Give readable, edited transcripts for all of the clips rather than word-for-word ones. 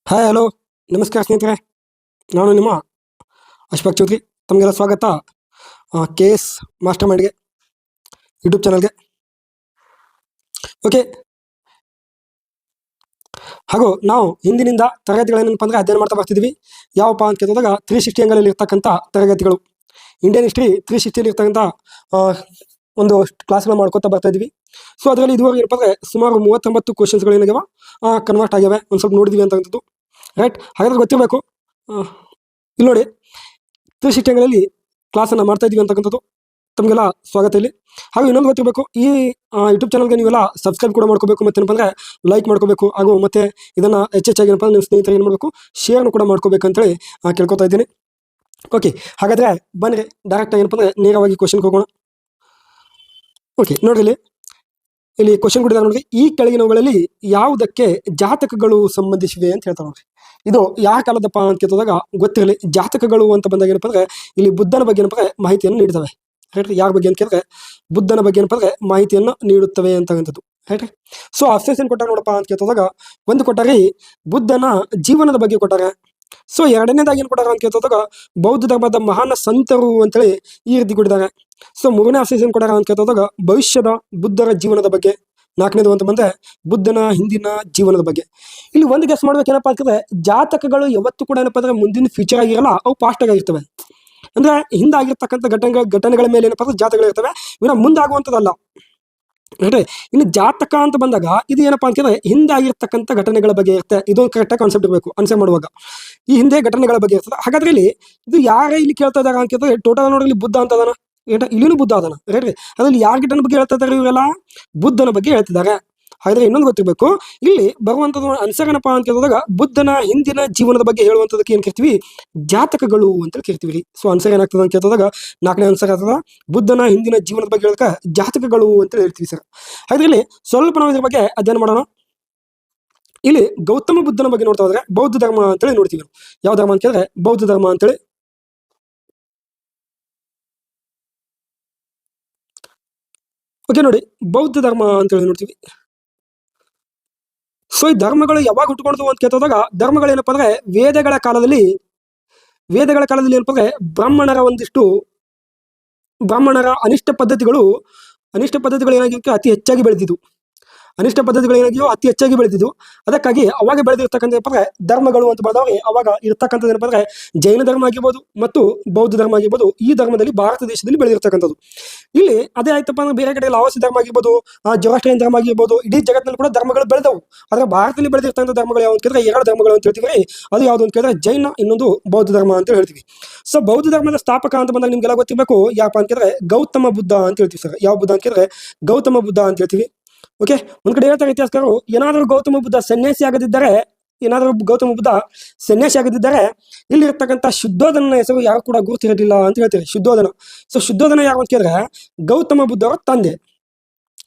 Hi hello ನಮಸ್ಕಾರ ಸ್ನೇಹಿತರೆ. ನಾನು ನಿಮ್ಮ ಅಶ್ಫಾಕ್ ಚೌಧರಿ. ತಮಗೆಲ್ಲ ಸ್ವಾಗತ ಕೆ ಎಸ್ ಮಾಸ್ಟರ್ ಮೈಂಡ್ಗೆ ಯೂಟ್ಯೂಬ್ ಚಾನಲ್ಗೆ. ಓಕೆ, ಹಾಗೂ ನಾವು ಹಿಂದಿನಿಂದ ತರಗತಿಗಳೇನಪ್ಪ ಅಂದರೆ ಅಧ್ಯಯನ ಮಾಡ್ತಾ ಬರ್ತಿದ್ವಿ. ಯಾವಪ್ಪ ಅಂತ ಕೇಳಿದಾಗ 360 ಆ್ಯಂಗಲಲ್ಲಿ ಇರ್ತಕ್ಕಂಥ ತರಗತಿಗಳು, ಇಂಡಿಯನ್ ಹಿಸ್ಟ್ರಿ 360 ಇರ್ತಕ್ಕಂಥ ಒಂದು ಕ್ಲಾಸ್ನ ಮಾಡ್ಕೊತಾ ಬರ್ತಾ ಇದ್ವಿ. ಸೊ ಅದರಲ್ಲಿ ಇದುವರೆಗೆ ಏನಪ್ಪ ಅಂದರೆ ಸುಮಾರು 39 ಕ್ವಶನ್ಸ್ಗಳು ಏನಾಗ್ಯಾವ ಕನ್ವರ್ಟ್ ಆಗ್ಯಾವೆ. ಒಂದು ಸ್ವಲ್ಪ ನೋಡಿದ್ವಿ ಅಂತಕ್ಕಂಥದ್ದು, ರೈಟ್. ಹಾಗಾದ್ರೆ ಗೊತ್ತಿರಬೇಕು. ಇಲ್ಲಿ ನೋಡಿ, 360 ಆ್ಯಂಗಲಲ್ಲಿ ಕ್ಲಾಸನ್ನು ಮಾಡ್ತಾ ಇದ್ವಿ ಅಂತಕ್ಕಂಥದ್ದು. ತಮಗೆಲ್ಲ ಸ್ವಾಗತ ಇಲ್ಲಿ. ಹಾಗೂ ಇನ್ನೊಂದು ಗೊತ್ತಿರಬೇಕು, ಈ ಯೂಟ್ಯೂಬ್ ಚಾನಲ್ಗೆ ನೀವೆಲ್ಲ ಸಬ್ಸ್ಕ್ರೈಬ್ ಕೂಡ ಮಾಡ್ಕೋಬೇಕು, ಮತ್ತೆ ಏನಪ್ಪ ಅಂದರೆ ಲೈಕ್ ಮಾಡ್ಕೋಬೇಕು. ಹಾಗೂ ಮತ್ತೆ ಇದನ್ನು ಹೆಚ್ಚೆಚ್ಚಾಗಿ ಏನಪ್ಪ ನಿಮ್ಮ ಸ್ನೇಹಿತರಿಗೆ ಏನು ಮಾಡಬೇಕು, ಶೇರ್ನು ಕೂಡ ಮಾಡ್ಕೋಬೇಕು ಅಂತೇಳಿ ಕೇಳ್ಕೊತಾ ಇದ್ದೀನಿ. ಓಕೆ, ಹಾಗಾದರೆ ಬನ್ನಿ ಡೈರೆಕ್ಟಾಗಿ ಏನಪ್ಪ ಅಂದರೆ ನೇರವಾಗಿ ಕ್ವಶನ್ಗೆ ಹೋಗೋಣ. ಓಕೆ, ನೋಡ್ರಿ ಇಲ್ಲಿ ಕ್ವಶನ್ ಕೊಟ್ಟಿದ್ದಾರೆ ನೋಡ್ರಿ. ಈ ಕೆಳಗಿನವುಗಳಲ್ಲಿ ಯಾವುದಕ್ಕೆ ಜಾತಕಗಳು ಸಂಬಂಧಿಸಿವೆ ಅಂತ ಹೇಳ್ತಾರೆ ನೋಡ್ರಿ. ಇದು ಯಾವ ಕಾಲದಪ್ಪ ಅಂತ ಕೇಳಿದಾಗ ಗೊತ್ತಿರಲಿ. ಜಾತಕಗಳು ಅಂತ ಬಂದಾಗ ಏನಪ್ಪ ಅಂದರೆ ಇಲ್ಲಿ ಬುದ್ಧನ ಬಗ್ಗೆ ಏನಪ್ಪ ಅಂದರೆ ಮಾಹಿತಿಯನ್ನು ನೀಡ್ತವೆ. ಹೇಳ್ರಿ, ಯಾರ ಬಗ್ಗೆ ಅಂತ ಕೇಳಿದ್ರೆ ಬುದ್ಧನ ಬಗ್ಗೆ ಏನಪ್ಪ ಅಂದರೆ ಮಾಹಿತಿಯನ್ನು ನೀಡುತ್ತವೆ ಅಂತಕ್ಕಂಥದ್ದು. ಹೇಳ್ರಿ, ಸೊ ಆಪ್ಷನ್ಸ್ ಏನು ಕೊಟ್ಟಾರೆ ನೋಡಪ್ಪ ಅಂತ ಕೇಳಿದಾಗ, ಒಂದು ಕೊಟ್ಟಾರೆ ಬುದ್ಧನ ಜೀವನದ ಬಗ್ಗೆ ಕೊಟ್ಟಾರೆ. ಸೊ ಎರಡನೇದಾಗಿ ಏನು ಕೊಟ್ಟಾರ ಅಂತ ಕೇಳಿದಾಗ ಬೌದ್ಧ ಧರ್ಮದ ಮಹಾನ್ ಸಂತರು ಅಂತೇಳಿ ಈ ರೀತಿ ಕೊಟ್ಟಿದ್ದಾರೆ. ಸೊ ಮೂರನೇ ಆಪ್ಷನ್ಸ್ ಏನು ಕೊಟ್ಟಾರ ಅಂತ ಕೇಳಿದಾಗ ಭವಿಷ್ಯದ ಬುದ್ಧರ ಜೀವನದ ಬಗ್ಗೆ. ನಾಲ್ಕನೇದು ಅಂತ ಬಂದ್ರೆ ಬುದ್ಧನ ಹಿಂದಿನ ಜೀವನದ ಬಗ್ಗೆ. ಇಲ್ಲಿ ಒಂದು ಗೆಸ್ ಮಾಡ್ಬೇಕೇನಪ್ಪ ಅಂತಂದ್ರೆ, ಜಾತಕಗಳು ಯಾವತ್ತೂ ಕೂಡ ಏನಪ್ಪ ಅಂದ್ರೆ ಮುಂದಿನ ಫ್ಯೂಚರ್ ಆಗಿರಲ್ಲ, ಅವು ಪಾಸ್ಟ್ ಆಗಿರ್ತವೆ. ಅಂದ್ರೆ ಹಿಂದಾಗಿರ್ತಕ್ಕಂಥ ಘಟನೆಗಳ ಮೇಲೆ ಏನಪ್ಪ ಅಂದ್ರೆ ಜಾತಕಗಳಿರ್ತವೆ, ಇನ್ನು ಮುಂದಾಗುವಂಥದ್ದಲ್ಲ. ಅಂದ್ರೆ ಇನ್ನು ಜಾತಕ ಅಂತ ಬಂದಾಗ ಇದು ಏನಪ್ಪಾ ಅಂತಂದ್ರೆ ಹಿಂದೆ ಆಗಿರ್ತಕ್ಕಂಥ ಘಟನೆಗಳ ಬಗ್ಗೆ ಇರುತ್ತೆ. ಇದೊಂದು ಕರೆಕ್ಟಾಗಿ ಕಾನ್ಸೆಪ್ಟ್ ಇರಬೇಕು ಆನ್ಸರ್ ಮಾಡುವಾಗ. ಈ ಹಿಂದೆ ಘಟನೆಗಳ ಬಗ್ಗೆ ಇರ್ತದೆ. ಹಾಗಾದ್ರೆ ಇದು ಯಾರೇ ಇಲ್ಲಿ ಕೇಳ್ತಾ ಇದ್ದಾರೆ ಅಂತ ಕೇಳಿದ್ರೆ, ಟೋಟಲ್ ನೋಡಿ ಇಲ್ಲಿ ಬುದ್ಧ ಅಂತ ಅದಾನ, ಇಲ್ಲಿನೂ ಬುದ್ಧ ಅದಾನ, ರೈಟ್. ಅದ್ರಲ್ಲಿ ಯಾರ ಘಟನೆ ಬಗ್ಗೆ ಹೇಳ್ತಾ ಇದ್ದಾರೆ ಇವರೆಲ್ಲ? ಬುದ್ಧನ ಬಗ್ಗೆ ಹೇಳ್ತಿದ್ದಾರೆ. ಹಾಗಾದ್ರೆ ಇನ್ನೊಂದು ಗೊತ್ತಿರಬೇಕು, ಇಲ್ಲಿ ಬರುವಂಥದ್ದು ಆನ್ಸರ್ ಏನಪ್ಪಾ ಅಂತ ಕೇಳಿದಾಗ ಬುದ್ಧನ ಹಿಂದಿನ ಜೀವನದ ಬಗ್ಗೆ ಹೇಳುವಂಥದಕ್ಕೆ ಏನು ಕರಿತೀವಿ? ಜಾತಕಗಳು ಅಂತ ಕರಿತೀವಿ. ಸೊ ಆನ್ಸರ್ ಏನಾಗ್ತದೆ ಅಂತ ಕೇಳಿದಾಗ ನಾಲ್ಕನೇ ಆನ್ಸರ್ ಆಗ್ತದ, ಬುದ್ಧನ ಹಿಂದಿನ ಜೀವನದ ಬಗ್ಗೆ ಹೇಳಕ ಜಾತಕಗಳು ಅಂತ ಹೇಳ್ತೀವಿ ಸರ್. ಹಾಗಾದ್ರೆ ಇಲ್ಲಿ ಸ್ವಲ್ಪ ನಾವು ಇದ್ರ ಬಗ್ಗೆ ಅಧ್ಯಯನ ಮಾಡೋಣ. ಇಲ್ಲಿ ಗೌತಮ ಬುದ್ಧನ ಬಗ್ಗೆ ನೋಡ್ತಾ ಹೋದ್ರೆ ಬೌದ್ಧ ಧರ್ಮ ಅಂತೇಳಿ ನೋಡ್ತೀವಿ. ಯಾವ ಧರ್ಮ ಅಂತ ಕೇಳಿದ್ರೆ ಬೌದ್ಧ ಧರ್ಮ ಅಂತೇಳಿ. ಓಕೆ ನೋಡಿ, ಬೌದ್ಧ ಧರ್ಮ ಅಂತೇಳಿ ನೋಡ್ತೀವಿ. ಸೊ ಈ ಧರ್ಮಗಳು ಯಾವಾಗ ಹುಟ್ಟುಕೊಂಡ್ವು ಅಂತ ಕೇಳಿದಾಗ, ಧರ್ಮಗಳು ಏನಪ್ಪಾ ಅಂದ್ರೆ ವೇದಗಳ ಕಾಲದಲ್ಲಿ ಏನಪ್ಪಾ ಅಂದ್ರೆ ಬ್ರಾಹ್ಮಣರ ಅನಿಷ್ಟ ಪದ್ಧತಿಗಳು ಏನಾಗಿತ್ತು, ಅತಿ ಹೆಚ್ಚಾಗಿ ಬೆಳೆದಿದ್ದು. ಅನಿಷ್ಟ ಪದ್ಧತಿಗಳು ಏನಾಗಿಯೋ ಅತಿ ಹೆಚ್ಚಾಗಿ ಬೆಳೆದಿದ್ದು. ಅದಕ್ಕಾಗಿ ಅವಾಗ ಬೆಳೆದಿರ್ತಕ್ಕಂಥ ಧರ್ಮಗಳು ಅಂತ ಬಂದವಾಗ ಅವಾಗ ಇರ್ತಕ್ಕಂಥದ್ದು ಏನಪ್ಪ ಅಂದ್ರೆ ಜೈನ ಧರ್ಮ ಆಗಿರ್ಬೋದು ಮತ್ತು ಬೌದ್ಧ ಧರ್ಮ ಆಗಿರ್ಬೋದು. ಈ ಧರ್ಮದಲ್ಲಿ ಭಾರತ ದೇಶದಲ್ಲಿ ಬೆಳೆದಿರ್ತಕ್ಕಂಥದ್ದು. ಇಲ್ಲಿ ಅದೇ ಆಯ್ತಪ್ಪ ಅಂದ್ರೆ ಬೇರೆ ಕಡೆ ಲಾವೋಸಿ ಧರ್ಮ ಆಗಿರ್ಬೋದು, ಜೊರಾಸ್ಟ್ರಿಯನ್ ಧರ್ಮ ಆಗಿರ್ಬೋದು, ಇಡೀ ಜಗತ್ತಿನಲ್ಲಿ ಕೂಡ ಧರ್ಮಗಳು ಬೆಳೆದವು. ಆದ್ರೆ ಭಾರತದಲ್ಲಿ ಬೆಳೆದಿರ್ತಕ್ಕಂಥ ಧರ್ಮಗಳು ಯಾವ ಅಂತ ಕೇಳಿದ್ರೆ ಎರಡು ಧರ್ಮಗಳು ಅಂತ ಹೇಳ್ತೀವಿ. ಅದು ಯಾವುದು ಅಂತ ಕೇಳಿದ್ರೆ ಜೈನ, ಇನ್ನೊಂದು ಬೌದ್ಧ ಧರ್ಮ ಅಂತ ಹೇಳ್ತೀವಿ. ಸೊ ಬೌದ್ಧ ಧರ್ಮದ ಸ್ಥಾಪಕ ಅಂತ ಬಂದಾಗ ನಿಮ್ಗೆಲ್ಲ ಗೊತ್ತಿರಬೇಕು, ಯಾಕಪ್ಪ ಅಂತ ಕೇಳಿದ್ರೆ ಗೌತಮ ಬುದ್ಧ ಅಂತ ಹೇಳ್ತೀವಿ ಸರ್. ಯಾವ ಬುದ್ಧ ಅಂತ ಕೇಳಿದ್ರೆ ಗೌತಮ ಬುದ್ಧ ಅಂತ ಹೇಳ್ತೀವಿ. ಓಕೆ, ಒಂದ್ ಕಡೆ ಹೇಳ್ತಾರೆ ಇತಿಹಾಸಕಾರರು, ಏನಾದರೂ ಗೌತಮ ಬುದ್ಧ ಸನ್ಯಾಸಿ ಆಗದಿದ್ದರೆ ಇಲ್ಲಿರ್ತಕ್ಕಂಥ ಶುದ್ಧೋಧನ ಹೆಸರು ಯಾರು ಕೂಡ ಗುರುತಿರಲಿಲ್ಲ ಅಂತ ಹೇಳ್ತಾರೆ. ಶುದ್ಧೋಧನ. ಸೊ ಶುದ್ಧೋಧನ ಯಾರು ಅಂತ ಕೇಳಿದ್ರೆ ಗೌತಮ ಬುದ್ಧ ಅವರ ತಂದೆ.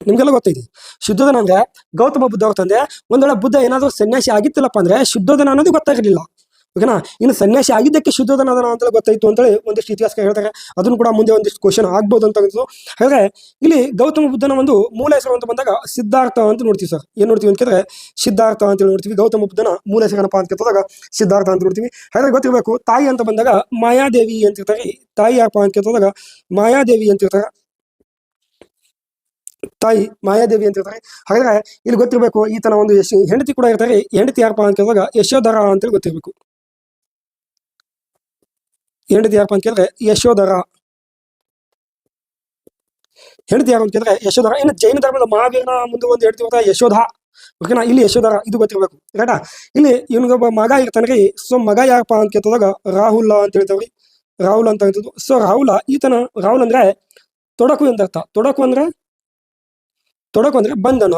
ನಿಮ್ಗೆಲ್ಲ ಗೊತ್ತೈತಿ, ಶುದ್ಧೋಧನ ಅಂದ್ರೆ ಗೌತಮ ಬುದ್ಧ ಅವರ ತಂದೆ. ಒಂದ್ ವೇಳೆ ಬುದ್ಧ ಏನಾದರೂ ಸನ್ಯಾಸಿ ಆಗಿತ್ತಿಲ್ಲಪ್ಪ ಅಂದ್ರೆ ಶುದ್ಧೋಧನ ಅನ್ನೋದು ಗೊತ್ತಾಗಿರ್ಲಿಲ್ಲ. ಓಕೆನಾ. ಇನ್ನು ಸನ್ಯಾಸಿ ಆಗಿದ್ದಕ್ಕೆ ಶುದ್ಧೋಧನ ಅಂತ ಗೊತ್ತಾಯ್ತು ಅಂತೇಳಿ ಒಂದಿಷ್ಟು ಇತಿಹಾಸಕಾರ ಹೇಳ್ತಾರೆ. ಅದನ್ನು ಕೂಡ ಮುಂದೆ ಒಂದಿಷ್ಟು ಕ್ವಶನ್ ಆಗ್ಬೋದು ಅಂತ. ಹಾಗಾದ್ರೆ ಇಲ್ಲಿ ಗೌತಮ ಬುದ್ಧನ ಒಂದು ಮೂಲ ಹೆಸರು ಅಂತ ಬಂದಾಗ ಸಿದ್ಧಾರ್ಥ ಅಂತ ನೋಡ್ತೀವಿ ಸರ್. ಏನ್ ನೋಡ್ತೀವಿ ಅಂತ ಕೇಳಿದ್ರೆ ಸಿದ್ಧಾರ್ಥ ಅಂತ ನೋಡ್ತೀವಿ. ಗೌತಮ ಬುದ್ಧನ ಮೂಲ ಹೆಸರಪ್ಪ ಅಂತ ಕೇಳಿದಾಗ ಸಿದ್ಧಾರ್ಥ ಅಂತ ನೋಡ್ತೀವಿ. ಹಾಗಾದ್ರೆ ಗೊತ್ತಿರಬೇಕು, ತಾಯಿ ಅಂತ ಬಂದಾಗ ಮಾಯಾದೇವಿ ಅಂತ ಇರ್ತಾರೆ. ತಾಯಿ ಯಾರಪ್ಪ ಅಂತ ಕೇಳಿದಾಗ ಮಾಯಾದೇವಿ ಅಂತ ಇರ್ತಾರೆ. ತಾಯಿ ಮಾಯಾದೇವಿ ಅಂತ ಇರ್ತಾರೆ. ಹಾಗಾದ್ರೆ ಇಲ್ಲಿ ಗೊತ್ತಿರಬೇಕು, ಈತನ ಒಂದು ಹೆಂಡತಿ ಕೂಡ ಇರ್ತಾರೆ. ಹೆಂಡತಿ ಯಾರಪ್ಪ ಅಂತ ಕೇಳಿದಾಗ ಯಶೋಧರ ಅಂತೇಳಿ ಗೊತ್ತಿರಬೇಕು. ಹೆಂಡತಿ ಯಾರಪ್ಪ ಅಂತ ಕೇಳಿದ್ರೆ ಯಶೋಧರ. ಹೆಂಡತಿ ಯಾರು ಅಂತ ಕೇಳಿದ್ರೆ ಯಶೋಧರ. ಇನ್ನು ಜೈನ ಧರ್ಮದ ಮಹಾವೀರನ ಮುಂದೆ ಒಂದು ಹೆಂಡತಿ ಬರ್ತಾರೆ ಯಶೋಧ. ಓಕೆನಾ. ಇಲ್ಲಿ ಯಶೋಧರ ಇದು ಗೊತ್ತಿರಬೇಕು, ರೈಟಾ. ಇಲ್ಲಿ ಇವನಿಗೊಬ್ಬ ಮಗ ಇರ್ತಾನೆ. ಸೊ ಮಗ ಯಾರಪ್ಪ ಅಂತ ಕೇಳಿದಾಗ ರಾಹುಲ್ ಅಂತ ಹೇಳ್ತಾವ್ರಿ. ರಾಹುಲ್ ಅಂತ ಹೇಳ್ತದ್ದು. ಸೊ ರಾಹುಲ್ ಅಂದ್ರೆ ತೊಡಕು ಅಂತ ಅರ್ಥ. ತೊಡಕು ಅಂದ್ರೆ ಬಂಧನ.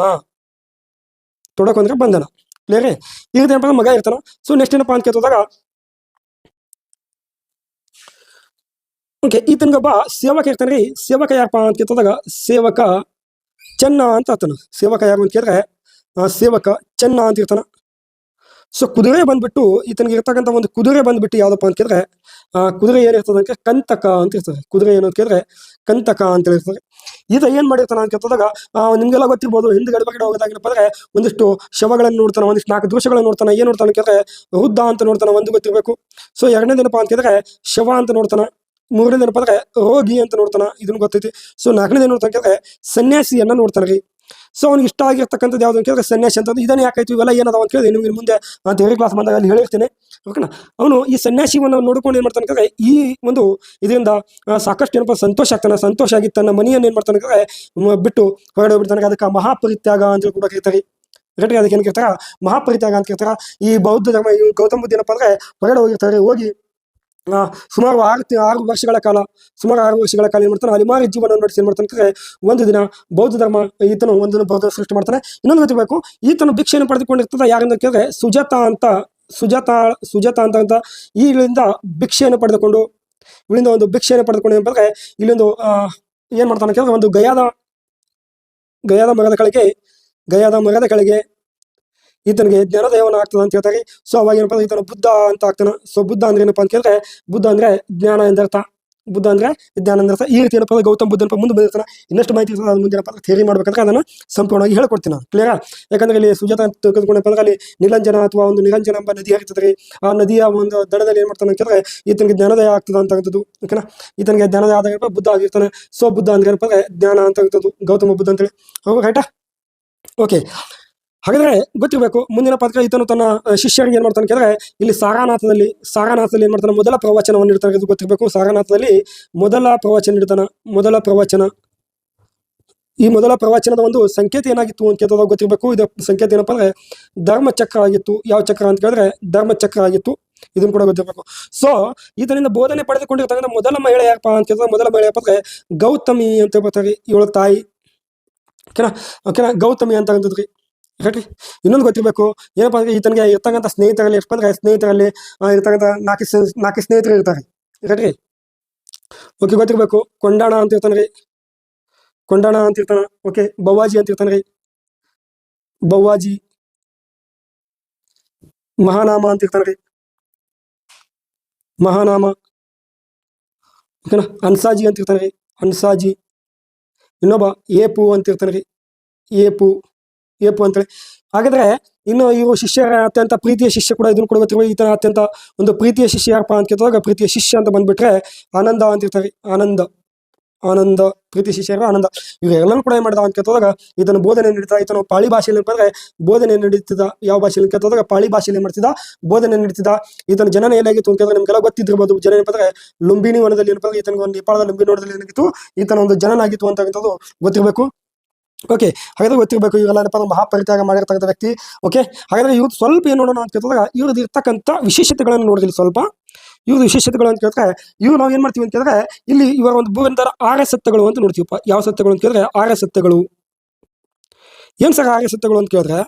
ಕ್ಲಿಯರ್. ಈ ರೀತಿ ಏನಪ್ಪ ಮಗ ಇರ್ತಾನ. ಸೊ ನೆಕ್ಸ್ಟ್ ಏನಪ್ಪಾ ಅಂತ ಕೇಳಿದಾಗ ಓಕೆ, ಈತನಿಗೊಬ್ಬ ಸೇವಕ ಇರ್ತಾನೆ. ಸೇವಕ ಯಾರಪ್ಪ ಅಂತ ಕೇಳಿದಾಗ ಸೇವಕ ಚೆನ್ನ ಅಂತ ಆತನ. ಸೇವಕ ಯಾರು ಅಂತ ಕೇಳಿದ್ರೆ ಸೇವಕ ಚೆನ್ನ ಅಂತ ಇರ್ತಾನ. ಸೊ ಕುದುರೆ ಬಂದ್ಬಿಟ್ಟು ಈತನಿಗೆ ಇರ್ತಕ್ಕಂಥ ಒಂದು ಕುದುರೆ ಬಂದ್ಬಿಟ್ಟು ಯಾವ್ದಪ್ಪ ಅಂತ ಕೇಳಿದ್ರೆ ಕುದುರೆ ಏನಿರ್ತದೆ ಅಂತ ಕಂತಕ ಅಂತ ಇರ್ತದೆ. ಕುದುರೆ ಏನು ಅಂತ ಕೇಳಿದ್ರೆ ಕಂತಕ ಅಂತ ಇರ್ತದೆ. ಈತ ಏನ್ ಮಾಡಿರ್ತಾನ ಅಂತ ಕೇಳಿದಾಗ ನಿಮ್ಗೆಲ್ಲ ಗೊತ್ತಿರ್ಬೋದು, ಹಿಂದ್ಗಡೆ ಬಗ್ಗೆ ಹೋಗೋದಾಗಿನಪ್ಪ ಅಂದ್ರೆ ಒಂದಿಷ್ಟು ಶವಗಳನ್ನು ನೋಡ್ತಾನೆ, ಒಂದಿಷ್ಟು 4 ದೃಶ್ಯಗಳನ್ನು ನೋಡ್ತಾನೆ. ಏನ್ ನೋಡ್ತಾನೆ ಕೇಳಿದ್ರೆ ವೃದ್ಧ ಅಂತ ನೋಡ್ತಾನೆ, ಒಂದು ಗೊತ್ತಿರ್ಬೇಕು. ಸೊ ಎರಡನೇದೇನಪ್ಪ ಅಂತ ಕೇಳಿದ್ರೆ ಶವ ಅಂತ ನೋಡ್ತಾನ. ಮೂರನೇದೇನಪ್ಪ ಅಂದ್ರೆ ರೋಗಿ ಅಂತ ನೋಡ್ತಾನ, ಇದನ್ನು ಗೊತ್ತೈತಿ. ಸೊ 4ನೇದು ನೋಡ್ತಾನೆ ಕೇಳಿದ್ರೆ ಸನ್ಯಾಸಿಯನ್ನ ನೋಡ್ತಾನೆ ರೀ. ಸೊ ಅವ್ನಿಗೆ ಇಷ್ಟ ಆಗಿರ್ತಕ್ಕಂಥದ್ದು ಯಾವ್ದು ಅಂತ ಕೇಳಿದ್ರೆ ಸನ್ಯಾಸಿ ಅಂತ. ಇದನ್ನ ಯಾಕಾಯ್ತು ಇವೆಲ್ಲ ಏನದಾವ ಅಂತ ಕೇಳಿದ್ರೆ ನಿಮ್ಗೆ ಮುಂದೆ ಥಿಯರಿ ಕ್ಲಾಸ್ ಬಂದಾಗ ಅಲ್ಲಿ ಹೇಳಿರ್ತೀನಿ, ಓಕೆನಾ. ಅವನು ಈ ಸನ್ಯಾಸಿವನ್ನು ನೋಡ್ಕೊಂಡು ಏನ್ ಮಾಡ್ತಾನೆ ಕೇಳಿದ್ರೆ ಈ ಒಂದು ಇದರಿಂದ ಸಾಕಷ್ಟು ಏನಪ್ಪ ಸಂತೋಷ ಆಗ್ತಾನೆ. ಸಂತೋಷ ಆಗಿ ತನ್ನ ಮನೆಯನ್ನು ಏನ್ ಮಾಡ್ತಾನೆ ಕೇಳಿದ್ರೆ ಬಿಟ್ಟು ಹೊರಗಡೆ ಬಿಡ್ತಾನೆ. ಅದಕ್ಕೆ ಮಹಾಪರಿತ್ಯಾಗ ಅಂತ ಕೂಡ ಕರೀತಾರೆ. ರೆಡಿ, ಅದಕ್ಕೆ ಏನ್ ಕೇಳ್ತಾರ ಮಹಾಪರಿತ್ಯಾಗ ಅಂತ ಕೇಳ್ತಾರ. ಈ ಬೌದ್ಧ ಧರ್ಮ ಗೌತಮ ಬುದ್ಧ ಏನಪ್ಪ ಅಂದ್ರೆ ಹೊರಗಡೆ ಹೋಗಿರ್ತಾರೆ. ಹೋಗಿ ಸುಮಾರು 6 ವರ್ಷಗಳ ಕಾಲ ಏನ್ ಮಾಡ್ತಾನೆ ಅಲಿಮಾರಿ ಜೀವನ ನಡೆಸಿ ಏನ್ ಮಾಡ್ತಾನೆ ಒಂದು ದಿನ ಬೌದ್ಧ ಧರ್ಮ ಈತನು ಒಂದು ದಿನ ಬೌದ್ಧ ಸೃಷ್ಟಿ ಮಾಡ್ತಾನೆ. ಇನ್ನೊಂದು ಗೊತ್ತಿರಬೇಕು, ಈತನು ಭಿಕ್ಷೆಯನ್ನು ಪಡೆದುಕೊಂಡಿರ್ತದ ಯಾರಿಂದ ಕೇಳಿದ್ರೆ ಸುಜಾತ ಅಂತ ಇಲ್ಲಿಂದ ಭಿಕ್ಷೆಯನ್ನು ಪಡೆದುಕೊಂಡು ಒಂದು ಭಿಕ್ಷೆಯನ್ನು ಪಡೆದುಕೊಂಡು ಏನಂದ್ರೆ ಇಲ್ಲೊಂದು ಏನ್ ಮಾಡ್ತಾನೆ ಕೇಳಿದ್ರೆ ಒಂದು ಗಯಾದ ಮರದ ಕೆಳಗೆ ಈತನಿಗೆ ಜ್ಞಾನೋದಯವನ್ನು ಆಗ್ತದೆ ಅಂತ ಹೇಳ್ತಾರೆ. ಸೊ ಅವಾಗ ಏನಪ್ಪ ಈತನ ಬುದ್ಧ ಅಂತ ಆಗ್ತಾನೆ. ಸೊ ಬುದ್ಧ ಅಂದ್ರೆ ಏನಪ್ಪಾ ಅಂತ ಕೇಳಿದ್ರೆ ಬುದ್ಧ ಅಂದ್ರೆ ಜ್ಞಾನ ಎಂದರ್ಥ. ಈ ರೀತಿ ಏನಪ್ಪ ಗೌತಮ್ ಬುದ್ಧನಪ್ಪ ಮುಂದೆ ಬಂದಿರ್ತಾನೆ. ಇನ್ನಷ್ಟು ಮಾಹಿತಿ ಮುಂದೆ ಏನಪ್ಪ ಥಿಯರಿ ಮಾಡ್ಬೇಕಂದ್ರೆ ಅದನ್ನು ಸಂಪೂರ್ಣವಾಗಿ ಹೇಳ್ಕೊಡ್ತೀನಿ ನಾನು, ಕ್ಲಿಯರಾ. ಯಾಕಂದ್ರೆ ಇಲ್ಲಿ ಸುಜಾತ ಅಂತ ತೆಗೆದುಕೊಂಡಪ್ಪ ಅಂದ್ರೆ ಅಲ್ಲಿ ನಿರಂಜನ ಅಥವಾ ಒಂದು ನಿರಂಜನ ಎಂಬ ನದಿ ಹರಿತದ್ರಿ. ಆ ನದಿಯ ಒಂದು ದಡದಲ್ಲಿ ಏನ್ ಮಾಡ್ತಾನೆ ಅಂತಂದ್ರೆ ಈತನಿಗೆ ಜ್ಞಾನೋದಯ ಆಗ್ತದೆ ಅಂತಕ್ಕಂಥದ್ದು, ಓಕೆನಾ. ಈತನಿಗೆ ಜ್ಞಾನೋದಯ ಆದಾಗ ಬುದ್ಧ ಆಗಿರ್ತಾನೆ. ಸೊ ಬುದ್ಧ ಅಂದ್ರೆ ಏನಪ್ಪ ಅಂದ್ರೆ ಜ್ಞಾನ ಅಂತಕ್ಕಂಥದ್ದು ಗೌತಮ ಬುದ್ಧ ಅಂತೇಳಿ. ರೈಟಾ, ಓಕೆ. ಹಾಗಾದ್ರೆ ಗೊತ್ತಿರಬೇಕು ಮುಂದಿನ ಪದಕ ಈತನು ತನ್ನ ಶಿಷ್ಯರಿಗೆ ಏನ್ ಮಾಡ್ತಾನೆ ಕೇಳಿದ್ರೆ ಇಲ್ಲಿ ಸಾರಾನಾಥದಲ್ಲಿ ಏನ್ ಮಾಡ್ತಾನೆ ಮೊದಲ ಪ್ರವಚನವನ್ನು ನೀಡ್ತಾನೆ. ಇದು ಗೊತ್ತಿರಬೇಕು. ಸಾರಾನಾಥದಲ್ಲಿ ಮೊದಲ ಪ್ರವಚನ ನೀಡ್ತಾನ. ಈ ಮೊದಲ ಪ್ರವಚನದ ಒಂದು ಸಂಕೇತ ಏನಾಗಿತ್ತು ಅಂತ ಕೇಳಿದಾಗ ಗೊತ್ತಿರಬೇಕು. ಇದು ಸಂಕೇತ ಏನಪ್ಪ ಅಂದ್ರೆ ಧರ್ಮಚಕ್ರ ಆಗಿತ್ತು. ಯಾವ ಚಕ್ರ ಅಂತ ಕೇಳಿದ್ರೆ ಧರ್ಮಚಕ್ರ ಆಗಿತ್ತು. ಇದನ್ನು ಕೂಡ ಗೊತ್ತಿರಬೇಕು. ಸೊ ಈತನಿಂದ ಬೋಧನೆ ಪಡೆದುಕೊಂಡಿರ್ತಕ್ಕಂಥ ಮೊದಲ ಮಹಿಳೆ ಯಾರಪ್ಪ ಅಂತ ಕೇಳಿದ್ರೆ ಮೊದಲ ಮಹಿಳೆ ಯಪ್ಪ ಅಂದ್ರೆ ಗೌತಮಿ ಅಂತ ಬರ್ತಾರೆ. ಇವಳ ತಾಯಿ, ಓಕೆನಾ, ಗೌತಮಿ ಅಂತಕ್ಕಂಥದ್ರಿ. ಹೇಳಿ, ಇನ್ನೊಂದು ಗೊತ್ತಿರಬೇಕು ಏನಪ್ಪಾ ಅಂದ್ರೆ ಈತನಿಗೆ ಇರ್ತಕ್ಕಂಥ ಸ್ನೇಹಿತರಲ್ಲಿ ಎಷ್ಟಪ್ಪ ಅಂದ್ರೆ ಸ್ನೇಹಿತರಲ್ಲಿ ಇರ್ತಕ್ಕಂಥ 4 ಸ್ನೇಹಿತರು ಇರ್ತಾರೆ. ಹೇಳಿ, ಓಕೆ, ಗೊತ್ತಿರಬೇಕು. ಕೊಂಡಾಣ ಅಂತ ಇರ್ತಾನೆ. ಓಕೆ. ಬವ್ವಾಜಿ ಅಂತ ಇರ್ತಾನೆ. ಮಹಾನಾಮ ಅಂತ ಇರ್ತಾನೆ. ಓಕೆನಾ. ಅನ್ಸಾಜಿ ಅಂತ ಇರ್ತಾನೆ. ಇನ್ನೊಬ್ಬ ಏಪು ಅಂತ ಇರ್ತಾನೆ. ಏಪು ಅಂತೇಳಿ. ಹಾಗಾದ್ರೆ ಇನ್ನು ಇವು ಶಿಷ್ಯರ ಅತ್ಯಂತ ಪ್ರೀತಿಯ ಶಿಷ್ಯ ಕೂಡ ಇದನ್ನು ಕೂಡ ಗೊತ್ತಿರುವ. ಈತನ ಅತ್ಯಂತ ಒಂದು ಪ್ರೀತಿಯ ಶಿಷ್ಯ ಯಾರಪ್ಪ ಅಂತ ಕೇಳಿದಾಗ ಪ್ರೀತಿಯ ಶಿಷ್ಯ ಅಂತ ಬಂದ್ಬಿಟ್ರೆ ಆನಂದ ಅಂತ ಇರ್ತಾರೆ. ಆನಂದ ಪ್ರೀತಿ ಶಿಷ್ಯರು ಆನಂದ. ಇವೆಲ್ಲರೂ ಕೂಡ ಏನ್ ಮಾಡಿದ ಅಂತ ಕೇಳಿದಾಗ ಈತನ ಬೋಧನೆ ನಡೀತಾ. ಈತನು ಪಾಳಿ ಭಾಷೆಯಲ್ಲಿ ಬಂದ್ರೆ ಬೋಧನೆ ನಡೀತಿದ್ದ. ಯಾವ ಭಾಷೆಯಲ್ಲಿ ಕೇಳಿದಾಗ ಪಾಳಿ ಭಾಷೆಯಲ್ಲಿ ಏನ್ ಮಾಡ್ತಿದ್ದ, ಬೋಧನೆ ನಡೀತಿದ್ದ. ಈತನ ಜನನ ಏನಾಗಿತ್ತು ಅಂತ ಕೇಳಿದ್ರೆ ನಿಮ್ಗೆಲ್ಲ ಗೊತ್ತಿದ್ದಿರ್ಬೋದು. ಜನ ಏನಂದ್ರೆ ಲುಂಬಿನಿ ವನದಲ್ಲಿ ಏನಪ್ಪ ಈತನಿಗೆ ಒಂದು ನೇಪಾಳದ ಲುಂಬಿನಿ ವನದಲ್ಲಿ ಏನಾಗಿತ್ತು ಈತನ ಒಂದು ಜನನ ಆಗಿತ್ತು ಅಂತಕ್ಕಂಥದ್ದು ಗೊತ್ತಿರಬೇಕು. ಓಕೆ, ಹಾಗಾದ್ರೆ ಗೊತ್ತಿರಬೇಕು ಇವೆಲ್ಲ ಏನಪ್ಪ ಮಹಾಪರಿತ್ಯಾಗ ಮಾಡಿರ್ತಕ್ಕಂಥ ವ್ಯಕ್ತಿ. ಓಕೆ, ಹಾಗಾದ್ರೆ ಇವ್ರು ಸ್ವಲ್ಪ ಏನ್ ನೋಡೋಣ ಅಂತ ಕೇಳಿದಾಗ ಇವ್ರದ್ದು ಇರ್ತಕ್ಕಂಥ ವಿಶೇಷತೆಗಳನ್ನು ನೋಡಿದ್ರಿ. ಸ್ವಲ್ಪ ಇವ್ರದ್ದು ವಿಶೇಷತೆಗಳು ಅಂತ ಕೇಳಿದ್ರೆ ಇವ್ರು ನಾವು ಏನ್ ಮಾಡ್ತೀವಿ ಅಂತ ಕೇಳಿದ್ರೆ ಇಲ್ಲಿ ಇವರ ಒಂದು ಭೂಗಂಧರ 6 ಸತ್ಯಗಳು ಅಂತ ನೋಡ್ತೀವಪ್ಪ. ಯಾವ ಸತ್ಯಗಳು ಅಂತ ಕೇಳಿದ್ರೆ 6 ಸತ್ಯಗಳು. ಏನ್ ಸರ್ 6 ಸತ್ಯಗಳು ಅಂತ ಕೇಳಿದ್ರೆ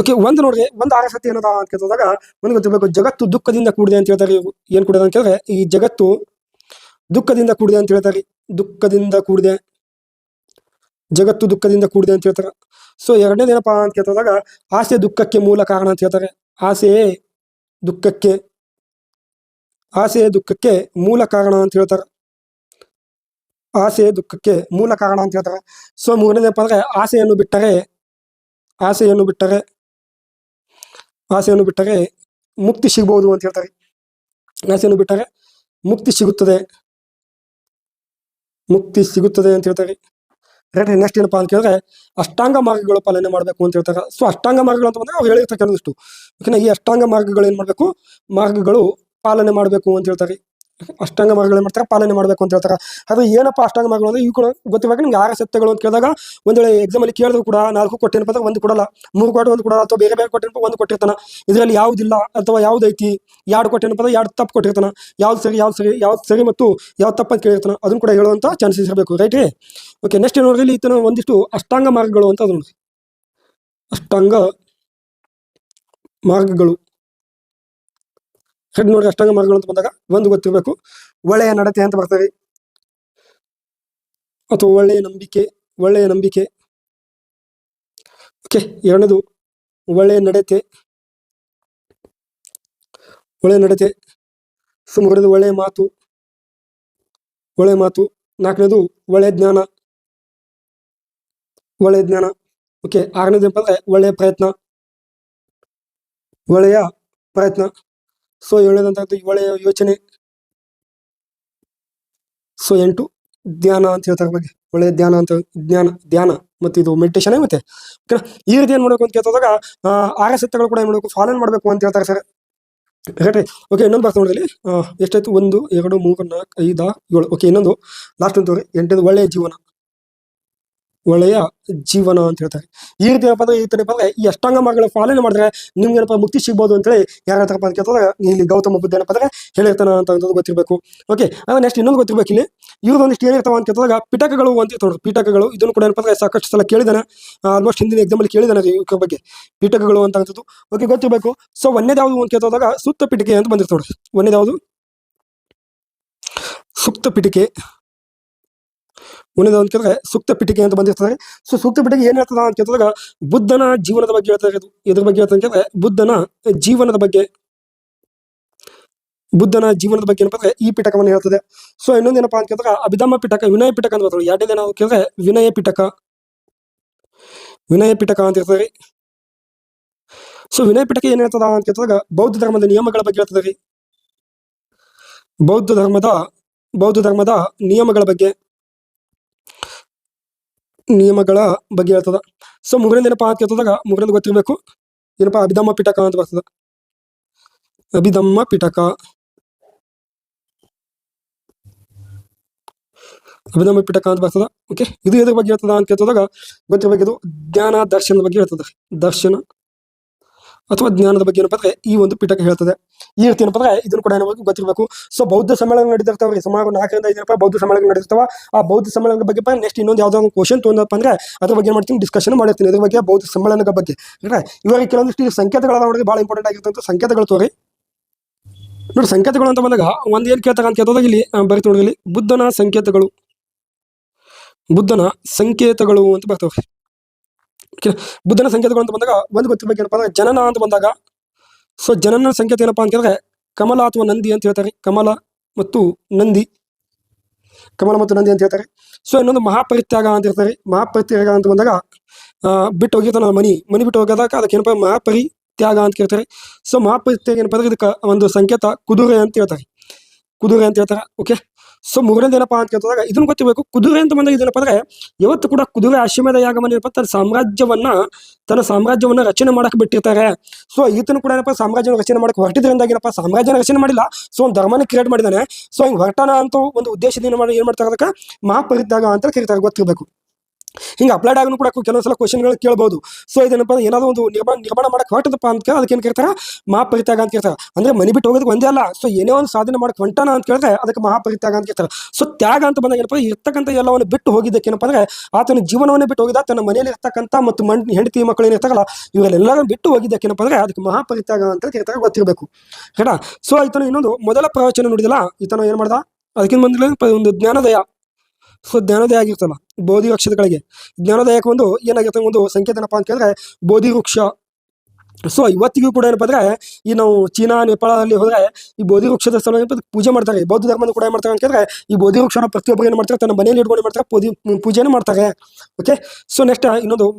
ಓಕೆ, ಒಂದು ನೋಡ್ರಿ, ಒಂದು 6 ಸತ್ಯ ಏನದ ಅಂತ ಕೇಳಿದಾಗ ಒಂದು ಗೊತ್ತಿರಬೇಕು. ಜಗತ್ತು ದುಃಖದಿಂದ ಕೂಡಿದೆ ಅಂತ ಹೇಳ್ತಾರೆ. ಏನ್ ಕೂಡಿದೆ ಅಂತ ಕೇಳಿದ್ರೆ ಈ ಜಗತ್ತು ದುಃಖದಿಂದ ಕೂಡಿದೆ ಅಂತ ಹೇಳ್ತಾರೆ. ಜಗತ್ತು ದುಃಖದಿಂದ ಕೂಡಿದೆ ಅಂತ ಹೇಳ್ತಾರೆ. ಸೊ ಎರಡನೇದು ಏನಪ್ಪಾ ಅಂತ ಕೇಳಿದಾಗ ಆಸೆ ದುಃಖಕ್ಕೆ ಮೂಲ ಕಾರಣ ಅಂತ ಹೇಳ್ತಾರೆ. ಆಸೆ ದುಃಖಕ್ಕೆ ಮೂಲ ಕಾರಣ ಅಂತ ಹೇಳ್ತಾರೆ. ಸೊ ಮೂರನೇದಪ್ಪ ಅಂದ್ರೆ ಆಸೆಯನ್ನು ಬಿಟ್ಟರೆ ಮುಕ್ತಿ ಸಿಗಬಹುದು ಅಂತ ಹೇಳ್ತಾರೆ. ಆಸೆಯನ್ನು ಬಿಟ್ಟರೆ ಮುಕ್ತಿ ಸಿಗುತ್ತದೆ ಅಂತ ಹೇಳ್ತಾರೆ. ನೆಕ್ಸ್ಟ್ ಏನಪ್ಪಾ ಅಂತ ಕೇಳಿದ್ರೆ ಅಷ್ಟಾಂಗ ಮಾರ್ಗಗಳು ಪಾಲನೆ ಮಾಡಬೇಕು ಅಂತ ಹೇಳ್ತಾರೆ. ಸೊ ಅಷ್ಟಾಂಗ ಮಾರ್ಗಗಳು ಅಂತ ಬಂದ್ರೆ ಅವ್ರು ಹೇಳಿರ್ತಕ್ಕಂಥಷ್ಟು ಓಕೆನಾ. ಈ ಅಷ್ಟಾಂಗ ಮಾರ್ಗಗಳು ಏನ್ ಮಾಡ್ಬೇಕು, ಮಾರ್ಗಗಳು ಪಾಲನೆ ಮಾಡಬೇಕು ಅಂತ ಹೇಳ್ತಾರೆ. ಅಷ್ಟಾಂಗ ಮಾರ್ಗಗಳು ಏನ್ ಮಾಡ್ತಾರೆ, ಪಾಲನೆ ಮಾಡಬೇಕು ಅಂತ ಹೇಳ್ತಾರೆ. ಅದು ಏನಪ್ಪ ಅಷ್ಟಾಂಗ ಮಾರ್ಗಗಳು ಅಂದ್ರೆ ಇವು ಕೂಡ ಗೊತ್ತಿರಬೇಕು ನಿಮ್ಗೆ. 6 ಸತ್ಯಗಳು ಅಂತ ಕೇಳಿದಾಗ ಒಂದ್ ವೇಳೆ ಎಕ್ಸಾಮ್ ಅಲ್ಲಿ ಕೇಳಿದ್ರು ಕೂಡ 4 ಕೊಟ್ಟೇನಪ್ಪ ಅಂದ್ರೆ 1 ಕೊಡಲ್ಲ, 3 ಕೊಟ್ಟು 1 ಕೊಡಲ್ಲ, ಅಥವಾ ಬೇರೆ ಕೊಟ್ಟೇನಪ್ಪ 1 ಕೊಟ್ಟಿರ್ತಾನ. ಇದರಲ್ಲಿ ಯಾವ್ದಿಲ್ಲ ಅಥವಾ ಯಾವ್ದೈತಿ 2 ಕೊಟ್ಟೇನಪ್ಪ ಅಂದ್ರೆ 2 ತಪ್ಪು ಕೊಟ್ಟಿರ್ತಾನ. ಯಾವ್ದು ಸರಿ ಮತ್ತು ಯಾವ್ದು ತಪ್ಪು ಅಂತ ಕೇಳಿರ್ತಾನ. ಅದನ್ನು ಕೂಡ ಹೇಳುವಂತ ಚಾನ್ಸಸ್ ಇರಬೇಕು. ರೈಟ್. ಓಕೆ, ನೆಕ್ಸ್ಟ್ ನೋಡ್ರಿ ಇಲ್ಲಿ ಈತನ ಒಂದಿಷ್ಟು ಅಷ್ಟಾಂಗ ಮಾರ್ಗಗಳು ಅಂತ ಅದು ನೋಡ್ರಿ. ಅಷ್ಟಾಂಗ ಮಾರ್ಗಗಳು ನೋಡ್ರಿ. ಅಷ್ಟಾಂಗ ಮಾರ್ಗಗಳು ಅಂತ ಬಂದಾಗ ಒಂದು ಗೊತ್ತಿರಬೇಕು, ಒಳ್ಳೆಯ ನಡತೆ ಅಂತ ಬರ್ತಾರೆ, ಅಥವಾ ಒಳ್ಳೆಯ ನಂಬಿಕೆ. ಓಕೆ, ಎರಡನೇದು ಒಳ್ಳೆಯ ನಡತೆ, ಒಳ್ಳೆಯ ನಡತೆ. ಸೊ ಮೂರನೇದು ಒಳ್ಳೆಯ ಮಾತು, ಒಳ್ಳೆಯ ಮಾತು. ನಾಲ್ಕನೇದು ಒಳ್ಳೆಯ ಜ್ಞಾನ, ಒಳ್ಳೆಯ ಜ್ಞಾನ. ಓಕೆ, ಆರನೇದು ಏನಪ್ಪ ಅಂದ್ರೆ ಒಳ್ಳೆಯ ಪ್ರಯತ್ನ, ಒಳ್ಳೆಯ ಪ್ರಯತ್ನ. ಸೊ ಏಳನೇದಂತ ಒಳ್ಳೆಯ ಯೋಚನೆ. ಸೊ 8 ಧ್ಯಾನ ಅಂತ ಹೇಳ್ತಾರೆ ಬಗ್ಗೆ, ಒಳ್ಳೆಯ ಧ್ಯಾನ ಅಂತ, ಧ್ಯಾನ ಮತ್ತು ಇದು ಮೆಡಿಟೇಷನ್ ಮತ್ತೆ. ಓಕೆನಾ, ಈ ರೀತಿ ಏನ್ ಮಾಡ್ಬೇಕು ಅಂತ ಕೇಳ್ತಾಗ 6 ಸತ್ಯಗಳು ಕೂಡ ಏನ್ ಮಾಡಬೇಕು, ಫಾಲೋ ಮಾಡಬೇಕು ಅಂತ ಹೇಳ್ತಾರೆ ಸರ್. ರೈಟ್. ಓಕೆ, ಇನ್ನೊಂದು ಬರ್ತಾ ನೋಡಿದಲ್ಲಿ ಎಷ್ಟಾಯ್ತು, 1 2 3 4 5 6 7. ಓಕೆ, ಇನ್ನೊಂದು ಲಾಸ್ಟ್ ಅಂತ ತೋರಿ, 8ನೇದು ಒಳ್ಳೆಯ ಜೀವನ, ಒಳ್ಳೆಯ ಜೀವನ ಅಂತ ಹೇಳ್ತಾರೆ. ಈ ರೀತಿ ಏನಪ್ಪ ಅಂದ್ರೆ ಈ ಅಷ್ಟಾಂಗ ಮಾರ್ಗಗಳ ಪಾಲನೆ ಮಾಡಿದ್ರೆ ನಿಮ್ಗೆ ಏನಪ್ಪ ಮುಕ್ತಿ ಸಿಗ್ಬೋದು ಅಂತೇಳಿ ಯಾರು ಹೇಳ್ತಾರಪ್ಪ ಅಂತ ಕೇಳಿದಾಗ ಇಲ್ಲಿ ಗೌತಮ ಬುದ್ಧ ಏನಪ್ಪ ಅಂದ್ರೆ ಹೇಳಿರ್ತಾನ ಅಂತ ಗೊತ್ತಿರಬೇಕು. ಓಕೆ, ಅದ ನೆಕ್ಸ್ಟ್ ಇನ್ನೊಂದು ಗೊತ್ತಿರ್ಬೇಕು, ಇಲ್ಲಿ ಇವ್ರದೊಂದಿಷ್ಟು ಏನಿರ್ತಾವ ಅಂತ ಕೇಳಿದಾಗ ಪಿಟಕಗಳು ಅಂತ ನೋಡ್ರಿ. ಪಿಟಕಗಳು ಇದನ್ನು ಕೂಡ ಏನಪ್ಪ ಅಂದ್ರೆ ಸಾಕಷ್ಟು ಸಲ ಕೇಳಿದಾನೆ, ಆಲ್ಮೋಸ್ಟ್ ಹಿಂದಿನ ಎಕ್ಸಾಮ್ ಅಲ್ಲಿ ಕೇಳಿದಾನೆ ಇವ್ರ ಬಗ್ಗೆ, ಪಿಟಕಗಳು ಅಂತ. ಓಕೆ, ಗೊತ್ತಿರಬೇಕು. ಸೊ ಒಂದೇದು ಯಾವುದು ಅಂತ ಕೇಳಿದಾಗ ಸುತ್ತ ಪಿಟಿಕೆ ಅಂತ ಬಂದಿರ್ತ ನೋಡ್ರಿ. ಒಂದೇದು ಯಾವುದು, ಸುಪ್ತ ಪಿಟಿಕೆ. ಒಂದೇದು ಅಂತ ಕೇಳಿದ್ರೆ ಸೂಕ್ತ ಪಿಟಿಕೆ ಅಂತ ಬಂದಿರ್ತಾರೆ. ಸೊ ಸೂಕ್ತ ಪಿಟಿಕೆ ಏನ್ ಹೇಳ್ತದ ಅಂತ ಕೇಳಿದಾಗ ಬುದ್ಧನ ಜೀವನದ ಬಗ್ಗೆ ಹೇಳ್ತಾರೆ. ಇದ್ರ ಬಗ್ಗೆ ಹೇಳ್ತಾರೆ ಕೇಳಿದ್ರೆ ಬುದ್ಧನ ಜೀವನದ ಬಗ್ಗೆ, ಬುದ್ಧನ ಜೀವನದ ಬಗ್ಗೆ ಏನಪ್ಪ ಅಂದ್ರೆ ಈ ಪಿಟಕವನ್ನು ಹೇಳ್ತದೆ. ಸೊ ಇನ್ನೊಂದೇನಪ್ಪ ಅಂತ ಕೇಳಿದಾಗ ಅಭಿಧಮ್ಮ ಪಿಟಕ, ವಿನಯ ಪಿಟಕ ಅಂತ ಬರ್ತಾರೆ. ಎರಡನೇ ನಾವು ಕೇಳಿದ್ರೆ ವಿನಯ ಪಿಟಕ, ವಿನಯ ಪಿಟಕ ಅಂತ ಇರ್ತದೆ. ಸೊ ವಿನಯ ಪಿಟಕ ಏನ್ ಹೇಳ್ತದ ಅಂತ ಕೇಳಿದಾಗ ಬೌದ್ಧ ಧರ್ಮದ ನಿಯಮಗಳ ಬಗ್ಗೆ ಹೇಳ್ತದೆ ರೀ. ಬೌದ್ಧ ಧರ್ಮದ ನಿಯಮಗಳ ಬಗ್ಗೆ ಹೇಳ್ತದ. ಸೊ ಮೂರನೇದು ಏನಪ್ಪಾ ಅಂತ ಕೇಳ್ತದಾಗ ಮೂರನೇದು ಗೊತ್ತಿರ್ಬೇಕು, ಏನಪ್ಪಾ ಅಭಿಧಮ್ಮ ಪಿಟಕ ಅಂತ ಬರ್ತದ. ಅಭಿಧಮ್ಮ ಪಿಟಕ, ಅಭಿಧಮ್ಮ ಪಿಟಕ ಅಂತ ಬರ್ತದ. ಓಕೆ, ಇದು ಎದ್ರ ಬಗ್ಗೆ ಹೇಳ್ತದ ಅಂತ ಕೇಳ್ತದಾಗ ಗೊತ್ತಿರ್ಬೇಕಿದು ಜ್ಞಾನ ದರ್ಶನದ ಬಗ್ಗೆ ಹೇಳ್ತದೆ. ದರ್ಶನ ಅಥವಾ ಜ್ಞಾನದ ಬಗ್ಗೆ ಏನಪ್ಪ ಅಂದ್ರೆ ಈ ಒಂದು ಪಿಟಕ ಹೇಳ್ತದೆ. ಈ ರೀತಿ ಏನಪ್ಪ ಅಂದ್ರೆ ಇದನ್ನು ಕೂಡ ಏನಬೇಕು ಗೊತ್ತಿರಬೇಕು. ಸೊ ಬೌದ್ಧ ಸಮ್ಮೇಳನ ನಡೀತಿರ್ತಾವ್ರಿ, ಸುಮಾರು 4 ರಿಂದ 5 ಬೌದ್ಧ ಸಮ್ಮೇಳನ ನಡೀತಾವ. ಆ ಬೌದ್ಧ ಸಮ್ಮೇಳನದ ಬಗ್ಗೆ ನೆಕ್ಸ್ಟ್ ಇನ್ನೊಂದು ಯಾವ್ದೋ ಒಂದು ಕ್ವಶನ್ ತೊಗೊಂಡಪ್ಪ ಅಂದ್ರೆ ಅದ್ರ ಬಗ್ಗೆ ಏನ್ ಮಾಡ್ತೀನಿ, ಡಿಸ್ಕಷನ್ ಮಾಡಿರ್ತೀನಿ ಇದ್ರ ಬಗ್ಗೆ, ಬೌದ್ಧ ಸಮ್ಮೇಳನದ ಬಗ್ಗೆ. ಇವಾಗ ಕೆಲವೊಂದಿಷ್ಟು ಸಂಕೇತಗಳ ನೋಡಿ ಬಹಳ ಇಂಪಾರ್ಟೆಂಟ್ ಆಗಿರ್ತಂತ ಸಂಕೇತಗಳು ತೋರಿ ನೋಡಿ. ಸಂಕೇತಗಳು ಅಂತ ಬಂದಾಗ ಒಂದ್ ಏನ್ ಕೇಳ್ತಾರ ಅಂತ ಕೇಳಿದಾಗ ಇಲ್ಲಿ ಬರೀತಿ ನೋಡಿ, ಇಲ್ಲಿ ಬುದ್ಧನ ಸಂಕೇತಗಳು, ಬುದ್ಧನ ಸಂಕೇತಗಳು ಅಂತ ಬರ್ತವೆ. ಬುದ್ಧನ ಸಂಕೇತಗಳು ಅಂತ ಬಂದಾಗ ಒಂದು ಗೊತ್ತಿರ್ಬೇಕು ಏನಪ್ಪ ಅಂದ್ರೆ ಜನನ ಅಂತ ಬಂದಾಗ, ಸೊ ಜನನ ಸಂಕೇತ ಏನಪ್ಪಾ ಅಂತ ಕೇಳಿದ್ರೆ ಕಮಲ ಅಥವಾ ನಂದಿ ಅಂತ ಹೇಳ್ತಾರೆ. ಕಮಲ ಮತ್ತು ನಂದಿ ಅಂತ ಹೇಳ್ತಾರೆ. ಸೊ ಇನ್ನೊಂದು ಮಹಾಪರಿತ್ಯಾಗ ಅಂತ ಇರ್ತಾರೆ. ಮಹಾಪರಿತ್ಯಾಗ ಅಂತ ಬಂದಾಗ ಬಿಟ್ಟು ಹೋಗಿರ್ತಾನ ಮನಿ ಬಿಟ್ಟು ಹೋಗೋದಾಗ ಅದಕ್ಕೆ ಏನಪ್ಪ ಮಹಾಪರಿತ್ಯಾಗ ಅಂತ ಕೇಳ್ತಾರೆ. ಸೊ ಮಹಾಪರಿತ್ಯಾಗ ಏನಪ್ಪ ಅಂದ್ರೆ ಇದಕ್ಕೆ ಒಂದು ಸಂಕೇತ ಕುದುರೆ ಅಂತ ಹೇಳ್ತಾರೆ. ಓಕೆ, ಸೊ ಮೂರನೇದು ಏನಪ್ಪಾ ಅಂತ ಕೇಳ್ತಾಗ ಇದನ್ನು ಗೊತ್ತಿರಬೇಕು. ಕುದುರೆ ಅಂತ ಬಂದಾಗ ಇದೇನಪ್ಪ ಅಂದ್ರೆ ಯಾವತ್ತು ಕೂಡ ಕುದುರೆ ಅಶ್ವಮೇಧ ಯಾಗವನ್ನು ಏನಪ್ಪ ತನ್ನ ಸಾಮ್ರಾಜ್ಯವನ್ನ ರಚನೆ ಮಾಡಕ್ ಬಿಟ್ಟಿರ್ತಾರೆ. ಸೊ ಈತನು ಕೂಡ ಏನಪ್ಪ ಸಾಮ್ರಾಜ್ಯ ರಚನೆ ಮಾಡಕ್ ಹೊರಟಿದ್ರಿಂದ ಏನಪ್ಪ ಸಾಮ್ರಾಜ್ಯನ ರಚನೆ ಮಾಡಿಲ್ಲ, ಸೊ ಒಂದು ಧರ್ಮನ ಕ್ರಿಯೇಟ್ ಮಾಡಿದ್ದಾನೆ. ಸೊ ಹಿಂಗ್ ಹೊರಟಾನ ಅಂತ ಒಂದು ಉದ್ದೇಶದಿಂದ ಏನ್ ಮಾಡ್ತಾರೆ, ಅದಕ್ಕೆ ಮಹಾಪರಿತ್ಯಾಗ ಅಂತ ಕರೀತಾರೆ, ಗೊತ್ತಿರಬೇಕು. ಹಿಂಗೆ ಅಪ್ಲೈಡ್ ಆಗನು ಕೂಡ ಕೆಲವೊಂದ್ಸಲ ಕ್ವಶನ್ಗಳು ಕೇಳಬಹುದು. ಸೊ ಇದೇನಪ್ಪ ಏನಾದ್ರು ಒಂದು ನಿರ್ಮಾಣ ಮಾಡಕ್ ಹೊರಟದಪ್ಪ ಅಂತ ಅದಕ್ಕೆ ಏನ್ ಕೇಳ್ತಾರ, ಮಹಾಪರಿತ್ಯಾಗ ಅಂತ ಕೇಳ್ತಾರೆ. ಅಂದ್ರೆ ಮನಿ ಬಿಟ್ಟು ಹೋಗೋದಕ್ಕೆ ಒಂದೇ ಅಲ್ಲ, ಸೊ ಏನೇ ಒಂದು ಸಾಧನೆ ಮಾಡಕ್ ಹೊಂಟಾನ ಅಂತ ಕೇಳಿದ್ರೆ ಅದಕ್ಕೆ ಮಹಾಪರಿತ್ಯಾಗ ಅಂತ ಕೇಳ್ತಾರೆ. ಸೊ ತ್ಯಾಗ ಅಂತ ಬಂದಾಗ ಏನಪ್ಪ ಇರ್ತಕ್ಕಂಥ ಎಲ್ಲವನ್ನು ಬಿಟ್ಟು ಹೋಗಿದ್ದಕ್ಕೆ ಏನಪ್ಪ ಅಂದ್ರೆ ಆತನ ಜೀವನವನ್ನೇ ಬಿಟ್ಟು ಹೋಗಿದ್ದ, ತನ್ನ ಮನೆಯಲ್ಲಿ ಇರ್ತಕ್ಕಂಥ ಮತ್ತು ಹೆಂಡತಿ ಮಕ್ಕಳು ಏನಿರ್ತಾರಲ್ಲ ಇವರೆಲ್ಲರೂ ಬಿಟ್ಟು ಹೋಗಿದ್ದಕ್ಕೆ ಏನಪ್ಪ ಅಂದ್ರೆ ಅದಕ್ಕೆ ಮಹಾಪರಿತ್ಯಾಗ ಅಂತ ಕೇಳ್ತಾರೆ, ಗೊತ್ತಿರಬೇಕು. ಕರೆಕ್ಟಾ. ಸೊ ಈತನ ಇನ್ನೊಂದು ಮೊದಲ ಪ್ರವಚನ ನೋಡಿದಲ್ಲ, ಈತನ ಏನ್ ಮಾಡ್ದ, ಅದಕ್ಕಿಂತ ಬಂದಿಲ್ಲ ಒಂದು ಜ್ಞಾನೋದಯ. ಸೊ ಜ್ಞಾನೋದಯ ಆಗಿರ್ತಲ್ಲ ಬೋಧಿ ವೃಕ್ಷಗಳಿಗೆ, ಜ್ಞಾನೋದಯಕ್ಕೆ ಒಂದು ಏನಾಗಿರ್ತದೆ, ಒಂದು ಸಂಕೇತ ಏನಪ್ಪಾ ಅಂತ ಕೇಳಿದ್ರೆ ಬೋಧಿ ವೃಕ್ಷ. ಸೊ ಇವತ್ತಿಗೂ ಕೂಡ ಏನಪ್ಪ ಅಂದ್ರೆ ಈ ನಾವು ಚೀನಾ ನೇಪಾಳದಲ್ಲಿ ಹೋದ್ರೆ ಈ ಬೋಧಿ ವೃಕ್ಷದ ಸ್ಥಳ ಪೂಜೆ ಮಾಡ್ತಾರೆ. ಬೌದ್ಧ ಧರ್ಮದ ಕೂಡ ಏನ್ ಮಾಡ್ತಾರೆ ಅಂತ ಕೇಳಿದ್ರೆ ಈ ಬೋಧಿ ವೃಕ್ಷನ ಪ್ರತಿಯೊಬ್ಬರು ಏನ್ ಮಾಡ್ತಾರೆ, ತನ್ನ ಮನೆಯಲ್ಲಿ ಇಟ್ಕೊಂಡು ಮಾಡ್ತಾರೆ, ಪೂಜೆನ ಮಾಡ್ತಾರೆ. ಓಕೆ, ಸೊ ನೆಕ್ಸ್ಟ್ ಇನ್ನೊಂದು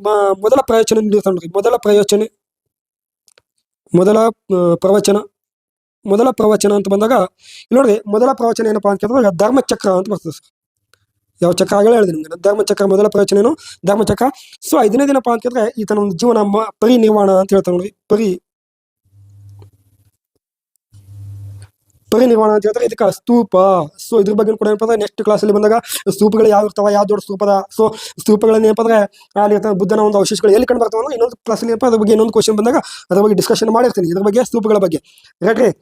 ಮೊದಲ ಪ್ರವಚನ ನೋಡ್ರಿ. ಮೊದಲ ಪ್ರವಚನ ಅಂತ ಬಂದಾಗ ಇಲ್ಲಿ ನೋಡ್ರಿ, ಮೊದಲ ಪ್ರವಚನ ಏನಪ್ಪಾ ಅಂತ ಕೇಳಿದ್ರೆ ಧರ್ಮಚಕ್ರ ಅಂತ ಬರ್ತದೆ. ಯಾವ ಚಕ್ರ ಆಗಲೇ ಹೇಳಿದೆ ನಿಮ್ಗೆ, ಧರ್ಮಚಕ್ರ ಮೊದಲ ಪ್ರವಚನ ಏನು, ಧರ್ಮಚಕ್ರ. ಸೊ 5ನೇ ದಿನಪ್ಪ ಅಂತ ಕೇಳಿದ್ರೆ ಈತನ ಒಂದು ಜೀವನ ಪರಿನಿರ್ವಾಣ ಅಂತ ಹೇಳ್ತಾನೆ ನೋಡಿ. ಪರಿನಿರ್ವಾಣ ಅಂತ ಹೇಳ್ತಾರೆ. ಇದಕ್ಕೆ ಸ್ತೂಪ. ಸೊ ಇದ್ರ ಬಗ್ಗೆ ಕೂಡ ಏನಪ್ಪ ನೆಕ್ಸ್ಟ್ ಕ್ಲಾಸಲ್ಲಿ ಬಂದಾಗ ಸ್ತೂಪಗಳು ಯಾವ ಇರ್ತಾವ, ಯಾವ ದೊಡ್ಡ ಸ್ತೂಪದ, ಸೊ ಸ್ತೂಪಗಳನ್ನ ಏನಪ್ಪ ಅಂದ್ರೆ ಅಲ್ಲಿ ಬುದ್ಧನ ಒಂದು ಅವಶೇಷಗಳು ಎಲ್ಲಿ ಕಂಡು ಬರ್ತಾವ ಅನ್ನೋ ಇನ್ನೊಂದು ಕ್ಲಾಸಲ್ಲಿ ಏನಪ್ಪ ಅದ್ರ ಬಗ್ಗೆ ಇನ್ನೊಂದು ಕ್ವಶನ್ ಬಂದಾಗ ಅದ್ರ ಬಗ್ಗೆ ಡಿಸ್ಕಷನ್ ಮಾಡಿರ್ತೀನಿ, ಇದ್ರ ಬಗ್ಗೆ ಸ್ತೂಪಗಳ ಬಗ್ಗೆ. ರೈಟ್ರಿ.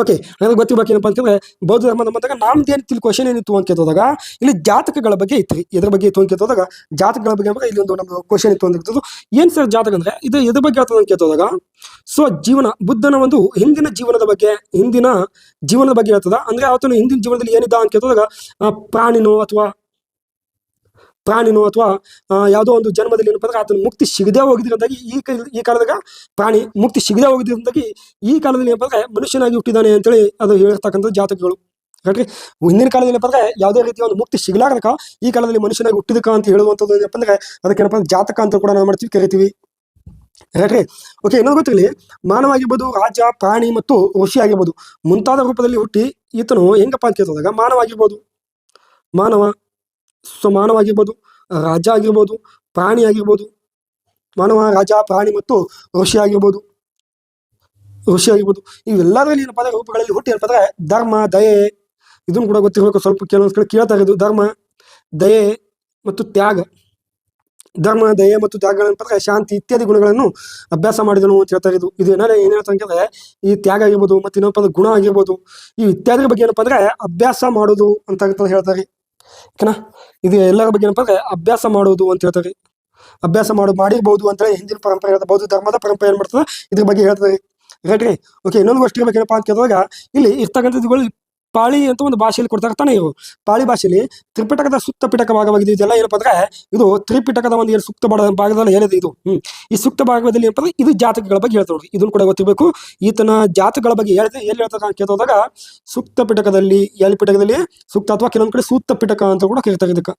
ಓಕೆ, ನನಗೆ ಗೊತ್ತಿರ್ಬೇಕು ಏನಪ್ಪ ಅಂತಂದ್ರೆ ಬೌದ್ಧ ಧರ್ಮದ ಬಂದಾಗ ನಮ್ದು ಏನು ಕ್ವಶನ್ ಏನಿತ್ತು ಅಂತ ಕೇಳಿದಾಗ ಇಲ್ಲಿ ಜಾತಕಗಳ ಬಗ್ಗೆ ಇತ್ತು. ಎದ್ರ ಬಗ್ಗೆ ಇತ್ತು ಅಂತ ಕೇಳಿದಾಗ ಜಾತಕಗಳ ಬಗ್ಗೆ ಇಲ್ಲಿ ಒಂದು ನಮ್ದು ಕ್ವಶನ್ ಇತ್ತು ಅಂತ ಏನ್ ಸರ್ ಜಾತಕ ಅಂದ್ರೆ ಇದು ಎದ್ರ ಬಗ್ಗೆ ಆಗ್ತದೆ ಅಂತ ಕೇಳಿದಾಗ, ಸೊ ಬುದ್ಧನ ಒಂದು ಹಿಂದಿನ ಜೀವನದ ಬಗ್ಗೆ ಹೇಳ್ತದ. ಅಂದ್ರೆ ಆತನು ಹಿಂದಿನ ಜೀವನದಲ್ಲಿ ಏನಿದ್ದ ಅಂತ ಕೇಳಿದಾಗ ಪ್ರಾಣಿನೋ ಅಥವಾ ಪ್ರಾಣಿನೋ ಅಥವಾ ಯಾವುದೋ ಒಂದು ಜನ್ಮದಲ್ಲಿ ಏನಪ್ಪ ಅಂದ್ರೆ ಆತನ ಮುಕ್ತಿ ಸಿಗದೆ ಹೋಗಿದ್ರಿಂದಾಗಿ ಈ ಕಾಲದಾಗ ಪ್ರಾಣಿ ಮುಕ್ತಿ ಸಿಗದೆ ಹೋಗಿದ್ರಿಂದಾಗಿ ಈ ಕಾಲದಲ್ಲಿ ಏನಪ್ಪ ಅಂದ್ರೆ ಮನುಷ್ಯನಾಗಿ ಹುಟ್ಟಿದಾನೆ ಅಂತೇಳಿ ಅದು ಹೇಳಿರ್ತಕ್ಕಂಥ ಜಾತಕಗಳು. ಹೇಳ್ರಿ, ಹಿಂದಿನ ಕಾಲದಲ್ಲಿ ಏನಪ್ಪ ಅಂದ್ರೆ ಯಾವುದೇ ರೀತಿಯ ಒಂದು ಮುಕ್ತಿ ಸಿಗ್ಲಾರ್ದಕ್ಕ ಈ ಕಾಲದಲ್ಲಿ ಮನುಷ್ಯನಾಗಿ ಹುಟ್ಟಿದಕ್ಕ ಅಂತ ಹೇಳುವಂಥದ್ದು ಏನಪ್ಪ ಅಂದ್ರೆ ಅದಕ್ಕೆ ಏನಪ್ಪ ಜಾತಕ ಅಂತ ಕೂಡ ನಾವು ಮಾಡ್ತೀವಿ, ಕರಿತೀವಿ. ಹೇಳ್ರಿ, ಓಕೆ. ಇನ್ನೊಂದು ಗೊತ್ತಿರಲಿ, ಮಾನವ ಆಗಿರ್ಬೋದು, ರಾಜ, ಪ್ರಾಣಿ ಮತ್ತು ಋಷಿ ಆಗಿರ್ಬೋದು ಮುಂತಾದ ರೂಪದಲ್ಲಿ ಹುಟ್ಟಿ ಈತನು ಹೆಂಗಪ್ಪ ಅಂತ ಕೇಳಿದಾಗ ಮಾನವ ಆಗಿರ್ಬೋದು, ಮಾನವ ಆಗಿರ್ಬೋದು, ರಾಜ ಆಗಿರ್ಬೋದು, ಪ್ರಾಣಿ ಆಗಿರ್ಬೋದು, ಮಾನವ, ರಾಜ, ಪ್ರಾಣಿ ಮತ್ತು ಋಷಿ ಆಗಿರ್ಬೋದು ಇವೆಲ್ಲದರಲ್ಲಿ ಏನಪ್ಪ ಅಂದ್ರೆ ರೂಪಗಳಲ್ಲಿ ಹುಟ್ಟಿ ಏನಪ್ಪ ಅಂದ್ರೆ ಧರ್ಮ, ದಯೆ, ಇದನ್ನು ಕೂಡ ಗೊತ್ತಿರಬೇಕು. ಸ್ವಲ್ಪ ಕೆಲವೊಂದು ಕಡೆ ಕೇಳ್ತಾ ಇರೋದು ಧರ್ಮ, ದಯೆ ಮತ್ತು ತ್ಯಾಗ. ಧರ್ಮ, ದಯೆ ಮತ್ತು ತ್ಯಾಗಗಳೇನಪ್ಪ ಶಾಂತಿ ಇತ್ಯಾದಿ ಗುಣಗಳನ್ನು ಅಭ್ಯಾಸ ಮಾಡಿದನು ಅಂತ ಹೇಳ್ತಾ ಇದ್ದು. ಇದು ಏನಾರ ಏನ್ ಹೇಳ್ತಾ ಅಂದ್ರೆ ಈ ತ್ಯಾಗ ಆಗಿರ್ಬೋದು ಮತ್ತೆ ಇನ್ನೊಂದು ಗುಣ ಆಗಿರ್ಬೋದು, ಈ ಇತ್ಯಾದಿ ಬಗ್ಗೆ ಏನಪ್ಪ ಅಂದ್ರೆ ಅಭ್ಯಾಸ ಮಾಡೋದು ಅಂತ ಹೇಳ್ತಾರೆ. ಓಕೆನಾ, ಇದು ಎಲ್ಲರ ಬಗ್ಗೆ ಏನಪ್ಪ ಅಂದ್ರೆ ಅಭ್ಯಾಸ ಮಾಡೋದು ಅಂತ ಹೇಳ್ತಾರೆ. ಅಭ್ಯಾಸ ಮಾಡಿರ್ಬೋದು ಅಂತೇಳಿ ಹಿಂದಿನ ಪರಂಪರೆ ಹೇಳ್ತಾರೆ. ಬೌದ್ಧ ಧರ್ಮದ ಪರಂಪರೆ ಏನ್ ಮಾಡ್ತದೆ ಇದ್ರ ಬಗ್ಗೆ ಹೇಳ್ತಾರೆ. ರೈಟ್ ರೀ, ಓಕೆ. ಇನ್ನೊಂದು ಗೋಷ್ಠಿ ಬೇಕೇನಪ್ಪ ಅಂತ ಕೇಳಿದಾಗ ಇಲ್ಲಿ ಇರ್ತಕ್ಕಂಥದ್ದುಗಳು ಪಾಳಿ ಅಂತ ಒಂದು ಭಾಷೆಯಲ್ಲಿ ಕೊಡ್ತಾ ಇರ್ತಾನೆ. ಇವು ಪಾಳಿ ಭಾಷೆಯಲ್ಲಿ ತ್ರಿಪಿಟಕದ ಸುತ್ತ ಪಿಟಕ ಭಾಗವಾಗಿದೆ. ಇದೆಲ್ಲ ಏನಪ್ಪ ಅಂದ್ರೆ ಇದು ತ್ರಿಪಿಟಕದ ಒಂದು ಏನು ಸೂಕ್ತ ಭಾಗದಲ್ಲಿ ಹೇಳಿದೆ ಇದು. ಈ ಸೂಕ್ತ ಭಾಗದಲ್ಲಿ ಏನಪ್ಪ ಅಂದ್ರೆ ಇದು ಜಾತಕಗಳ ಬಗ್ಗೆ ಹೇಳ್ತಾ ನೋಡಿ. ಇದನ್ನು ಕೂಡ ಗೊತ್ತಿರಬೇಕು. ಈತನ ಜಾತಕಗಳ ಬಗ್ಗೆ ಹೇಳಿದೆ ಎಲ್ಲಿ ಹೇಳ್ತಾರೆ ಅಂತ ಕೇಳಿದಾಗ ಸೂಕ್ತ ಪಿಟಕದಲ್ಲಿ, ಎಲ್ಲಿ ಪಿಟಕದಲ್ಲಿ ಸೂಕ್ತ ಅಥವಾ ಕೆಲವೊಂದು ಕಡೆ ಸೂಕ್ತ ಪಿಟಕ ಅಂತ ಕೂಡ ಕೇಳ್ತಾರೆ. ಇದಕ್ಕೆ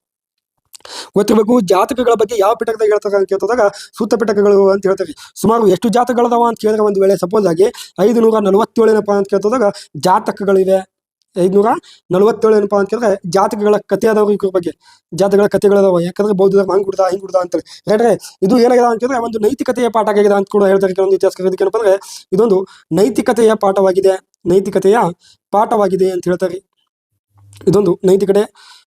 ಗೊತ್ತಿರಬೇಕು. ಜಾತಕಗಳ ಬಗ್ಗೆ ಯಾವ ಪಿಟಕದಾಗ ಹೇಳ್ತಾರೆ ಅಂತ ಕೇಳಿದಾಗ ಸೂಕ್ತ ಪಿಟಕಗಳು ಅಂತ ಹೇಳ್ತಾರೆ. ಸುಮಾರು ಎಷ್ಟು ಜಾತಕಗಳದಾವ ಅಂತ ಕೇಳಿದ್ರೆ ಒಂದು ವೇಳೆ ಸಪೋಸ್ ಆಗಿ 547 ಏನಪ್ಪ ಅಂತ ಕೇಳಿದಾಗ ಜಾತಕಗಳಿವೆ. 547 ಏನಪ್ಪಾ ಅಂತ ಕೇಳಿದ್ರೆ ಜಾತಕಗಳ ಕಥೆ ಅದಾವ. ಇವ್ರ ಬಗ್ಗೆ ಜಾತಕಗಳ ಕಥೆಗಳದಾವ. ಯಾಕಂದ್ರೆ ಬೌದ್ಧ ಧರ್ಮ ಹಂಗ್ ಹುಡ್ದ ಅಂತೇಳಿ ಹೇಳ್ರೆ ಇದು ಏನಾಗಿದೆ ಅಂತ ಕೇಳಿದ್ರೆ ಒಂದು ನೈತಿಕತೆಯ ಪಾಠ ಆಗಿದೆ ಅಂತ ಕೂಡ ಹೇಳ್ತಾರೆ ಕೆಲವೊಂದು ಇತಿಹಾಸಕಾರ. ಏನಪ್ಪ ಅಂದ್ರೆ ಇದೊಂದು ನೈತಿಕತೆಯ ಪಾಠವಾಗಿದೆ ಅಂತ ಹೇಳ್ತಾರೆ. ಇದೊಂದು ನೈತಿಕತೆ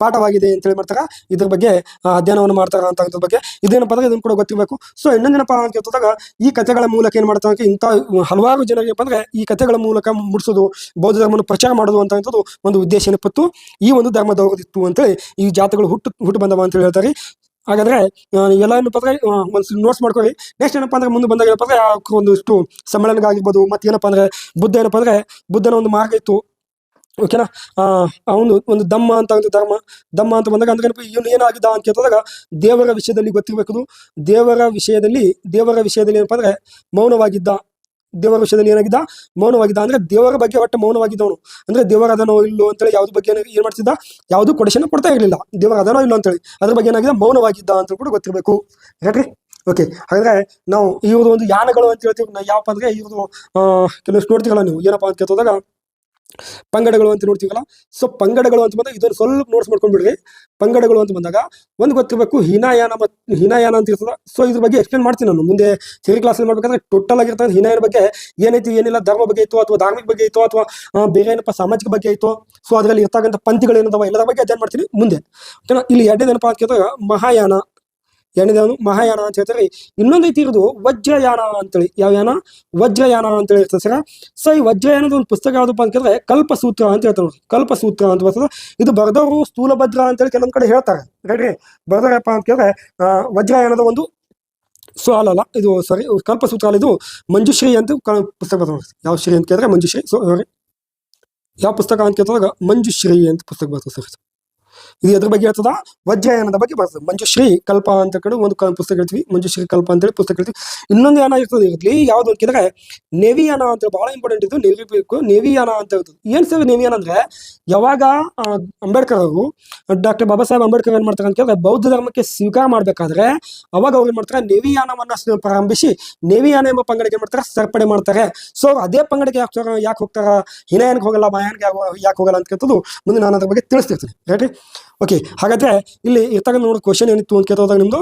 ಪಾಠವಾಗಿದೆ ಅಂತ ಹೇಳಿ ಮಾಡ್ತಾರ. ಇದ್ರ ಬಗ್ಗೆ ಅಧ್ಯಯನವನ್ನು ಮಾಡ್ತಾರ ಅಂತ ಬಗ್ಗೆ ಇದೇನಪ್ಪ ಅಂದ್ರೆ ಇದನ್ನು ಕೂಡ ಗೊತ್ತಿರಬೇಕು. ಸೊ ಇನ್ನೊಂದೇನಪ್ಪ ಅಂತ ಕೇಳಿದಾಗ ಈ ಕಥೆಗಳ ಮೂಲಕ ಏನ್ ಮಾಡ್ತಾರೆ ಇಂಥ ಹಲವಾರು ಜನರಿಗೆ ಅಂದ್ರೆ ಈ ಕಥೆಗಳ ಮೂಲಕ ಮುಡಿಸೋದು, ಬೌದ್ಧ ಧರ್ಮವನ್ನು ಪ್ರಚಾರ ಮಾಡೋದು ಅಂತಕ್ಕಂಥದ್ದು ಒಂದು ಉದ್ದೇಶ ಏನಪ್ಪತ್ತು ಈ ಒಂದು ಧರ್ಮದವರದಿತ್ತು ಅಂತೇಳಿ ಈ ಜಾತಗಳು ಹುಟ್ಟು ಬಂದವ ಅಂತ ಹೇಳ್ತಾರೆ. ಹಾಗಾದ್ರೆ ಎಲ್ಲ ಏನಪ್ಪ ಅಂದ್ರೆ ಒಂದು ನೋಟ್ಸ್ ಮಾಡ್ಕೊಳ್ಳಿ. ನೆಕ್ಸ್ಟ್ ಏನಪ್ಪ ಅಂದ್ರೆ ಮುಂದೆ ಬಂದಾಗ ಏನಪ್ಪ ಅಂದ್ರೆ ಒಂದಿಷ್ಟು ಸಮ್ಮೇಳನಗಾಗಿರ್ಬೋದು ಮತ್ತೆ ಏನಪ್ಪ ಅಂದ್ರೆ ಬುದ್ಧನ ಒಂದು ಮಾರ್ಗ ಇತ್ತು. ಓಕೆನಾ, ಅವನು ಒಂದು ದಮ್ಮ ಅಂತ ಬಂದಾಗ ಅಂದ್ರೆ ಇವನು ಏನಾಗಿದ್ದ ಅಂತ ಕೇಳಿದಾಗ ದೇವರ ವಿಷಯದಲ್ಲಿ ಗೊತ್ತಿರಬೇಕು. ದೇವರ ವಿಷಯದಲ್ಲಿ ಏನಪ್ಪ ಅಂದ್ರೆ ಮೌನವಾಗಿದ್ದ. ದೇವರ ವಿಷಯದಲ್ಲಿ ಏನಾಗಿದ್ದ? ಮೌನವಾಗಿದ್ದ. ಅಂದ್ರೆ ದೇವರ ಬಗ್ಗೆ ಒಟ್ಟು ಮೌನವಾಗಿದ್ದವನು. ಅಂದ್ರೆ ದೇವರ ಅದನೋ ಇಲ್ಲೋ ಅಂತೇಳಿ ಯಾವ್ದು ಬಗ್ಗೆ ಏನ್ ಮಾಡ್ತಿದ್ದ, ಯಾವ್ದು ಕೊಡಿಷನ್ ಕೊಡ್ತಾ ಇರಲಿಲ್ಲ. ದೇವರ ಅದನೋ ಇಲ್ಲೋ ಅಂತೇಳಿ ಅದ್ರ ಬಗ್ಗೆ ಏನಾಗಿದೆ, ಮೌನವಾಗಿದ್ದ ಅಂತ ಕೂಡ ಗೊತ್ತಿರಬೇಕು. ಹೇಳ್ರಿ, ಓಕೆ. ಹಾಗಾದ್ರೆ ನಾವು ಇವ್ರದ್ದು ಒಂದು ಯಾನಗಳು ಅಂತ ಹೇಳ್ತೀವಿ. ಯಾವಪ್ಪ ಅಂದ್ರೆ ಇವ್ರದ್ದು ಕೆಲವಷ್ಟು ನೋಡ್ತೀವಲ್ಲ ನೀವು, ಏನಪ್ಪಾ ಅಂತ ಕೇಳಿದಾಗ ಪಂಗಡಗಳು ಅಂತ ನೋಡ್ತೀವಲ್ಲ. ಸೊ ಪಂಗಡಗಳು ಅಂತ ಬಂದಾಗ ಇದನ್ನು ಸ್ವಲ್ಪ ನೋಟ್ಸ್ ಮಾಡ್ಕೊಂಡ್ಬಿಡ್ರಿ. ಪಂಗಡಗಳು ಅಂತ ಬಂದಾಗ ಒಂದು ಗೊತ್ತಿರಬೇಕು, ಹೀನಾಯಾನ ಅಂತ ಇರ್ತದ. ಸೊ ಇದ್ರ ಬಗ್ಗೆ ಎಕ್ಸ್ಪ್ಲೇನ್ ಮಾಡ್ತೀನಿ ನಾನು ಮುಂದೆ ಥಿಯರಿ ಕ್ಲಾಸಲ್ಲಿ ಮಾಡ್ಬೇಕಾದ್ರೆ. ಟೋಟಲ್ ಆಗಿರ್ತದೆ ಹೀನಾಯನ ಬಗ್ಗೆ ಏನೈತಿ ಏನಿಲ್ಲ, ಧರ್ಮ ಬಗ್ಗೆ ಇತ್ತು ಅಥವಾ ಧಾರ್ಮಿಕ ಬಗ್ಗೆ ಇತ್ತು ಅಥವಾ ಬೇರೆ ಏನಪ್ಪ ಸಾಮಾಜಿಕ ಬಗ್ಗೆ ಇತ್ತು. ಸೊ ಅದರಲ್ಲಿ ಇರ್ತಕ್ಕಂಥ ಪಂಥಿಗಳು ಏನದಾವ ಎಲ್ಲರ ಬಗ್ಗೆ ಅಧ್ಯಯನ ಮಾಡ್ತೀನಿ ಮುಂದೆ. ಇಲ್ಲಿ ಎರಡನೇನಪ್ಪ ಅಂತ ಕೇಳಿದಾಗ ಮಹಾಯಾನ ಅಂತ ಹೇಳ್ತಾರೆ. ಇನ್ನೊಂದು ಐತಿ ಇರೋದು ವಜ್ರಯಾನ ಅಂತೇಳಿ. ಯಾವ ಯಾನ? ವಜ್ರಯಾನ ಅಂತೇಳಿ ಇರ್ತದೆ ಸರ್. ಸೊ ಈ ವಜ್ರಯಾನದ ಒಂದು ಪುಸ್ತಕ ಯಾವ್ದಪ್ಪ ಅಂತ ಕೇಳಿದ್ರೆ ಕಲ್ಪಸೂತ್ರ ಅಂತ ಹೇಳ್ತಾರೆ ನೋಡಿ. ಕಲ್ಪಸೂತ್ರ ಅಂತ ಬರ್ತದೆ. ಇದು ಬರೆದವರು ಸ್ಥೂಲಭದ್ರ ಅಂತೇಳಿ ಕೆಲವೊಂದ್ ಕಡೆ ಹೇಳ್ತಾರೆ. ರೈಟ್ರಿ, ಬರೆದವರಪ್ಪ ಅಂತ ಕೇಳಿದ್ರೆ ವಜ್ರಯಾನದ ಒಂದು ಅಲ್ಲ ಇದು ಸಾರಿ ಕಲ್ಪಸೂತ್ರ ಅಲ್ಲ, ಇದು ಮಂಜುಶ್ರೀ ಅಂತ ಪುಸ್ತಕ ಬರ್ತದೆ. ಯಾವ ಶ್ರೀ ಅಂತ ಕೇಳಿದ್ರೆ ಮಂಜುಶ್ರೀ. ಸೊ ಯಾವ ಪುಸ್ತಕ ಅಂತ ಕೇಳಿದಾಗ ಮಂಜುಶ್ರೀ ಅಂತ ಪುಸ್ತಕ ಬರ್ತದೆ ಸರ್. ಇದು ಎದ್ರ ಬಗ್ಗೆ ಹೇಳ್ತದ? ವಜ್ರಯಾನದ ಬಗ್ಗೆ ಬರ್ತದೆ. ಮಂಜುಶ್ರೀ ಕಲ್ಪ ಅಂತ ಕಡೆ ಒಂದು ಪುಸ್ತಕ ಹೇಳ್ತೀವಿ. ಮಂಜುಶ್ರೀ ಕಲ್ಪ ಅಂತೇಳಿ ಪುಸ್ತಕ ಹೇಳ್ತೀವಿ. ಇನ್ನೊಂದು ಯಾನ ಇರ್ತದೆ ಇರಲಿ, ಯಾವ್ದು ಅಂತ ಕೇಳಿದ್ರೆ ನೇವಿಯಾನ ಅಂತ ಬಹಳ ಇಂಪಾರ್ಟೆಂಟ್. ಇದು ನೇವಿಯಾನ ಅಂತ ಹೇಳ್ತದೆ. ಏನ್ ಸರ್ ನೇವಿಯಾನ ಅಂದ್ರೆ, ಯಾವಾಗ ಅಂಬೇಡ್ಕರ್ ಅವರು ಡಾಕ್ಟರ್ ಬಾಬಾ ಸಾಹೇಬ್ ಅಂಬೇಡ್ಕರ್ ಏನ್ ಮಾಡ್ತಾರೆ ಅಂತ ಕೇಳಿದ್ರೆ ಬೌದ್ಧ ಧರ್ಮಕ್ಕೆ ಸ್ವೀಕಾರ ಮಾಡ್ಬೇಕಾದ್ರೆ ಅವಾಗ ಅವ್ರು ಏನ್ ಮಾಡ್ತಾರೆ, ನೇವಿಯಾನವನ್ನ ಪ್ರಾರಂಭಿಸಿ ನೇವಿಯಾನ ಎಂಬ ಪಂಗಡಕ್ಕೆ ಏನ್ ಮಾಡ್ತಾರೆ, ಸೇರ್ಪಡೆ ಮಾಡ್ತಾರೆ. ಸೊ ಅದೇ ಪಂಗಡಕ್ಕೆ ಯಾಕೆ ಹೋಗ್ತಾರ, ಹಿನಯಾನಕ್ಕೆ ಹೋಗಲ್ಲ, ಮಾಯಾನಕ್ಕೆ ಯಾಕೆ ಹೋಗಲ್ಲ ಅಂತಕ್ಕಂಥದ್ದು ಮುಂದೆ ನಾನು ಅದ್ರ ಬಗ್ಗೆ ತಿಳಿಸ್ತಿರ್ತೀನಿ. Right, okay. ಹಾಗಾದ್ರೆ ಇಲ್ಲಿ ಇರ್ತಕ್ಕಂಥ ನೋಡಿ ಕ್ವಶನ್ ಏನಿತ್ತು ಅಂತ ಕೇಳಿದಾಗ ನಿಮ್ದು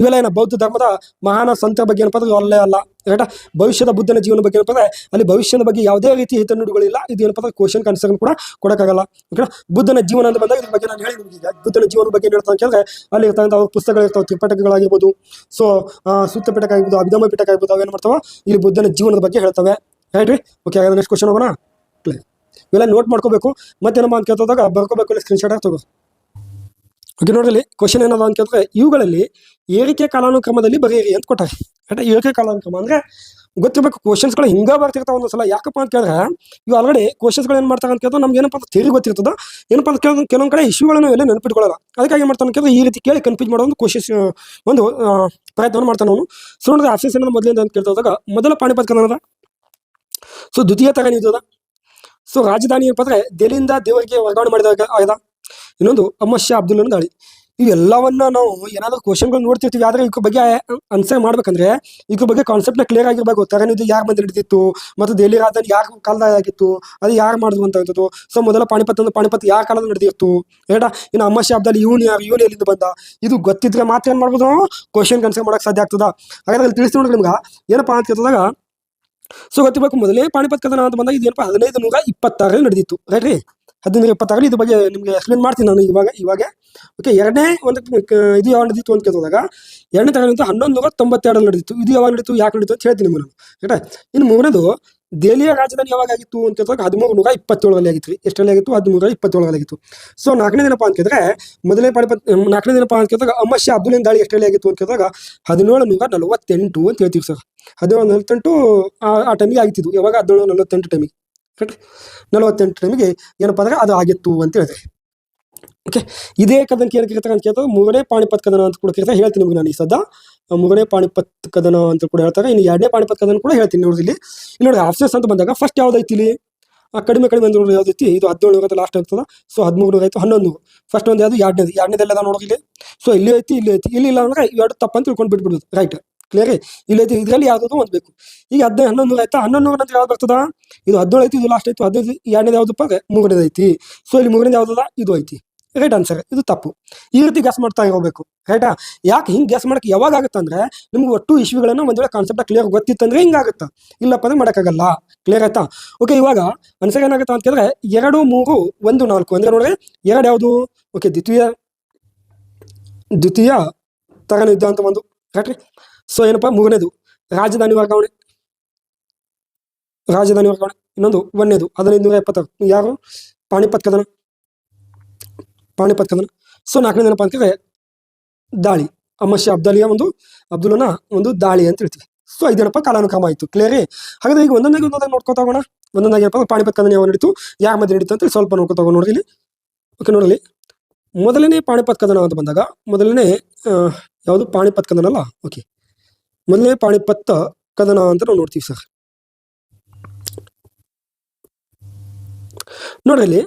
ಇವೆಲ್ಲ ಏನ ಬೌದ್ಧ ಧರ್ಮದ ಮಹಾನ ಸಂತರ ಬಗ್ಗೆ ಏನಪ್ಪ ಅಂದ್ರೆ ಅಲ್ಲೇ ಅಲ್ಲ. ರೈಟ್, ಭವಿಷ್ಯದ ಬುದ್ಧನ ಜೀವನ ಬಗ್ಗೆ ಏನಪ್ಪ ಅಂದ್ರೆ ಅಲ್ಲಿ ಭವಿಷ್ಯದ ಬಗ್ಗೆ ಯಾವುದೇ ರೀತಿ ಹಿತನುಡಿಗಳಿಲ್ಲ. ಇದು ಏನಪ್ಪ ಅಂದ್ರೆ ಕ್ವಶನ್ ಕನ್ಸರ್ನ್ ಕೂಡ ಕೊಡಕ್ಕಾಗಲ್ಲ. ಓಕೆ, ಬುದ್ಧನ ಜೀವನ ಅಂತ ಬಂದಾಗ ಇದ್ರ ಬಗ್ಗೆ ನಾನು ಹೇಳಿ ನಿಮ್ಗೆ. ಈಗ ಬುದ್ಧನ ಜೀವನ ಬಗ್ಗೆ ಏನು ಹೇಳ್ತಾ ಅಂತ ಕೇಳಿದ್ರೆ ಅಲ್ಲಿ ಇರ್ತಕ್ಕಂಥ ಪುಸ್ತಕಗಳಿರ್ತಾವೆ, ತ್ರಿಪಿಟಕಗಳಾಗಿರ್ಬೋದು, ಸೊ ಸೂತ್ತ ಪಿಟಕ ಆಗಿರ್ಬೋದು, ಅಭಿಧಮ ಪಿಟಕ ಆಗಿರ್ಬೋದು, ಅವೇನು ಮಾಡ್ತಾವ ಇಲ್ಲಿ ಬುದ್ಧನ ಜೀವನದ ಬಗ್ಗೆ ಹೇಳ್ತವೆ. ರೈಟ್ ರೀ, ಓಕೆ. ಹಾಗಾದ್ರೆ ನೆಕ್ಸ್ಟ್ ಕ್ವಶನ್ ಹೋಗೋಣ. ಇವೆಲ್ಲ ನೋಟ್ ಮಾಡ್ಕೋಬೇಕು. ಮತ್ತೇನಮ್ಮ ಅಂತ ಕೇಳ್ದಾಗ ಬರ್ಕೋಬೇಕು, ಇಲ್ಲ ಸ್ಕ್ರೀನ್ ಶಾಟ್ ತಗೋ. ಓಕೆ, ನೋಡ್ರಿ ಕ್ವಶನ್ ಏನದ ಅಂತ ಕೇಳಿದ್ರೆ ಇವುಗಳಲ್ಲಿ ಏರಿಕೆ ಕಾಲಾನುಕ್ರಮದಲ್ಲಿ ಬರೆಯಿರಿ ಅಂತ ಕೊಟ್ಟಾರೆ. ಏರಿಕೆ ಕಾಲಾನುಕ್ರಮ ಅಂದ್ರೆ ಗೊತ್ತಿರಬೇಕು. ಕ್ವಶನ್ಸ್ಗಳು ಹಿಂಗ ಬರ್ತಿರ್ತಾವ ಒಂದೊಂದ್ಸಲ. ಯಾಕಪ್ಪ ಅಂತ ಕೇಳಿದ್ರೆ ಇವು ಆಲ್ರೆಡಿ ಕ್ವಶನ್ಸ್ಗಳು ಏನು ಮಾಡ್ತಾರೆ ಅಂತ ಕೇಳಿದ್ರೆ ನಮ್ಗೆ ಏನಪ್ಪ ಅಂತ ಥಿಯರಿ ಗೊತ್ತಿರ್ತದ. ಏನಪ್ಪ ಅಂತ ಕೇಳಿದ್ರೆ ಕೆಲವೊಂದು ಕಡೆ ಇಶ್ಯೂಗಳನ್ನು ಎಲ್ಲ ನೆನಪಿಟ್ಕೊಳ್ಳಲ್ಲ. ಅದಕ್ಕಾಗಿ ಏನು ಮಾಡ್ತಾನೆ ಅಂತ ಕೇಳಿದ್ರೆ ಈ ರೀತಿ ಕೇಳಿ ಕನ್ಫ್ಯೂಸ್ ಮಾಡೋ ಒಂದು ಒಂದು ಪ್ರಯತ್ನವನ್ನು ಮಾಡ್ತಾನೆ ಅವನು. ಸೊ ನೋಡಿದ್ರೆ ಆಪ್ಷನ್ಸ್ ಏನೋ ಮೊದಲಿಂದ ಅಂತ ಕೇಳ್ತಾ ಹೋದಾಗ ಮೊದಲ ಪಾಣಿಪತ್ ಕದನದ. ಸೊ ದ್ವಿತೀಯ ತರಗತಿ ಇದ್ದದ. ಸೊ ರಾಜಧಾನಿ ಏನಪ್ಪ ಅಂದ್ರೆ ದೆಹಲಿಯಿಂದ ದೇವರಿಗೆ ವರ್ಗಾವಣೆ ಮಾಡಿದಾಗ ಆಯ್ದ. ಇನ್ನೊಂದು ಅಹ್ಮದ್ ಶಾ ಅಬ್ದುಲ್ಲನ ದಾಳಿ. ಇವೆಲ್ಲವನ್ನ ನಾವು ಏನಾದರೂ ಕ್ವಶನ್ಗಳು ನೋಡ್ತಿರ್ತೀವಿ. ಆದ್ರೆ ಇದ್ರ ಬಗ್ಗೆ ಆನ್ಸರ್ ಮಾಡ್ಬೇಕಂದ್ರೆ ಇದ್ರ ಬಗ್ಗೆ ಕಾನ್ಸೆಪ್ಟ್ನ ಕ್ಲಿಯರ್ ಆಗಿರ್ಬೇಕು. ತರನಿದ್ದು ಯಾರು ಬಂದು ಹಿಡಿದಿತ್ತು, ಮತ್ತು ದೆಹಲಿ ರಾಜಧಾನಿ ಯಾರ ಕಾಲದಾಗ ಆಗಿತ್ತು, ಅದು ಯಾರು ಮಾಡಿದ್ರು ಅಂತ. ಸೊ ಮೊದಲ ಪಾಣಿಪತ್ ಯಾರ ಕಾಲದಲ್ಲಿ ನಡೆದಿತ್ತು ಹೇಳ. ಇನ್ನು ಅಹ್ಮದ್ ಶಾ ಅಬ್ದಾಲಿ ಇವನು ಎಲ್ಲಿಂದ ಬಂದ, ಇದು ಗೊತ್ತಿದ್ರೆ ಮಾತ್ರ ಏನ್ ಮಾಡ್ಬೋದು ನಾವು ಕ್ವಶನ್ ಆನ್ಸರ್ ಮಾಡಕ್ ಸಾಧ್ಯ ಆಗ್ತದ. ಹಾಗಾದ್ರೆ ಅಲ್ಲಿ ತಿಳಿಸಿ ನೋಡ್ರಿ ನಿಮ್ಗೆ ಏನಪ್ಪಾ ಅಂತ ಕೇಳಿದಾಗ ಸೊ ಗೊತ್ತಿರಬೇಕು. ಮೊದಲೇ ಪಾಣಿಪತ್ ಕದನ ಅಂತ ಬಂದಾಗ ಇದೇನಪ್ಪ 1526 ನಡೆದಿತ್ತು. ರೈಟ್ ರೀ, 1526. ಇದ್ರ ಬಗ್ಗೆ ನಿಮ್ಗೆ ಎಕ್ಸ್ಪ್ಲೇನ್ ಮಾಡ್ತೀನಿ ನಾನು ಇವಾಗ. ಓಕೆ, ಎರಡನೇ ಒಂದು ಇದು ಯಾವಾಗ ನಡೆದಿತ್ತು ಅಂತ ಕೇಳಿದಾಗ ಎರಡನೇ ತರಗತಿ 1192 ನಡೆದಿತ್ತು. ಇದು ಯಾವಾಗ ನಡೀತು, ಯಾಕೆ ನಡೀತು ಅಂತ ಹೇಳ್ತೀನಿ ನಿಮ್ಗೆ ನಾನು. ರೈಟ್. ಇನ್ನು ಮೂರನೇದು ದೆಹಲಿಯ ರಾಜಧಾನಿ ಯಾವಾಗ ಆಗಿತ್ತು ಅಂತ ಕೇಳಿದಾಗ 1327 ಆಗಿತ್ತು ರೀ. ಎಷ್ಟರಲ್ಲಿ ಆಗಿತ್ತು? 1327 ಆಗಿತ್ತು. ಸೊ ನಾಲ್ಕನೇ ದಿನಪ್ಪ ಅಂತ ಕೇಳಿದ್ರೆ ನಾಲ್ಕನೇ ದಿನಪ್ಪ ಅಂತ ಕೇಳಿದಾಗ ಅಹ್ಮದ್ ಶಾ ಅಬ್ದುಲ್ಲನ ದಾಳಿ ಎಷ್ಟರಲ್ಲಿ ಆಗಿತ್ತು ಅಂತ ಕೇಳಿದಾಗ 1748 ಅಂತ ಹೇಳ್ತೀವಿ ಸರ್. 1748 ಆ ಟೈಮಿಗೆ ಆಗಿತ್ತು. ಯಾವಾಗ? 1748 ಟೈಮಿಗೆ. ಕರೆಕ್ಟ್, 48 ಟೈಮಿಗೆ ಏನಪ್ಪ ಅಂದ್ರೆ ಅದು ಆಗಿತ್ತು ಅಂತ ಹೇಳಿದ್ರೆ. ಓಕೆ, ಇದೇ ಕದನಕ್ಕೆ ಏನು ಕರೀತಾರೆ ಅಂತ ಕೇಳ್ತಾರೆ ಮೂರನೇ ಪಾಣಿಪತ್ ಕದನ ಅಂತ ಕೂಡ ಕರೀತಾರೆ. ಹೇಳ್ತೀನಿ ನಿಮ್ಗೆ ನಾನು ಈ ಸದ್ದ ಮೂರನೇ ಪಾಣಿಪತ್ ಕದನ ಅಂತ ಕೂಡ ಹೇಳ್ತಾರೆ. ಇನ್ನು ಎರಡನೇ ಪಾಣಿಪತ್ ಕದನ ಕೂಡ ಹೇಳ್ತೀನಿ ನೋಡ್ರಿ. ಇಲ್ಲಿ ನೋಡಿ ಆಪ್ಷನ್ಸ್ ಅಂತ ಬಂದಾಗ ಫಸ್ಟ್ ಯಾವ್ದೈತಿ ಇಲ್ಲಿ ಕಡಿಮೆ ಬಂದು ನೋಡಿ ಯಾವ್ದೈತಿ. ಇದು 1700 ಲಾಸ್ಟ್ ಆಗ್ತದ. ಸೊ 1300 ಆಯ್ತು, 1100. ಫಸ್ಟ್ ಒಂದು ಯಾವ್ದು? ಎರಡನೇದೆಲ್ಲ ನೋಡ್ರಿ ಇಲ್ಲಿ. ಸೊ ಇಲ್ಲಿ ಐತಿ, ಇಲ್ಲಿ ಐತಿ. ಇಲ್ಲಿ ಇಲ್ಲ ಅಂದ್ರೆ ಎರಡು ತಪ್ಪಂತ ತಿಳ್ಕೊಂಡು ಬಿಟ್ಬಿಡುದು. Right, clear. ಇಲ್ಲಿ ಐತಿ, ಇದರಲ್ಲಿ ಯಾವ್ದು ಒಂದು ಬೇಕು. ಈಗ 1100 ಆಯ್ತಾ, 1100 ನಂತರ ಯಾವ್ದು ಬರ್ತದ? ಇದು 17 ಐತಿ, ಇದು ಲಾಸ್ಟ್ ಆಯ್ತು. 15 ಎರಡನೇದು ಯಾವ್ದಪ್ಪ ಅಂದ್ರೆ ಮೂರನೇದು ಐತಿ. ಸೊ ಇಲ್ಲಿ ಮೂರನೇದು ಯಾವ್ದದ? ಇದು ಐತಿ. Right answer. ಇದು ತಪ್ಪು. ಈ ರೀತಿ ಗ್ಯಾಸ್ ಮಾಡ್ತಾ ಇರಬೇಕು. ರೈಟಾ? ಯಾಕೆ ಹಿಂಗೆ ಗ್ಯಾಸ್ ಮಾಡಕ್ಕೆ ಯಾವಾಗ ಆಗುತ್ತೆ ಅಂದ್ರೆ ನಿಮ್ಗೆ ಒಟ್ಟು ಇಶ್ಯೂಗಳನ್ನು ಒಂದ್ ವೇಳೆ ಕಾನ್ಸೆಪ್ಟ್ ಕ್ಲಿಯರ್ ಗೊತ್ತಿತ್ತಂದ್ರೆ ಹಿಂಗಾಗುತ್ತಾ, ಇಲ್ಲಪ್ಪ ಅಂದ್ರೆ ಮಾಡೋಕ್ಕಾಗಲ್ಲ. ಕ್ಲಿಯರ್ ಆಯ್ತಾ? ಓಕೆ, ಇವಾಗ ಆನ್ಸರ್ ಏನಾಗುತ್ತೆ ಅಂತ ಕೇಳಿದ್ರೆ 2, 3, 1, 4 ಅಂದ್ರೆ ನೋಡ್ರಿ ಎರಡು ಯಾವುದು? ಓಕೆ, ದ್ವಿತೀಯ ತರನ ಯುದ್ಧ ಅಂತ ಒಂದು. ರೈಟ್ ರೀ. ಸೊ ಏನಪ್ಪ ಮೂರನೇದು ರಾಜಧಾನಿ ವರ್ಗಾವಣೆ. ಇನ್ನೊಂದು ಒಂದನೇದು 1576 ಯಾರು? ಪಾಣಿಪತ್ ಕದನ. ಸೊ ನಾಲ್ಕನೇ ಏನಪ್ಪ ಅಂತಂದ್ರೆ ದಾಳಿ, ಅಹ್ಮದ್ ಶಾ ಅಬ್ದುಲ್ಲನ ಒಂದು ದಾಳಿ ಅಂತ ಹೇಳ್ತೀವಿ. ಸೊ ಇದೇನಪ್ಪ ಕಾಲಾನುಕ್ರಮ ಆಯ್ತು. ಕ್ಲಿಯರ್. ಹಾಗಾದ್ರೆ ಈಗ ಒಂದೊಂದಾಗಿ ನೋಡ್ಕೊತಾ ಹೋಗೋಣ. ಒಂದೊಂದಾಗಿ ಏನಪ್ಪ ಪಾಣಿಪತ್ ಕದನ ಯಾವ ನಡೀತು, ಯಾರ ಮಧ್ಯೆ ನಡೀತು ಅಂತ ಸ್ವಲ್ಪ ನೋಡ್ಕೊತಾ ಹೋಗೋಣ ನೋಡ್ರಿ ಇಲ್ಲಿ. ಓಕೆ, ನೋಡಲಿ ಮೊದಲನೇ ಪಾಣಿಪತ್ ಕದನ ಅಂತ ಬಂದಾಗ ಮೊದಲನೇ ಯಾವುದು? ಪಾಣಿಪತ್ ಕದನ ಅಲ್ಲ. ಓಕೆ, ಮೊದಲನೇ ಪಾಣಿಪತ್ ಕದನ ಅಂತ ನಾವು ನೋಡ್ತೀವಿ ಸರ್. ನೋಡ್ರಿ ಇಲ್ಲಿ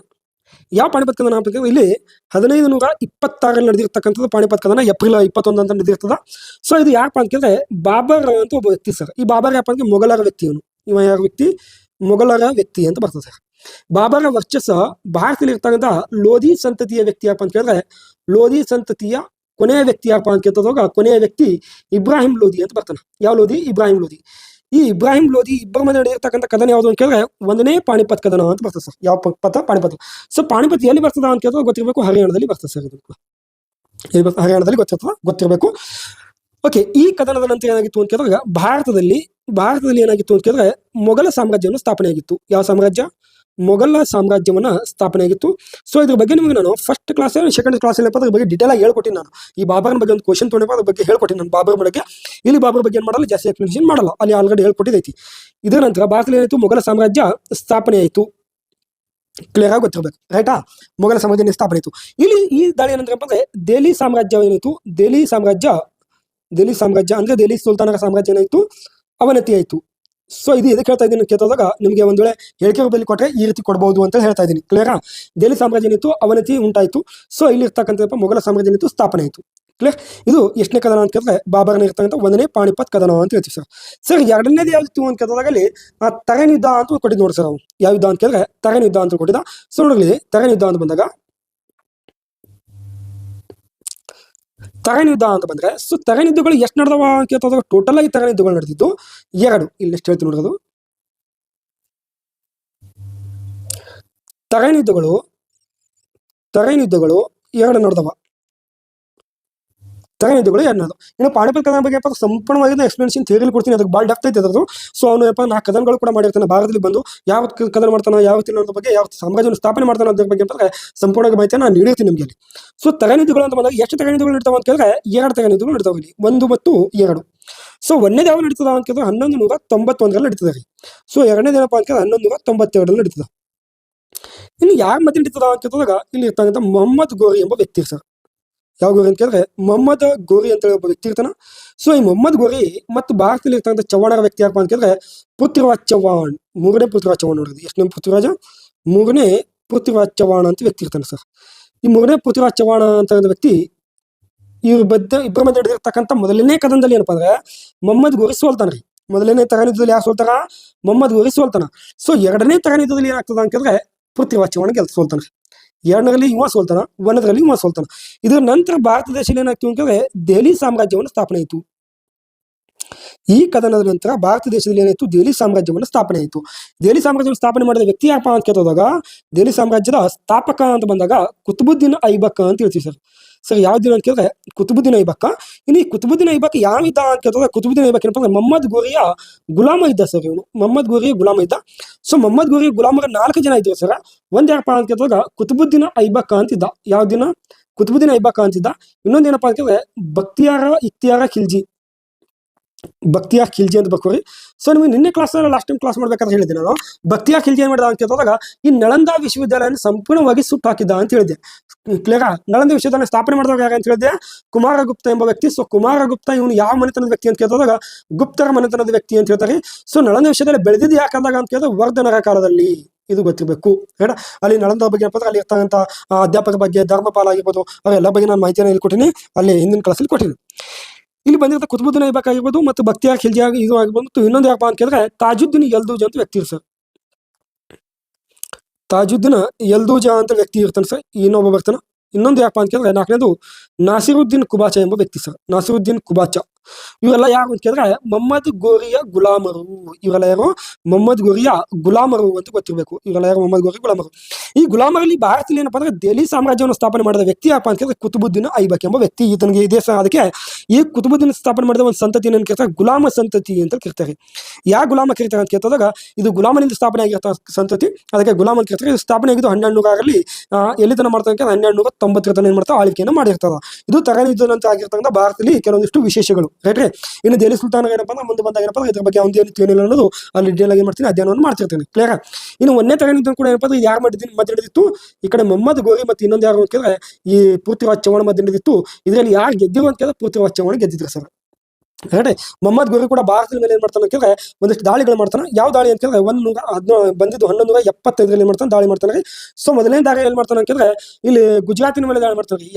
ಯಾವ ಪಾಣಿಪತ್ ಕದನ ಅಂತ ಇಲ್ಲಿ 1526 ನಡೆದಿರ್ತಕ್ಕಂಥದ್ದು ಪಾಣಿಪತ್ ಕದನ. ಏಪ್ರಿಲ್ 21 ಅಂತ ನಡೆದಿರ್ತದ. ಸೊ ಇದು ಯಾಕಪ್ಪ ಅಂತ ಕೇಳಿದ್ರೆ ಬಾಬರ್ ಅಂತ ಒಬ್ಬ ವ್ಯಕ್ತಿ ಸರ್. ಈ ಬಾಬರ್ ಯಾಪ ಅಂದ್ರೆ ಮೊಘಲರ ವ್ಯಕ್ತಿ. ಇವ ಯಾರ ವ್ಯಕ್ತಿ? ಮೊಘಲರ ವ್ಯಕ್ತಿ ಅಂತ ಬರ್ತದೆ ಸರ್. ಬಾಬರ ವರ್ಚಸ್ಸ ಭಾರತದಲ್ಲಿ ಇರ್ತಕ್ಕಂಥ ಲೋಧಿ ಸಂತತಿಯ ವ್ಯಕ್ತಿ ಯಾಪ ಅಂತ ಕೇಳಿದ್ರೆ ಲೋಧಿ ಸಂತತಿಯ ಕೊನೆಯ ವ್ಯಕ್ತಿ ಯಾಪ ಅಂತ ಕೇಳ್ತದಾಗ ಕೊನೆಯ ವ್ಯಕ್ತಿ ಇಬ್ರಾಹಿಂ ಲೋಧಿ ಅಂತ ಬರ್ತಾನೆ. ಯಾವ ಲೋಧಿ? ಇಬ್ರಾಹಿಂ ಲೋಧಿ. ಈ ಇಬ್ರಾಹಿಂ ಲೋಧಿ ಇಬ್ಬರ ಮಧ್ಯೆ ನಡೆದಿರ್ತಕ್ಕಂಥ ಕದನ ಯಾವುದು ಅಂತ ಕೇಳಿದ್ರೆ ಒಂದನೇ ಪಾಣಿಪತ್ ಕದನ ಅಂತ ಬರ್ತದೆ ಸರ್. ಯಾವ ಪಾಣಿಪತ್? ಸೊ ಪಾಣಿಪತ್ ಎಲ್ಲಿ ಬರ್ತದ ಅಂತ ಕೇಳಿದ್ರೆ ಗೊತ್ತಿರಬೇಕು, ಹರಿಯಾಣದಲ್ಲಿ ಬರ್ತದೆ ಸರ್. ಇದು ಹರಿಯಾಣದಲ್ಲಿ ಗೊತ್ತಿರಬೇಕು. ಓಕೆ, ಈ ಕದನದ ನಂತರ ಏನಾಗಿತ್ತು ಅಂತ ಕೇಳಿದಾಗ ಭಾರತದಲ್ಲಿ ಏನಾಗಿತ್ತು ಅಂತ ಕೇಳಿದ್ರೆ ಮೊಘಲ ಸಾಮ್ರಾಜ್ಯವನ್ನು ಸ್ಥಾಪನೆ ಆಗಿತ್ತು. ಯಾವ ಸಾಮ್ರಾಜ್ಯ? ಮೊಘಲ ಸಾಮ್ರಾಜ್ಯವನ್ನ ಸ್ಥಾಪನೆ ಆಗಿತ್ತು. ಸೊ ಇದ್ರ ಬಗ್ಗೆ ನಿಮಗೆ ನಾನು ಫಸ್ಟ್ ಕ್ಲಾಸ್ ಸೆಕೆಂಡ್ ಕ್ಲಾಸ್ ಅದ್ರ ಬಗ್ಗೆ ಡೀಟೇಲ್ ಆಗಿ ಹೇಳ್ಕೊಟ್ಟಿನಿ. ನಾನು ಈ ಬಾಬರ್ನ ಬಗ್ಗೆ ಒಂದು ಕ್ವಶನ್ ತೊಗೊಂಡು ಅದ್ರ ಬಗ್ಗೆ ಹೇಳ್ಕೊಟ್ಟಿನಿ ನಾನು. ಬಾಬರ್ ಬಗ್ಗೆ ಇಲ್ಲಿ ಬಾಬರ್ ಬಗ್ಗೆ ಏನು ಮಾಡಲ್ಲ, ಜಾಸ್ತಿ ಎಕ್ಸ್ಪ್ಲೇಷನ್ ಮಾಡಲ್ಲ, ಅಲ್ಲಿ ಆಲ್ರೆಡಿ ಹೇಳ್ಕೊಟ್ಟಿದ್ದೈತಿ. ಇದರ ನಂತರ ಭಾರತದಲ್ಲಿ ಏನಾಯ್ತು? ಮೊಘಲ ಸಾಮ್ರಾಜ್ಯ ಸ್ಥಾಪನೆ ಆಯಿತು. ಕ್ಲಿಯರ್ ಆಗಿ ಗೊತ್ತಿರಬೇಕು. ರೈಟಾ? ಮೊಘಲ ಸಾಮ್ರಾಜ್ಯ ಸ್ಥಾಪನೆ ಆಯಿತು. ಇಲ್ಲಿ ಈ ದಾಳಿ ಏನಂದ್ರೆ ಅಂದ್ರೆ ದೆಹಲಿ ಸಾಮ್ರಾಜ್ಯ ಏನಾಯ್ತು? ದೆಹಲಿ ಸಾಮ್ರಾಜ್ಯ ಅಂದ್ರೆ ದೆಹಲಿ ಸುಲ್ತಾನರ ಸಾಮ್ರಾಜ್ಯ ಏನಾಯ್ತು? ಅವನತಿ ಆಯಿತು. ಸೊ ಇದು ಎದಕ್ಕೆ ಹೇಳ್ತಾ ಇದ್ದೀನಿ ಕೇಳಿದಾಗ ನಿಮಗೆ ಒಂದ್ ವೇಳೆ ಹೇಳಿಕೆ ರೂಪದಲ್ಲಿ ಕೊಟ್ಟರೆ ಈ ರೀತಿ ಕೊಡಬಹುದು ಅಂತ ಹೇಳ್ತಾ ಇದ್ದೀನಿ. ಕ್ಲಿಯರಾ? ದೆಹಲಿ ಸಾಮ್ರಾಜ್ಯ ಏನಿತ್ತು? ಅವನತಿ ಉಂಟಾಯಿತು. ಸೊ ಇಲ್ಲಿ ಇರ್ತಕ್ಕಂಥ ಮೊಘಲ ಸಾಮ್ರಾಜ್ಯ ಏನಿತ್ತು? ಸ್ಥಾಪನೆ ಆಯಿತು. ಕ್ಲಿಯರ್? ಇದು ಎಷ್ಟನೇ ಕದನ ಅಂತ ಕೇಳಿದ್ರೆ ಬಾಬರ್ನ ಇರ್ತಕ್ಕಂಥ ಒಂದನೇ ಪಾಣಿಪತ್ ಕದನ ಅಂತ ಹೇಳ್ತೀವಿ ಸರ್. ಸರ್ ಎರಡನೇದು ಯಾವ್ದಿತ್ತು ಅಂತ ಕೇಳಿದಾಗ ಅಲ್ಲಿ ತರನ್ ಯುದ್ಧ ಅಂತ ಕೊಟ್ಟಿದ್ದು ನೋಡಿ ಸರ್. ನಾವು ಯಾವ ಯುದ್ಧ ಅಂತ ಕೇಳಿದ್ರೆ ತರನ್ ಯುದ್ಧ ಅಂತ ಕೊಟ್ಟಿದ್ದ. ಸೊ ನೋಡಲಿ ತರನ್ ಯುದ್ಧ ಅಂತ ಬಂದಾಗ ತರನ್ ಯುದ್ಧ ಅಂತ ಬಂದ್ರೆ ಸೊ ತರನ್ ಯುದ್ಧಗಳು ಎಷ್ಟು ನಡೆದವ ಅಂತ ಕೇಳ್ತಾಗ ಟೋಟಲ್ ಆಗಿ ತರನ್ ಯುದ್ಧಗಳು ನಡೆದಿದ್ದು 2. ಇಲ್ಲಿ ಎಷ್ಟು ಹೇಳ್ತೀನಿ ನೋಡೋದು. ತರನ್ ಯುದ್ಧಗಳು 2 ನಡೆದವ. ತರನಿಧಿಗಳು ಎರಡನೇದು. ಇನ್ನು ಪಾಣಿಪತ್ ಕದನ ಬಗ್ಗೆ ಸಂಪೂರ್ಣವಾಗಿ ಎಕ್ಸ್ಪ್ಲೇಷನ್ ಥಿಯರಿಲಿ ಕೊಡ್ತೀನಿ. ಅದಕ್ಕೆ ಭಾಳ ಡೆಪ್ತ್ ಐತೆ ಅದ್ರದ್ದು. ಸೊ ಅವನು ನಾ ಕದನಗಳು ಕೂಡ ಮಾಡಿರ್ತಾನೆ. ಭಾರತದಲ್ಲಿ ಬಂದು ಯಾವ ಕದನ ಮಾಡ್ತಾನೆ, ಯಾವ ತಿನ್ನೋದ್ರ ಬಗ್ಗೆ, ಯಾವ ಸಾಮ್ರಾಜ್ಯವನ್ನು ಸ್ಥಾಪನೆ ಮಾಡ್ತಾನೆ ಅದ್ರ ಬಗ್ಗೆ ಅಂತಂದ್ರೆ ಸಂಪೂರ್ಣ ಮಾಹಿತಿ ನಾನು ನೀಡಿರ್ತೀನಿ ನಿಮಗೆ ಅಲ್ಲಿ. ಸೊ ತರನಿಧಿಗಳು ಅಂತ ಬಂದಾಗ ಎಷ್ಟು ತರನಿಧಿಗಳು ಇರ್ತಾವೆ ಅಂತ ಕೇಳಿದ್ರೆ 2 ತರನಿಧಿಗಳು ಇರ್ತಾವೆ ಇಲ್ಲಿ, 1 ಮತ್ತು 2. ಸೊ ಒಂದೇದು ಯಾವಾಗ ನಡೀತದ ಅಂತ ಕೇಳಿದ್ರೆ 1191ರಲ್ಲಿ ನಡೀತದೆ ರೀ. ಸೊ ಎರಡನೇದೇನಪ್ಪ ಅಂತ ಕೇಳಿದ್ರೆ 1192ರಲ್ಲಿ ನಡೀತದ. ಇನ್ನು ಯಾರ ಮಧ್ಯೆ ನಡೀತದ ಅಂತ ಕೇಳಿದಾಗ ಇಲ್ಲಿ ಇರ್ತಕ್ಕಂಥ ಮೊಹಮ್ಮದ್ ಗೋರಿ ಎಂಬ ವ್ಯಕ್ತಿ ಸರ್. ಯಾವ ಗೋರಿ ಅಂತ ಕೇಳಿದ್ರೆ ಮೊಹಮ್ಮದ್ ಗೋರಿ ಅಂತ ಹೇಳಿ ಒಬ್ಬ ವ್ಯಕ್ತಿ ಇರ್ತಾನ. ಸೊ ಈ ಮೊಹಮ್ಮದ್ ಗೋರಿ ಮತ್ತು ಭಾರತದಲ್ಲಿ ಇರ್ತಕ್ಕಂಥ ಚವ್ಹಾಣರ ವ್ಯಕ್ತಿ ಯಾರಪ್ಪ ಅಂತ ಕೇಳಿದ್ರೆ ಪೃಥ್ವಿರಾಜ್ ಚವ್ಹಾಣ್, ಮೂರನೇ ಪೃಥ್ವಿರಾಜ್ ಚವ್ಹಾಣ್ ನೋಡ್ರಿ. ಎಷ್ಟನೇ ಪೃಥ್ವಿರಾಜ? ಮೂರನೇ ಪೃಥ್ವಿರಾಜ್ ಚವ್ಹಾಣ್ ಅಂತ ವ್ಯಕ್ತಿ ಇರ್ತಾನೆ ಸರ್. ಈ ಮೂರನೇ ಪೃಥ್ವಿರಾಜ್ ಚವ್ಹಾಣ್ ಅಂತ ವ್ಯಕ್ತಿ ಇಬ್ಬರ ಮಧ್ಯೆ ನಡೆದಿರ್ತಕ್ಕಂಥ ಮೊದಲನೇ ಕದನದಲ್ಲಿ ಏನಪ್ಪಾ ಅಂದ್ರೆ ಮೊಹಮ್ಮದ್ ಗೋರಿ ಸೋಲ್ತಾನ್ರಿ. ಮೊದಲನೇ ತರನಿದ್ದದಲ್ಲಿ ಯಾರು ಸೋಲ್ತಾರ? ಮೊಹಮ್ಮದ್ ಗೋರಿ ಸೋಲ್ತಾನ. ಸೊ ಎರಡನೇ ತರನಿದ್ದದಲ್ಲಿ ಏನಾಗ್ತದ ಅಂತ ಕೇಳಿದ್ರೆ ಪೃಥ್ವಿರಾಜ್ ಚವ್ಹಾಣ್ ಸೋಲ್ತಾನ. ಎರಡರಲ್ಲಿ ಇವ ಸೋಲ್ತಾನ, ಒಂದರಲ್ಲಿ ಇವ ಸೋಲ್ತಾನ. ಇದರ ನಂತರ ಭಾರತ ದೇಶದಲ್ಲಿ ಏನಾಗ್ತು ಅಂತ ಕೇಳಿದ್ರೆ ದೆಹಲಿ ಸಾಮ್ರಾಜ್ಯವನ್ನು ಸ್ಥಾಪನೆ ಆಯಿತು. ಈ ಕದನದ ನಂತರ ಭಾರತ ದೇಶದಲ್ಲಿ ಏನಾಯ್ತು? ದೆಹಲಿ ಸಾಮ್ರಾಜ್ಯವನ್ನು ಸ್ಥಾಪನೆ ಆಯಿತು. ದೆಹಲಿ ಸಾಮ್ರಾಜ್ಯವನ್ನು ಸ್ಥಾಪನೆ ಮಾಡಿದ ವ್ಯಕ್ತಿ ಯಾರಪ್ಪ ಅಂತ ಕೇಳಿದಾಗ ದೆಹಲಿ ಸಾಮ್ರಾಜ್ಯದ ಸ್ಥಾಪಕ ಅಂತ ಬಂದಾಗ ಕುತುಬುದ್ದೀನ್ ಐಬಕ್ ಅಂತ ಹೇಳ್ತೀವಿ ಸರ್. ಸರ್ ಯಾವ ದಿನ ಅಂತ ಕೇಳಿದ್ರೆ ಕುತುಬುದ್ದೀನ್ ಐಬಕ್. ಇನ್ನು ಈ ಕುತುಬುದ್ದೀನ್ ಐಬಕ್ ಯಾವಿದ್ದ ಅಂತ ಕೇಳಿದಾಗ ಕುತುಬುದ್ದೀನ್ ಐಬಕ್ ಏನಪ್ಪ ಅಂದ್ರೆ ಮೊಹಮ್ಮದ್ ಗೋರಿಯ ಗುಲಾಮ ಇದ್ದ ಸರ್. ಇವನು ಮೊಹಮ್ಮದ್ ಗೋರಿಯ ಗುಲಾಮ ಇದ್ದ. ಸೊ ಮೊಹಮ್ಮದ್ ಗೋರಿಯ ಗುಲಾಮರ 4 ಜನ ಇದ್ರು ಸರ್. ಒಂದ್ ಯಾರಪ್ಪ ಅಂತ ಕೇಳಿದಾಗ ಕುತುಬುದ್ದೀನ್ ಐಬಕ್ ಅಂತಿದ್ದ. ಯಾವ ದಿನ? ಕುತುಬುದ್ದೀನ್ ಐಬಕ್ ಅಂತಿದ್ದ. ಇನ್ನೊಂದು ಏನಪ್ಪಾ ಅಂತ ಕೇಳಿದ್ರೆ ಇಖ್ತಿಯಾರ ಬಕ್ತಿಯಾರ್ ಖಿಲ್ಜಿ ಅಂತ ಬರ್ಕೋರಿ. ಸೊ ನಿಮಗೆ ನಿನ್ನೆ ಲಾಸ್ಟ್ ಟೈಮ್ ಕ್ಲಾಸ್ ಮಾಡ್ಬೇಕಾದ್ರೆ ಹೇಳಿದ್ದೆ ನಾನು. ಬಕ್ತಿಯಾರ್ ಖಿಲ್ಜಿ ಏನ್ ಮಾಡಿದ ಅಂತ ಕೇಳಿದಾಗ ಈ ನಳಂದ ವಿಶ್ವವಿದ್ಯಾಲಯ ಸಂಪೂರ್ಣವಾಗಿ ಸುಟ್ಟು ಹಾಕಿದ್ದ ಅಂತ ಹೇಳಿದೆ. ಕ್ಲಿಯರಾ? ನಳಂದ ವಿಶ್ವವಿದ್ಯಾಲಯ ಸ್ಥಾಪನೆ ಮಾಡಿದಾಗ ಯಾರು ಅಂತ ಹೇಳಿದೆ? ಕುಮಾರಗುಪ್ತ ಎಂಬ ವ್ಯಕ್ತಿ. ಸೊ ಕುಮಾರಗುಪ್ತ ಇವನು ಯಾವ ಮನೆತನದ ವ್ಯಕ್ತಿ ಅಂತ ಕೇಳಿದಾಗ ಗುಪ್ತರ ಮನೆತನದ ವ್ಯಕ್ತಿ ಅಂತ ಹೇಳ್ತಾರೆ. ಸೊ ನಳಂದ ವಿಶ್ವವಿದ್ಯಾಲಯ ಬೆಳೆದಿದ್ದು ಯಾಕಂದಾಗ ಅಂತ ಕೇಳಿದ್ರೆ ವರ್ಧನರ ಕಾಲದಲ್ಲಿ. ಇದು ಗೊತ್ತಿರಬೇಕು. ಹೇಳ ಅಲ್ಲಿ ನಳಂದ ಬಗ್ಗೆ ಅಲ್ಲಿ ಇರ್ತಕ್ಕಂಥ ಅಧ್ಯಾಪಕರ ಬಗ್ಗೆ, ಧರ್ಮಪಾಲ ಆಗಿರ್ಬೋದು, ಅವರೆಲ್ಲ ಬಗ್ಗೆ ನಾನು ಮಾಹಿತಿಯನ್ನು ಇಲ್ಲಿ ಕೊಟ್ಟಿನಿ. ಅಲ್ಲಿ ಹಿಂದಿನ ಕ್ಲಾಸಲ್ಲಿ ಕೊಟ್ಟಿನಿ. ಇಲ್ಲಿ ಬಂದಿರ್ತ ಕುತುಬುದ್ದೀನ್ ಐಬಕ್ ಆಗಿರ್ಬೋದು ಮತ್ತು ಬಕ್ತಿಯಾರ್ ಖಿಲ್ಜಿ ಇದು ಆಗಿರ್ಬೋದು. ಮತ್ತು ಇನ್ನೊಂದು ಯಾರಪ್ಪ ಅಂತ ಕೇಳಿದ್ರೆ ತಾಜುದ್ದೀನ್ ಯಲ್ದೂಜ್ ಅಂತ ವ್ಯಕ್ತಿ ಸರ್. ತಾಜುದ್ದೀನ್ ಯಲ್ದೂಜ ಅಂತ ವ್ಯಕ್ತಿ ಇರ್ತಾನೆ ಸರ್. ಇನ್ನೊಬ್ಬ ಬರ್ತಾನೆ. ಇನ್ನೊಂದು ಯಾರಪ್ಪ ಅಂತ ಕೇಳಿದ್ರೆ 4ನೇದು ನಾಸಿರುದ್ದೀನ್ ಕುಬಾಚ ಎಂಬ ವ್ಯಕ್ತಿ ಸರ್. ನಾಸಿರುದ್ದೀನ್ ಕುಬಾಚ ಇವರೆಲ್ಲ ಯಾರು ಅಂತ ಕೇಳಿದ್ರೆ ಮೊಹಮ್ಮದ್ ಗೋರಿಯ ಗುಲಾಮರು. ಇವರೆಲ್ಲ ಯಾರು? ಮೊಹಮ್ಮದ್ ಗೋರಿಯ ಗುಲಾಮರು ಅಂತ ಗೊತ್ತಿರಬೇಕು. ಇವರೆಲ್ಲ ಯಾರು? ಮೊಹಮ್ಮದ್ ಗೋರಿ ಗುಲಾಮರು. ಈ ಗುಲಾಮರಲ್ಲಿ ಭಾರತದಲ್ಲಿ ಏನಪ್ಪಾ ಅಂದ್ರೆ ದೆಹಲಿ ಸಾಮ್ರಾಜ್ಯವನ್ನು ಸ್ಥಾಪನೆ ಮಾಡಿದ ವ್ಯಕ್ತಿ ಯಾರಪ್ಪ ಅಂತ ಕೇಳಿದ್ರೆ ಕುತುಬುದ್ದೀನ್ ಐಬಕ್ ಎಂಬ ವ್ಯಕ್ತಿ. ಈತನಿಗೆ ಇದೇ ಸರ್. ಅದಕ್ಕೆ ಈ ಕುತುಬುದ್ದೀನ್ ಸ್ಥಾಪನೆ ಮಾಡಿದ ಒಂದು ಸಂತತಿ ಏನು ಕೇಳ್ತಾರೆ? ಗುಲಾಮ ಸಂತತಿ ಅಂತ ಕರೀತಾರೆ. ಯಾವ ಗುಲಾಮ ಕರೀತಾರೆ ಅಂತ ಕೇಳಿದಾಗ ಇದು ಗುಲಾಮನಿಂದ ಸ್ಥಾಪನೆ ಆಗಿರ್ತ ಸಂತತಿ. ಅದಕ್ಕೆ ಗುಲಾಮ ಅಂತ ಕರೀತಾರೆ. ಇದು ಸ್ಥಾಪನೆ ಆಗಿದ್ದು 1200ರಲ್ಲಿ ಎಲ್ಲಿ ತನ ಮಾಡ್ತಾರೆ? 1290 ತನ ಏನ್ ಮಾಡ್ತಾರೆ? ಆಳ್ವಿಕೆಯನ್ನು ಮಾಡಿರ್ತದ. ಇದು ತರನಿದ್ದ ನಂತರ ಆಗಿರ್ತಕ್ಕಂಥ ಭಾರತದಲ್ಲಿ ಕೆಲವೊಂದಿಷ್ಟು ವಿಶೇಷಗಳು. ರೈಟ್ ರೀ. ಇನ್ನು ದೆಹಲಿ ಸುಲ್ತಾನ ಏನಪ್ಪ ಅಂದ್ರೆ ಮುಂದೆ ಬಂದಾಗ ಏನಪ್ಪ ಇದ್ರ ಬಗ್ಗೆ ಏನಿಲ್ಲ ಅನ್ನೋದು ಅಲ್ಲಿ ಡೀಟೇಲ್ ಆಗಿ ಮಾಡ್ತೀನಿ, ಅಧ್ಯಯನವನ್ನು ಮಾಡ್ತಿರ್ತೀನಿ. ಕ್ಲಿಯರ್? ಇನ್ನು ಒಂದೇ ತರನಿದ್ದ ಕೂಡ ಏನಪ್ಪ ಅಂದ್ರೆ ಯಾರು ಮಾಡಿದ್ದೀನಿ ಮಧ್ಯೆ ನಡೆದಿತ್ತು? ಈ ಕಡೆ ಮೊಹಮ್ಮದ್ ಗೋರಿ ಮತ್ತು ಇನ್ನೊಂದು ಯಾರು ಅಂತ ಕೇಳಿದ್ರೆ ಈ ಪೃಥ್ವಿರಾಜ್ ಚವ್ಹಾಣ್ ಮಧ್ಯೆ ನಡೆದಿತ್ತು. ಇದರಲ್ಲಿ ಯಾರು ಗೆದ್ದಿರು ಅಂತ ಕೇಳಿದ್ರೆ ಪೃಥ್ವಿರಾಜ್ ಚವ್ಹಾಣ್ ಗೆದ್ದಿದ್ರು ಸರ್. ರೈಟ್? ಮೊಹಮ್ಮದ್ ಗೋರಿ ಕೂಡ ಭಾರತದ ಮೇಲೆ ಏನ್ ಮಾಡ್ತಾನೆ ಅಂತ ಕೇಳಿದ್ರೆ ಒಂದಿಷ್ಟು ದಾಳಿಗಳು ಮಾಡ್ತಾನೆ. ಯಾವ ದಾಳಿ ಅಂತ ಕೇಳಿದ್ರೆ ಬಂದಿದ್ದು 1175ರಲ್ಲಿ ಏನ್ ಮಾಡ್ತಾನೆ? ದಾಳಿ ಮಾಡ್ತಾನೆ. ಸೊ ಮೊದಲನೇ ದಾಳಿ ಏನ್ ಮಾಡ್ತಾನೆ ಅಂತ ಕೇಳಿದ್ರೆ ಇಲ್ಲಿ ಗುಜರಾತಿನ ಮೇಲೆ ದಾಳಿ ಮಾಡ್ತಾನೆ.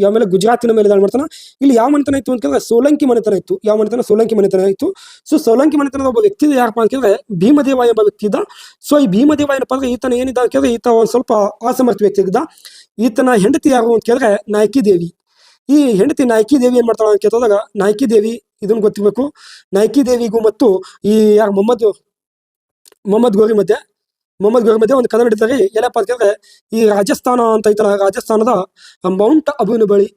ಯಾವ ಮೇಲೆ? ಗುಜರಾತಿನ ಮೇಲೆ ದಾಳಿ ಮಾಡ್ತಾನೆ. ಇಲ್ಲಿ ಯಾವ ಮನೆತನ ಇತ್ತು ಅಂತ ಕೇಳಿದ್ರೆ ಸೋಲಂಕಿ ಮನೆತನ ಇತ್ತು. ಯಾವ ಮನೆತನ? ಸೋಲಂಕಿ ಮನೆತನ ಇತ್ತು. ಸೊ ಸೋಲಂಕಿ ಮನೆತನದ ಒಬ್ಬ ವ್ಯಕ್ತಿ ಯಾರಪ್ಪ ಅಂತ ಕೇಳಿದ್ರೆ ಭೀಮದೇವ ಎಂಬ ವ್ಯಕ್ತಿ ಇದ್ದ. ಸೊ ಈ ಭೀಮದೇವ ಏನಪ್ಪ ಅಂದ್ರೆ ಈತನ ಏನಿದ್ದ ಅಂತ ಕೇಳಿದ್ರೆ ಈತ ಒಂದ್ ಸ್ವಲ್ಪ ಅಸಮರ್ಥ ವ್ಯಕ್ತಿ ಇದ್ದ. ಈತನ ಹೆಂಡತಿ ಯಾರು ಅಂತ ಕೇಳಿದ್ರೆ ನಾಯಕಿ ದೇವಿ. ಈ ಹೆಂಡತಿ ನಾಯಕಿ ದೇವಿ ಏನ್ ಮಾಡ್ತಾಳೆ ಅಂತ ಕೇಳಿದಾಗ ನಾಯಕಿ ದೇವಿ ಇದನ್ನ ಗೊತ್ತಿರಬೇಕು. ನಾಯಕಿ ದೇವಿಗೂ ಮತ್ತು ಈ ಯಾರು ಮೊಹಮ್ಮದ್ ಗೋರಿ ಮಧ್ಯೆ ಒಂದು ಕದನ ನಡೀತಾರೆ. ಏನಪ್ಪ ಅಂತ ಕೇಳಿದ್ರೆ ಈ ರಾಜಸ್ಥಾನ ಅಂತ ಐತಲ್ಲ, ರಾಜಸ್ಥಾನದ ಮೌಂಟ್ ಅಬುವಿನ ಬಳಿ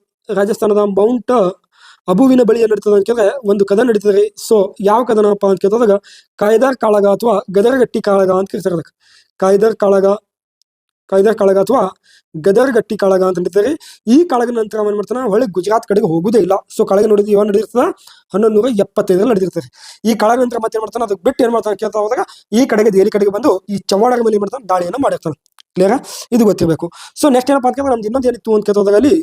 ಏನ್ ನಡೀತದೆ ಅಂತ ಕೇಳಿದ್ರೆ ಒಂದು ಕದನ ನಡೀತದೆ. ಸೊ ಯಾವ ಕದನಪ್ಪ ಅಂತ ಕೇಳಿದಾಗ ಕಾಯ್ದಾರ್ ಕಾಳಗ ಅಥವಾ ಗದರಗಟ್ಟಿ ಕಾಳಗ ಅಂತ ಕರೀತಾರೆ. ಅದಕ್ಕೆ ಕಾಯ್ದಾರ್ ಕಾಳಗ ಅಥವಾ ಗದರ್ಗಟ್ಟಿ ಕಾಳಗ ಅಂತ ನಡೀತಾರೆ. ಈ ಕಾಳಗ ನಂತರ ಏನ್ ಮಾಡ್ತಾನೆ? ಹೊಳೆ ಗುಜರಾತ್ ಕಡೆಗೆ ಹೋಗುದೇ ಇಲ್ಲ. ಸೊ ಕಾಳಗ ನೋಡಿದ್ರೆ ಇವಾಗ ನಡೆದಿರ್ತದ 1175ರಲ್ಲಿ ನಡೆದಿರ್ತಾರೆ. ಈ ಕಾಳಗ ನಂತರ ಮತ್ತೆ ಏನ್ ಮಾಡ್ತಾನೆ? ಅದಕ್ಕೆ ಬಿಟ್ಟು ಏನ್ ಮಾಡ್ತಾನೆ ಕೇಳ್ತಾ ಹೋದಾಗ ಈ ಕಡೆಗೆ ದೆಹಲಿ ಕಡೆಗೆ ಬಂದು ಈ ಚವ್ಹಾಣರ ಮೇಲೆ ಏನ್ ಮಾಡ್ತಾನೆ? ದಾಳಿಯನ್ನು ಮಾಡಿರ್ತಾನೆ. ಕ್ಲಿಯರ್? ಇದು ಗೊತ್ತಿರಬೇಕು. ಸೊ ನೆಕ್ಸ್ಟ್ ಏನಪ್ಪಾ ಅಂತ ಕೇಳಿದ್ರೆ ನಮ್ದು ಇನ್ನೊಂದು ಏನಿತ್ತು ಅಂತ ಕೇಳ್ತಾಗ ಅಲ್ಲಿ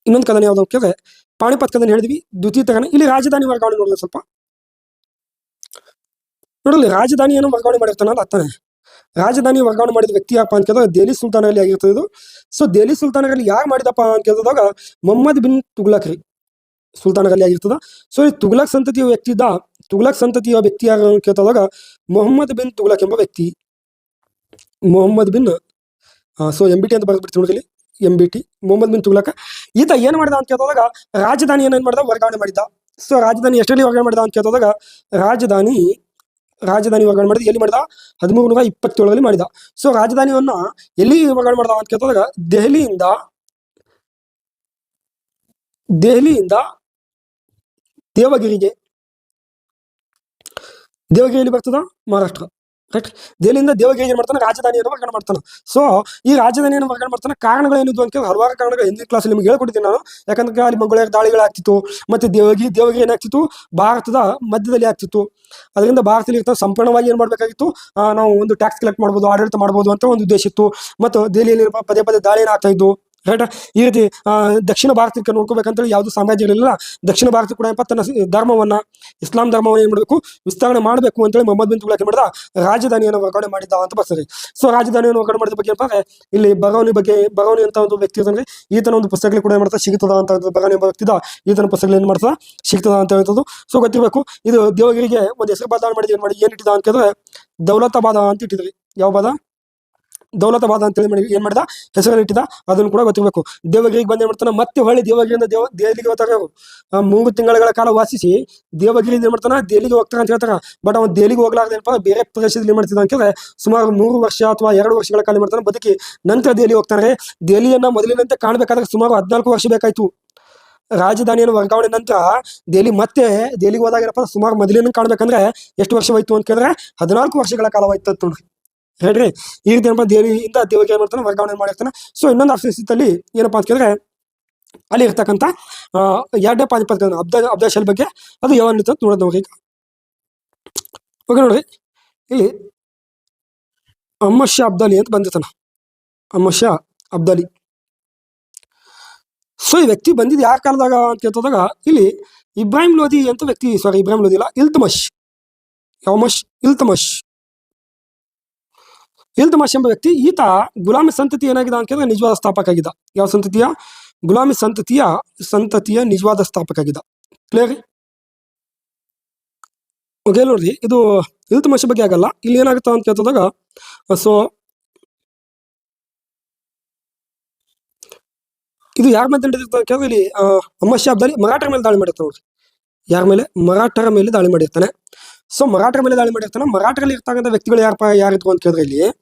ಇನ್ನೊಂದು ಕದನ ಯಾವ್ದು ಅಂತ ಕೇಳಿದ್ರೆ ಪಾಣಿಪತ್ ಕದನ ಹೇಳಿದ್ವಿ. ದ್ವಿತೀಯ ಕದನ. ಇಲ್ಲಿ ರಾಜಧಾನಿ ವರ್ಗಾವಣೆ ನೋಡಲಿ ಸ್ವಲ್ಪ ನೋಡಲಿ. ರಾಜಧಾನಿಯನ್ನು ವರ್ಗಾವಣೆ ಮಾಡಿರ್ತಾನಲ್ಲ ಅತ್ತಾನೆ. ರಾಜಧಾನಿ ವರ್ಗಾವಣೆ ಮಾಡಿದ ವ್ಯಕ್ತಿ ಯಾರಪ್ಪ ಅಂತ ಕೇಳಿದಾಗ ದೆಹಲಿ ಸುಲ್ತಾನಲ್ಲಿ ಆಗಿರ್ತದೆ ಇದು. ಸೊ ದೆಹಲಿ ಸುಲ್ತಾನರಲ್ಲಿ ಯಾರು ಮಾಡಿದಪ್ಪ ಅಂತ ಕೇಳಿದಾಗ ಮೊಹಮ್ಮದ್ ಬಿನ್ ತುಗ್ಲಕ್ ರೀ ಸುಲ್ತಾನರಲ್ಲಿ ಆಗಿರ್ತದ. ಸೊ ಈ ತುಗ್ಲಕ್ ಸಂತತಿಯ ವ್ಯಕ್ತಿ ಇದ್ದ. ತುಗ್ಲಕ್ ಸಂತತಿಯ ವ್ಯಕ್ತಿ ಯಾರು ಅಂತ ಕೇಳಿದಾಗ ಮೊಹಮ್ಮದ್ ಬಿನ್ ತುಗ್ಲಕ್ ಎಂಬ ವ್ಯಕ್ತಿ. ಮೊಹಮ್ಮದ್ ಬಿನ್ ಸೊ MBT ಅಂತ ಬರ್ಬಿಡ್ತೀವಿ ನೋಡಿಲಿ. MBT ಮೊಹಮ್ಮದ್ ಬಿನ್ ತುಗ್ಲಕ್. ಈತ ಏನ್ ಮಾಡಿದ ಅಂತ ಕೇಳಿದಾಗ ರಾಜಧಾನಿ ಏನೇನ್ ಮಾಡಿದ? ವರ್ಗಾವಣೆ ಮಾಡಿದ. ಸೊ ರಾಜಧಾನಿ ಎಷ್ಟರಲ್ಲಿ ವರ್ಗಾವಣೆ ಮಾಡಿದ ಅಂತ ಕೇಳಿದಾಗ ರಾಜಧಾನಿ ವರ್ಗಾವಣೆ ಮಾಡಿದ. ಎಲ್ಲಿ ಮಾಡಿದ? 1327ರಲ್ಲಿ ಮಾಡಿದ. ಸೊ ರಾಜಧಾನಿಯನ್ನ ಎಲ್ಲಿ ವರ್ಗಾವಣೆ ಮಾಡಿದ ಅಂತ ಕೇಳಿದಾಗ ದೆಹಲಿಯಿಂದ ದೇವಗಿರಿಗೆ. ದೇವಗಿರಿಯಲ್ಲಿ ಬರ್ತದ? ಮಹಾರಾಷ್ಟ್ರ. ಕರೆಕ್ಟ್. ದೆಹಲಿಯಿಂದ ದೇವಗಿರಿಗೆ ಏನ್ ಮಾಡ್ತಾನೆ, ರಾಜಧಾನಿಯನ್ನು ವರ್ಗಾವಣೆ ಮಾಡ್ತಾನೆ. ಸೊ ಈ ರಾಜಧಾನಿಯನ್ನು ವರ್ಗಾವಣೆ ಮಾಡ್ತಾನೆ. ಕಾರಣಗಳು ಏನಿದ್ವು ಅಂತ ಹಲವಾರು ಕಾರಣಗಳು ಹಿಂದಿನ ಕ್ಲಾಸ್ ನಿಮ್ಗೆ ಹೇಳ್ಕೊಟ್ಟಿದ್ದೀನಿ ನಾನು. ಯಾಕಂದ್ರೆ ಅಲ್ಲಿ ಮಂಗಳೂರು ದಾಳಿಗಳಾಗ್ತಿತ್ತು, ಮತ್ತೆ ದೇವಗಿರಿ ಏನಾಗ್ತಿತ್ತು, ಭಾರತದ ಮಧ್ಯದಲ್ಲಿ ಆಗ್ತಿತ್ತು. ಅದರಿಂದ ಭಾರತದಲ್ಲಿ ಇರ್ತಾನೆ ಸಂಪೂರ್ಣವಾಗಿ ಏನ್ ಮಾಡ್ಬೇಕಾಗಿತ್ತು, ನಾವು ಒಂದು ಟ್ಯಾಕ್ಸ್ ಕಲೆಕ್ಟ್ ಮಾಡ್ಬೋದು, ಆಡಳಿತ ಮಾಡ್ಬೋದು ಅಂತ ಒಂದು ಉದ್ದೇಶ ಇತ್ತು. ಮತ್ತು ದೆಹಲಿಯಲ್ಲಿ ಪದೇ ಪದೇ ದಾಳಿನ ಆಗ್ತಾ ಇದ್ದು. ರೈಟ್. ಈ ರೀತಿ ದಕ್ಷಿಣ ಭಾರತಕ್ಕೆ ನೋಡ್ಕೋಬೇಕಂತೇಳಿ ಯಾವುದು ಸಾಮ್ರಾಜ್ಯ ಇರಲಿಲ್ಲ. ದಕ್ಷಿಣ ಭಾರತ ಕೂಡ ತನ್ನ ಧರ್ಮವನ್ನ, ಇಸ್ಲಾಂ ಧರ್ಮವನ್ನು ಏನ್ ಮಾಡಬೇಕು, ವಿಸ್ತರಣೆ ಮಾಡಬೇಕು ಅಂತೇಳಿ ಮೊಹಮ್ಮದ್ ಬಿನ್ ತುಗ್ಲಕ್ ಮಾಡಿದ ರಾಜಧಾನಿಯನ್ನು ವರ್ಗಾವಣೆ ಮಾಡಿದ ಅಂತ ಬರ್ತಾರೆ. ಸೊ ರಾಜಧಾನಿಯನ್ನು ವರ್ಗಾವಣೆ ಮಾಡಿದ ಬಗ್ಗೆ ಏನಪ್ಪ, ಇಲ್ಲಿ ಬರೌನಿ ಅಂತ ಒಂದು ವ್ಯಕ್ತಿ ಇರ್ತಾನೆ. ಈತನ ಒಂದು ಪುಸ್ತಕಗಳು ಕೂಡ ಏನ್ ಮಾಡ್ತಾ ಸಿಗ್ತದ ಅಂತ, ಬರೌನಿ ಎಂಬ ವ್ಯಕ್ತಿದ ಈತನ ಪುಸ್ತಕಗಳು ಏನ್ ಮಾಡ್ತಾ ಸಿಗ್ತದ ಅಂತ ಹೇಳ್ತದ್ದು. ಸೊ ಗೊತ್ತಿರಬೇಕು. ಇದು ದೇವಗಿರಿಗೆ ಒಂದು ಹೆಸರು ಬದಲಾವಣೆ ಮಾಡಿ ಏನ್ ಇಟ್ಟಿದ ಅಂತ ಹೇಳಿದ್ರೆ ದೌಲತಾಬಾದ ಅಂತ ಇಟ್ಟಿದ್ರಿ. ಯಾವ ಬಾದ? ದೌಲತಾಬಾದ್ ಅಂತೇಳಿ ಏನ್ ಮಾಡಿದ, ಹೆಸರನ್ನು ಇಟ್ಟಿದ. ಅದನ್ನು ಕೂಡ ಗೊತ್ತಿರಬೇಕು. ದೇವಗಿರಿಗೆ ಬಂದು ಏನ್ ಮಾಡ್ತಾನೆ, ಮತ್ತೆ ಹೊಳ್ಳಿ ದೇವಗಿರಿಯಿಂದ ದೆಹಲಿಗೆ ಹೋಗ್ತಾರೆ. 3 ತಿಂಗಳ ಕಾಲ ವಾಸಿಸಿ ದೇವಗಿರಿ ಏನ್ ಮಾಡ್ತಾನೆ, ದೆಹಲಿಗೆ ಹೋಗ್ತಾರೆ ಅಂತ ಹೇಳ್ತಾರೆ. ಬಟ್ ಅವ್ನು ದೆಹಲಿಗೆ ಹೋಗ್ಲಾರ್ದೇನಪ್ಪ, ಬೇರೆ ಪ್ರದೇಶದಲ್ಲಿ ಏನ್ ಮಾಡ್ತಿದ್ದ ಅಂತಂದ್ರೆ ಸುಮಾರು 3 ವರ್ಷ ಅಥವಾ 2 ವರ್ಷಗಳ ಕಾಲ ಮಾಡ್ತಾನೆ ಬದುಕಿ ನಂತರ ದೆಹಲಿ ಹೋಗ್ತಾನೆ. ದೆಹಲಿಯನ್ನ ಮೊದಲಿನಂತೆ ಕಾಣ್ಬೇಕಾದ್ರೆ ಸುಮಾರು 14 ವರ್ಷ ಬೇಕಾಯ್ತು. ರಾಜಧಾನಿಯನ್ನು ವರ್ಗಾವಣೆ ನಂತರ ದೆಹಲಿಗೆ ಹೋದಾಗ ಏನಪ್ಪ, ಸುಮಾರು ಮೊದಲಿನ ಕಾಣ್ಬೇಕಂದ್ರೆ ಎಷ್ಟು ವರ್ಷವಾಯ್ತು ಅಂತ ಕೇಳಿದ್ರೆ 14 ವರ್ಷಗಳ ಕಾಲವಾಯ್ತು ನೋಡ್ರಿ. ಹೇಳ್ರಿ. ಈ ರೀತಿ ಏನಪ್ಪ, ದೆಹಲಿಯಿಂದ ದೇವಗಿರಿ ಏನ್ ಮಾಡ್ತಾನೆ, ವರ್ಗಾವಣೆ ಮಾಡಿರ್ತಾನೆ. ಸೊ ಇನ್ನೊಂದು ಆಪ್ಷನ್ ಏನಪ್ಪಾ ಅಂತ ಕೇಳಿದ್ರೆ ಅಲ್ಲಿ ಇರ್ತಕ್ಕಂಥ 2ನೇ ಪಾನಿಪತ್ ಕದನ ಅಬ್ದಾಶಲ್ ಬಗ್ಗೆ ಅದು ಯಾವಾಗ ನಡೀತದೆ ನೋಡೋದು ನಾವು ಈಗ. ಓಕೆ ನೋಡ್ರಿ, ಇಲ್ಲಿ ಅಹಮ್ಮದ್ ಶಾ ಅಬ್ದಾಲಿ ಅಂತ ಬಂದಿರ್ತಾನ. ಅಹಮ್ಮದ್ ಶಾ ಅಬ್ದಾಲಿ. ಸೊ ಈ ವ್ಯಕ್ತಿ ಬಂದಿದ್ದು ಯಾರ ಕಾಲದಾಗ ಅಂತ ಕೇಳ್ತದಾಗ ಇಲ್ಲಿ ಇಬ್ರಾಹಿಂ ಲೋಧಿ ಅಂತ ವ್ಯಕ್ತಿ, ಇಬ್ರಾಹಿಂ ಲೋಧಿ ಇಲ್ಲ, ಇಲ್ತಮಶ್ ಎಂಬ ವ್ಯಕ್ತಿ. ಈತ ಗುಲಾಮಿ ಸಂತತಿ ಏನಾಗಿದೆ ಅಂತ ಕೇಳಿದ್ರೆ ನಿಜವಾದ ಸ್ಥಾಪಕ ಆಗಿದ್ದ. ಯಾವ ಸಂತತಿಯ? ಗುಲಾಮಿ ಸಂತತಿಯ ನಿಜವಾದ ಸ್ಥಾಪಕ ಆಗಿದ್ದ. ಕ್ಲಿಯರ್? ಓಕೆ ನೋಡ್ರಿ, ಇದು ಇಲ್ತಮಶ್ ಬಗ್ಗೆ ಆಗಲ್ಲ. ಇಲ್ಲಿ ಏನಾಗುತ್ತ ಅಂತ ಕೇಳ್ತದಾಗ, ಸೊ ಇದು ಯಾರ ಮೇಲೆ ನಡೆದಿರ್ತ ಅಂತ ಕೇಳಿದ್ರೆ ಇಲ್ಲಿ ಅಹಮ್ಮದ್ ಶಾ ಅಬ್ದಾಲಿ ಮರಾಠರ ಮೇಲೆ ದಾಳಿ ಮಾಡಿರ್ತಾನೆ ನೋಡ್ರಿ. ಯಾರ ಮೇಲೆ? ಮರಾಠರ ಮೇಲೆ ದಾಳಿ ಮಾಡಿರ್ತಾನೆ. ಸೊ ಮರಾಠರ ಮೇಲೆ ದಾಳಿ ಮಾಡಿರ್ತಾನೆ. ಮರಾಠರಲ್ಲಿ ಇರ್ತಕ್ಕಂಥ ವ್ಯಕ್ತಿಗಳು ಯಾರಿದ್ರು ಅಂತ ಕೇಳಿದ್ರೆ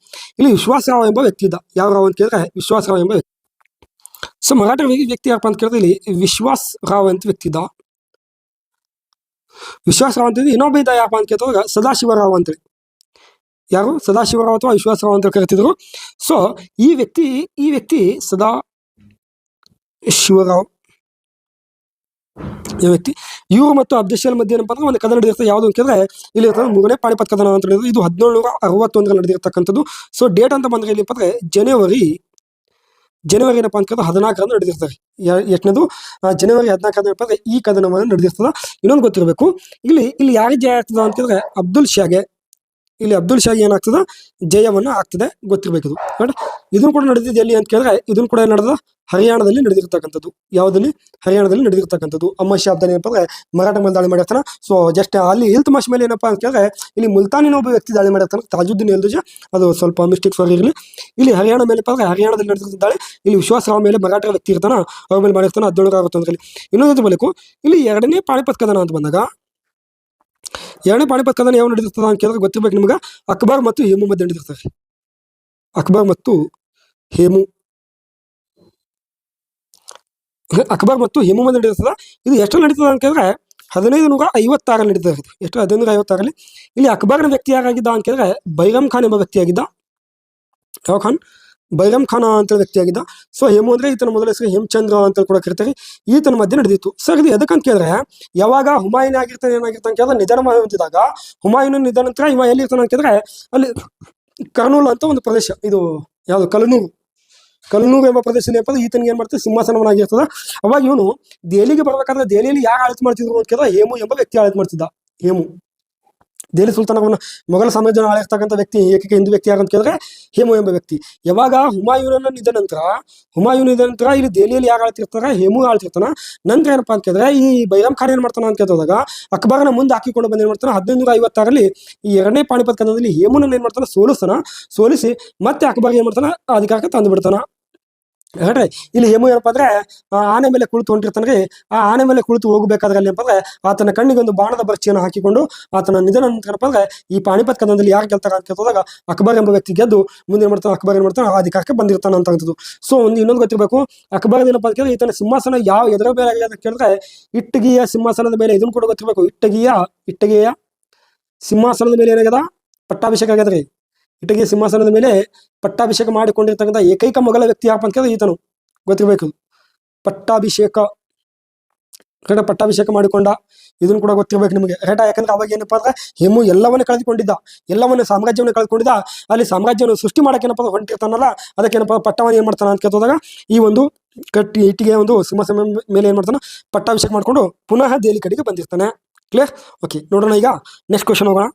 ಇಲ್ಲಿ ವಿಶ್ವಾಸರಾವ್ ಎಂಬ ವ್ಯಕ್ತಿ ಇದ್ದ. ಯಾವ ರಾವ್ ಅಂತ ಕೇಳಿದ್ರೆ ವಿಶ್ವಾಸರಾವ್ ಎಂಬ ವ್ಯಕ್ತಿ. ಸೊ ಮರಾಠರ ವ್ಯಕ್ತಿ ಯಾರಪ್ಪ ಅಂತ ಕೇಳಿದ್ರೆ ಇಲ್ಲಿ ವಿಶ್ವಾಸ್ ರಾವ್ ಅಂತ ವ್ಯಕ್ತಿ ಇದ್ದ. ವಿಶ್ವಾಸರಾವ್ ಅಂತ ಇನ್ನೊಬ್ಬ ಇದ್ದ ಯಾರಪ್ಪ ಅಂತ ಕೇಳಿದಾಗ ಸದಾಶಿವರಾವ್ ಅಂತೇಳಿ. ಯಾರು? ಸದಾಶಿವರಾವ್ ಅಥವಾ ವಿಶ್ವಾಸರಾವ್ ಅಂತ ಕರಿತಿದ್ರು. ಸೊ ಈ ವ್ಯಕ್ತಿ ಸದಾಶಿವರಾವ್ ಈ ವ್ಯಕ್ತಿ, ಇವರು ಮತ್ತು ಅಬ್ದಾಶಲ್ ಮಧ್ಯೆ ಏನಪ್ಪ ಅಂದ್ರೆ ಒಂದು ಕದನ ನಡೆದಿರ್ತದೆ. ಯಾವುದು ಅಂತ ಕೇಳಿದ್ರೆ ಇಲ್ಲಿ 3ನೇ ಪಾಣಿಪತ್ ಕದನ ಅಂತ ಹೇಳಿದ್ರು. ಇದು 1761 ನಡೆದಿರ್ತಕ್ಕಂಥದ್ದು. ಸೊ ಡೇಟ್ ಅಂತ ಬಂದ್ರೆ ಇಲ್ಲಿ ಅಂದ್ರೆ ಜನವರಿ ಏನಪ್ಪಾ ಅಂತ ಕೇಳಿದ್ರೆ 14 ನಡೆದಿರ್ತಾರೆ. ಎಷ್ಟನೇದು? ಜನವರಿ 14 ಈ ಕದನವನ್ನು ನಡೆದಿರ್ತದ. ಇನ್ನೊಂದು ಗೊತ್ತಿರಬೇಕು, ಇಲ್ಲಿ ಯಾರಿಗೆ ಜಯ ಆಗ್ತದ ಅಂತ ಕೇಳಿದ್ರೆ ಅಬ್ದುಲ್ ಶಾಗೆ ಏನಾಗ್ತದ, ಜಯವನ್ನ ಆಗ್ತದೆ. ಗೊತ್ತಿರ್ಬೇಕು ಇದು. ಇದನ್ನು ಕೂಡ ನಡೆದಿದ್ದು ಎಲ್ಲಿ ಅಂತ ಕೇಳಿದ್ರೆ ಇದನ್ನು ಕೂಡ ನಡೆದ ಹರಿಯಾಣದಲ್ಲಿ ನಡೆದಿರ್ತಕ್ಕಂಥದ್ದು. ಯಾವುದಲ್ಲಿ? ಹರಿಯಾಣದಲ್ಲಿ ನಡೆದಿರ್ತಕ್ಕಂಥದ್ದು. ಅಹಮ್ಮದ್ ಶಾ ಅಬ್ದಾಲಿ ಏನಪ್ಪ ಅಂದ್ರೆ ಮರಾಠ ಮೇಲೆ ದಾಳಿ ಮಾಡಿರ್ತಾನೆ. ಸೊ ಜಸ್ಟ್ ಅಲ್ಲಿ ಇಲ್ತಮಶ್ ಮೇಲೆ ಏನಪ್ಪಾ ಅಂತ ಕೇಳಿದ್ರೆ ಇಲ್ಲಿ ಮುಲ್ತಾನಿನ ಒಬ್ಬ ವ್ಯಕ್ತಿ ದಾಳಿ ಮಾಡಿರ್ತಾನೆ, ತಾಜುದ್ದೀನ್ ಎಲ್ದುಜ. ಅದು ಸ್ವಲ್ಪ ಮಿಸ್ಟೇಕ್ ಸಾರಿ ಇರಲಿ. ಇಲ್ಲಿ ಹರಿಯಾಣ ಮೇಲೆ ಹರಿಯಾಣದಲ್ಲಿ ನಡೆದಿದ್ದ ದಾಳಿ. ಇಲ್ಲಿ ವಿಶ್ವಾಸರಾವ್ ಮೇಲೆ ಮರಾಠ ವ್ಯಕ್ತಿ ಇರ್ತಾನ, ಅವ್ರ ಮೇಲೆ ಮಾಡಿರ್ತಾನೆ 1761. ಇನ್ನೊಂದು ಬಳಿಕು ಇಲ್ಲಿ 2ನೇ ಪಾಣಿಪತ್ ಕದನ ಅಂತ ಬಂದಾಗ 2ನೇ ಪಾಣಿಪತ್ ಕದನ ಯಾವ ನಡೆದಿರ್ತದ ಅಂತ ಕೇಳಿದ್ರೆ ಗೊತ್ತಿರ್ಬೇಕು ನಿಮ್ಗೆ. ಅಕ್ಬರ್ ಮತ್ತು ಹೇಮು ಮಧ್ಯೆ ನಡೆದಿರ್ತಾರೆ. ಅಕ್ಬರ್ ಮತ್ತು ಹೇಮು ಮಧ್ಯೆ ನಡೆದಿರ್ತದ. ಇದು ಎಷ್ಟು ನಡೀತದ ಅಂತ ಕೇಳಿದ್ರೆ 1556 ನಡೀತದೆ. ಎಷ್ಟು? 1556. ಇಲ್ಲಿ ಅಕ್ಬರ್ನ ವ್ಯಕ್ತಿ ಯಾರಾಗಿದ್ದ ಅಂತ ಕೇಳಿದ್ರೆ ಬೈರಮ್ ಖಾನ್ ಎಂಬ ವ್ಯಕ್ತಿಯಾಗಿದ್ದ. ಯಾವ ಖಾನ್? ಬೈರಮ್ ಖಾನ್ ಅಂತ ವ್ಯಕ್ತಿಯಾಗಿದ್ದ. ಸೊ ಹೇಮು ಅಂದ್ರೆ ಈತನ ಮೊದಲ ಹೆಸರು ಹೇಮಚಂದ್ರ ಅಂತ ಕೂಡ ಕರಿತಾರೆ. ಈತನ ಮಧ್ಯೆ ನಡೆದಿತ್ತು. ಸರ್ ಇದು ಎದಕ್ಕಂತ ಕೇಳಿದ್ರೆ ಯಾವಾಗ ಹುಮಾಯೂನ್ ಏನಾಗಿರ್ತಾನೆ ಅಂತ ಕೇಳಿದ್ರೆ ನಿಧನ ಹೊಂದಿದಾಗ, ಹುಮಾಯೂನ್ ನಿಧನ ನಂತರ ಇವ ಎಲ್ಲಿ ಇರ್ತಾನೆ ಅಂತ ಕೇಳಿದ್ರೆ ಅಲ್ಲಿ ಕರ್ನೂಲ್ ಅಂತ ಒಂದು ಪ್ರದೇಶ. ಇದು ಯಾವುದು? ಕಲ್ನೂರು ಎಂಬ ಪ್ರದೇಶದಲ್ಲಿ ಈತನಿಗೆ ಏನ್ ಮಾಡ್ತಾರೆ, ಸಿಂಹಾಸನವನ್ನಾಗಿರ್ತದ. ಅವಾಗ ಇವನು ದೆಹಲಿಗೆ ಬರ್ಬೇಕಾದ್ರೆ ದೆಹಲಿಯಲ್ಲಿ ಯಾರು ಆಳ್ವಿಕೆ ಮಾಡ್ತಿದ್ರು ಅಂತ ಕೇಳಿದ್ರೆ ಹೇಮು ಎಂಬ ವ್ಯಕ್ತಿ ಆಳ್ವಿಕೆ ಮಾಡ್ತಿದ್ದ. ದೆಹಲಿ ಸುಲ್ತಾನವನ್ನ ಮೊಘಲ ಸಾಮ್ರಾಜ್ಯ ಆಳಿರ್ತಕ್ಕಂಥ ವ್ಯಕ್ತಿ ಏಕೈಕ ಹಿಂದೂ ವ್ಯಕ್ತಿ ಯಾರಂತ ಕೇಳಿದ್ರೆ ಹೇಮು ಎಂಬ ವ್ಯಕ್ತಿ. ಯಾವಾಗ ಹುಮಾಯೂನ್ ನಿಧನ ನಂತರ ಇಲ್ಲಿ ದೆಹಲಿಯಲ್ಲಿ ಯಾರು ಆಳ್ತಿರ್ತಾರೆ? ಹೇಮು ಆಳ್ತಿರ್ತಾನ. ನಂತರ ಏನಪ್ಪಾ ಅಂತ ಕೇಳಿದ್ರೆ ಈ ಬೈರಮ್ ಖಾನ್ ಏನ್ ಮಾಡ್ತಾನ ಅಂತ ಕೇಳಿದಾಗ ಅಕ್ಬರ್ನ ಮುಂದೆ ಹಾಕಿಕೊಂಡು ಬಂದು ಏನ್ ಮಾಡ್ತಾನೆ 1556 ಈ 2ನೇ ಪಾಣಿಪತ್ ಕದನದಲ್ಲಿ ಹೇಮುನನ್ನ ಏನ್ ಮಾಡ್ತಾನೆ, ಸೋಲಿಸಿ ಮತ್ತೆ ಅಕ್ಬರ್ ಏನ್ ಮಾಡ್ತಾನ, ಅಧಿಕಾರಕ್ಕೆ ತಂದು ಬಿಡ್ತಾನ. ಹೇಳ್ರಿ. ಇಲ್ಲಿ ಹೇಮು ಏನಪ್ಪಾ ಅಂದ್ರೆ ಆನೆ ಮೇಲೆ ಕುಳಿತು ಹೊಂಟಿರ್ತಾನ್ರಿ. ಆ ಆನೆ ಮೇಲೆ ಕುಳಿತು ಹೋಗಬೇಕಾದ್ರೆ ಅಲ್ಲಿ ಏನಪ್ಪ ಅಂದ್ರೆ ಆತನ ಕಣ್ಣಿಗೆ ಒಂದು ಬಾಣದ ಬರ್ಚಿಯನ್ನು ಹಾಕಿಕೊಂಡು ಆತನ ನಿಧನ ನಂತರ ಅಂದ್ರೆ ಈ ಪಾಣಿಪತ್ ಕದನದಲ್ಲಿ ಯಾರು ಗೆಲ್ತಾರ ಅಂತ ಕೇಳಿದಾಗ ಅಕ್ಬರ್ ಎಂಬ ವ್ಯಕ್ತಿ ಗೆದ್ದು ಮುಂದೆ ಏನ್ ಮಾಡ್ತಾನೆ, ಅಕ್ಬರ್ ಏನ್ ಮಾಡ್ತಾನೆ, ಆ ಅಧಿಕಾರಕ್ಕೆ ಬಂದಿರ್ತಾನ ಅಂತಕ್ಕಂಥದ್ದು. ಸೊ ಇನ್ನೊಂದು ಗೊತ್ತಿರಬೇಕು, ಅಕ್ಬರ್ ಏನಪ್ಪಾ ಅಂತ ಕೇಳಿದ್ರೆ ಈತನ ಸಿಂಹಾಸನ ಎದರ ಮೇಲೆ ಆಗಿದೆ ಅಂತ ಕೇಳಿದ್ರೆ ಇಟ್ಟಗಿಯ ಸಿಂಹಾಸನದ ಮೇಲೆ. ಇದನ್ನು ಕೂಡ ಗೊತ್ತಿರಬೇಕು. ಇಟ್ಟಗಿಯ ಸಿಂಹಾಸನದ ಮೇಲೆ ಏನಾಗ್ಯದ, ಪಟ್ಟಾಭಿಷೇಕ ಆಗ್ಯದ್ರಿ. ಇಟಗಿ ಸಿಂಹಾಸನದ ಮೇಲೆ ಪಟ್ಟಾಭಿಷೇಕ ಮಾಡಿಕೊಂಡಿರ್ತಕ್ಕಂಥ ಏಕೈಕ ಮೊಘಲ ವ್ಯಕ್ತಿ ಯಾರಪ್ಪ ಅಂತ ಕೇಳಿದ್ರೆ ಈತನು, ಗೊತ್ತಿರಬೇಕು. ಪಟ್ಟಾಭಿಷೇಕ ಪಟ್ಟಾಭಿಷೇಕ ಮಾಡಿಕೊಂಡ, ಇದನ್ನು ಕೂಡ ಗೊತ್ತಿರ್ಬೇಕು ನಿಮಗೆ ರೈಟಾ. ಯಾಕಂದ್ರೆ ಅವಾಗ ಏನಪ್ಪಾ ಅಂದ್ರೆ ಹೇಮು ಎಲ್ಲವನ್ನ ಕಳೆದುಕೊಂಡಿದ್ದ, ಎಲ್ಲವನ್ನ ಸಾಮ್ರಾಜ್ಯವನ್ನು ಕಳೆದುಕೊಂಡಿದ್ದ. ಅಲ್ಲಿ ಸಾಮ್ರಾಜ್ಯವನ್ನು ಸೃಷ್ಟಿ ಮಾಡಕ್ಕೆ ಏನಪ್ಪ ಹೊಂಟಿರ್ತಾನಲ್ಲ, ಅದಕ್ಕೇನಪ್ಪ ಪಟ್ಟವನ್ನು ಏನ್ ಮಾಡ್ತಾನ ಅಂತ ಕೇಳಿದಾಗ ಈ ಒಂದು ಇಟ್ಟಿಗೆ ಒಂದು ಸಿಂಹಾಸನ ಮೇಲೆ ಏನ್ ಮಾಡ್ತಾನ, ಪಟ್ಟಾಭಿಷೇಕ ಮಾಡ್ಕೊಂಡು ಪುನಃ ದೆಹಲಿ ಕಡೆಗೆ ಬಂದಿರ್ತಾನೆ. ಕ್ಲಿಯರ್? ಓಕೆ, ನೋಡೋಣ ಈಗ ನೆಕ್ಸ್ಟ್ ಕ್ವಶನ್ ಹೋಗೋಣ.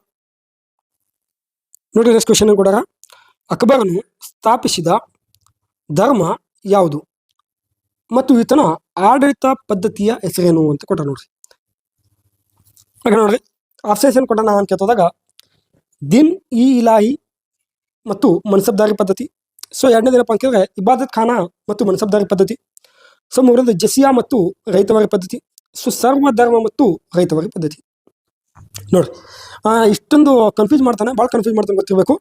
ನೋಡಿ ನೆಕ್ಸ್ಟ್ ಕ್ವಶನ್ ಕೂಡ, ಅಕ್ಬರನು ಸ್ಥಾಪಿಸಿದ ಧರ್ಮ ಯಾವುದು ಮತ್ತು ಈತನ ಆಡಳಿತ ಪದ್ಧತಿಯ ಹೆಸರೇನು ಅಂತ ಕೊಟ್ಟ ನೋಡ್ರಿ. ಹಾಗೆ ನೋಡ್ರಿ ಆಪ್ಷನ್ಸ್ ಏನು ಕೊಟ್ಟಾನ ಅಂತ ಕೇಳಿದಾಗ ದಿನ್ ಇ ಇಲಾಹಿ ಮತ್ತು ಮನ್ಸಬ್ದಾರಿ ಪದ್ಧತಿ. ಸೊ ಎರಡನೇದೇನಪ್ಪ ಅಂತ ಕೇಳಿದ್ರೆ ಇಬಾದತ್ ಖಾನ ಮತ್ತು ಮನ್ಸಬ್ದಾರಿ ಪದ್ಧತಿ. ಸೊ ಮೂರನೇದು ಜಸಿಯಾ ಮತ್ತು ರೈತವಾರಿ ಪದ್ಧತಿ. ಸೊ ಸರ್ವಧರ್ಮ ಮತ್ತು ರೈತವಾರಿ ಪದ್ಧತಿ. ನೋಡ್ರಿ ಇಷ್ಟೊಂದು ಕನ್ಫ್ಯೂಸ್ ಮಾಡ್ತಾನೆ, ಭಾಳ ಕನ್ಫ್ಯೂಸ್ ಮಾಡ್ತಾನೆ, ಗೊತ್ತಿರಬೇಕು.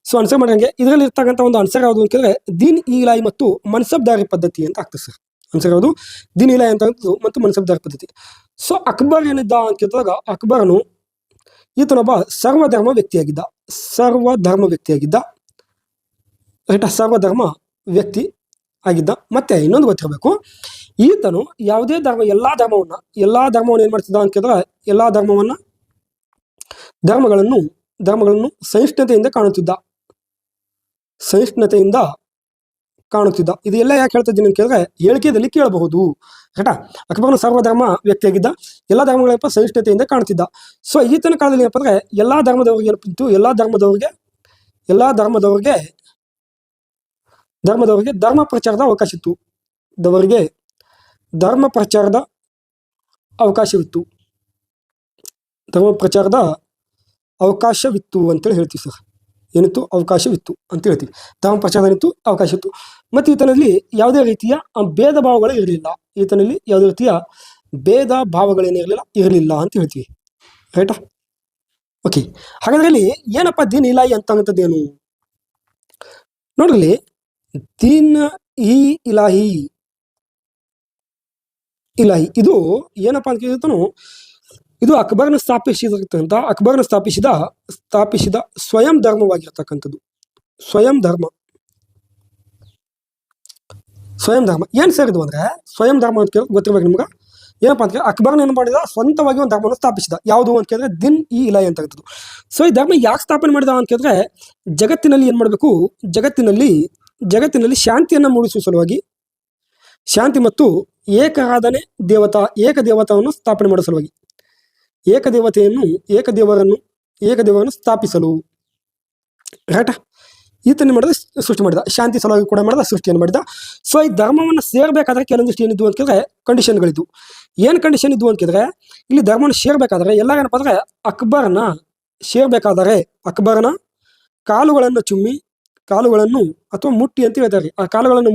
ಸೊ ಆನ್ಸರ್ ಮಾಡಂಗೆ ಇದರಲ್ಲಿ ಇರ್ತಕ್ಕಂಥ ಒಂದು ಆನ್ಸರ್ ಯಾವುದು ಅಂತ ಕೇಳಿದ್ರೆ ದೀನ್ ಇ ಇಲಾಹಿ ಮತ್ತು ಮನ್ಸಬ್ದಾರಿ ಪದ್ಧತಿ ಅಂತ ಆಗ್ತದೆ ಸರ್. ಆನ್ಸರ್ ಯಾವುದು? ದೀನ್ ಇಲಾಹಿ ಅಂತ ಮತ್ತು ಮನ್ಸಬ್ದಾರಿ ಪದ್ಧತಿ. ಸೊ ಅಕ್ಬರ್ ಏನಿದ್ದ ಅಂತ ಕೇಳಿದಾಗ ಅಕ್ಬರನು ಈತನೊಬ್ಬ ಸರ್ವಧರ್ಮ ವ್ಯಕ್ತಿಯಾಗಿದ್ದ, ಸರ್ವಧರ್ಮ ವ್ಯಕ್ತಿಯಾಗಿದ್ದ, ರೈಟ್, ಸರ್ವಧರ್ಮ ವ್ಯಕ್ತಿ ಆಗಿದ್ದ. ಮತ್ತೆ ಇನ್ನೊಂದು ಗೊತ್ತಿರಬೇಕು, ಈತನು ಯಾವುದೇ ಧರ್ಮ ಎಲ್ಲಾ ಧರ್ಮವನ್ನು ಏನ್ ಮಾಡ್ತಿದ್ದ ಅಂತ ಕೇಳಿದ್ರೆ ಎಲ್ಲಾ ಧರ್ಮಗಳನ್ನು ಸಹಿಷ್ಣುತೆಯಿಂದ ಕಾಣುತ್ತಿದ್ದ. ಇದು ಎಲ್ಲ ಯಾಕೆ ಹೇಳ್ತಾ ಇದ್ದೀನಿ ಅಂತ ಕೇಳಿದ್ರೆ ಹೇಳಿಕೆಯಲ್ಲಿ ಕೇಳಬಹುದು. ರೈಟಾ, ಅಕ್ಬರನು ಸರ್ವಧರ್ಮ ವ್ಯಕ್ತಿಯಾಗಿದ್ದ, ಎಲ್ಲಾ ಧರ್ಮಗಳಪ್ಪ ಸಹಿಷ್ಣುತೆಯಿಂದ ಕಾಣುತ್ತಿದ್ದ. ಸೊ ಈತನ ಕಾಲದಲ್ಲಿ ಏನಪ್ಪ ಅಂದ್ರೆ ಎಲ್ಲಾ ಧರ್ಮದವರಿಗೆ ಏನಿತ್ತು, ಎಲ್ಲಾ ಧರ್ಮದವರಿಗೆ ಧರ್ಮ ಪ್ರಚಾರದ ಅವಕಾಶ ಇತ್ತು. ಧರ್ಮ ಪ್ರಚಾರದ ಅವಕಾಶವಿತ್ತು ಅಂತೇಳಿ ಹೇಳ್ತೀವಿ ಸರ್. ಏನಿತ್ತು? ಅವಕಾಶವಿತ್ತು ಅಂತ ಹೇಳ್ತೀವಿ. ಧರ್ಮ ಪ್ರಚಾರ ಏನಿತ್ತು? ಅವಕಾಶ ಇತ್ತು. ಮತ್ತು ಈತನಲ್ಲಿ ಯಾವುದೇ ರೀತಿಯ ಭೇದ ಭಾವಗಳು ಇರಲಿಲ್ಲ ಅಂತ ಹೇಳ್ತೀವಿ. ರೈಟಾ? ಓಕೆ, ಹಾಗಾದ್ರೆ ಇಲ್ಲಿ ಏನಪ್ಪ ದೀನ್ ಇಲಾಹಿ ಅಂತಕ್ಕಂಥದ್ದೇನು ನೋಡ್ರಿ. ದೀನ್ ಇ ಇಲಾಹಿ ಇದು ಏನಪ್ಪ ಅಂತ ಕೇಳ್ತಾನು, ಇದು ಅಕ್ಬರ್ನ ಸ್ಥಾಪಿಸಿದ ಸ್ವಯಂ ಧರ್ಮವಾಗಿರ್ತಕ್ಕಂಥದ್ದು. ಸ್ವಯಂ ಧರ್ಮ ಏನ್ ಸರ್ ಇದು ಅಂದ್ರೆ ಸ್ವಯಂ ಧರ್ಮ ಅಂತ ಕೇಳಿ ಗೊತ್ತಿರ್ಬೇಕು ನಿಮ್ಗೆ. ಏನಪ್ಪಾ ಅಂತ ಅಕ್ಬರ್ನ ಏನ್ ಮಾಡಿದ, ಸ್ವಂತವಾಗಿ ಒಂದು ಧರ್ಮವನ್ನು ಸ್ಥಾಪಿಸಿದ. ಯಾವುದು ಅಂತ ಕೇಳಿದ್ರೆ ದಿನ್ ಇ ಇಲಾಹಿ ಅಂತಕ್ಕಂಥದ್ದು. ಸೊ ಈ ಧರ್ಮ ಯಾಕೆ ಸ್ಥಾಪನೆ ಮಾಡಿದ ಅಂತ ಕೇಳಿದ್ರೆ ಜಗತ್ತಿನಲ್ಲಿ ಏನ್ ಮಾಡಬೇಕು, ಜಗತ್ತಿನಲ್ಲಿ ಶಾಂತಿಯನ್ನ ಮೂಡಿಸುವ ಸಲುವಾಗಿ, ಶಾಂತಿ ಮತ್ತು ಏಕದೇವತಾವನ್ನು ಸ್ಥಾಪನೆ ಮಾಡೋ ಸಲುವಾಗಿ, ಏಕದೇವರನ್ನು ಸ್ಥಾಪಿಸಲು. ರೈಟ್, ಈತನ ಮಾಡಿದ ಸೃಷ್ಟಿ ಮಾಡಿದ, ಶಾಂತಿ ಸಲುವಾಗಿ ಕೂಡ ಮಾಡಿದ, ಸೃಷ್ಟಿಯನ್ನು ಮಾಡಿದ. ಸೊ ಈ ಧರ್ಮವನ್ನು ಸೇರ್ಬೇಕಾದ್ರೆ ಕೆಲವೊಂದಿಷ್ಟು ಏನಿದ್ವು ಅಂತ ಕೇಳಿದ್ರೆ ಕಂಡೀಷನ್ಗಳಿದ್ವು. ಏನು ಕಂಡೀಷನ್ ಇದ್ವು ಅಂತ ಕೇಳಿದ್ರೆ ಇಲ್ಲಿ ಧರ್ಮವನ್ನು ಸೇರ್ಬೇಕಾದ್ರೆ ಎಲ್ಲ ಏನಪ್ಪ ಅಂದ್ರೆ ಅಕ್ಬರನ ಕಾಲುಗಳನ್ನು ಅಥವಾ ಮುಟ್ಟಿ ಅಂತ ಹೇಳ್ತಾರೆ. ಆ ಕಾಲುಗಳನ್ನು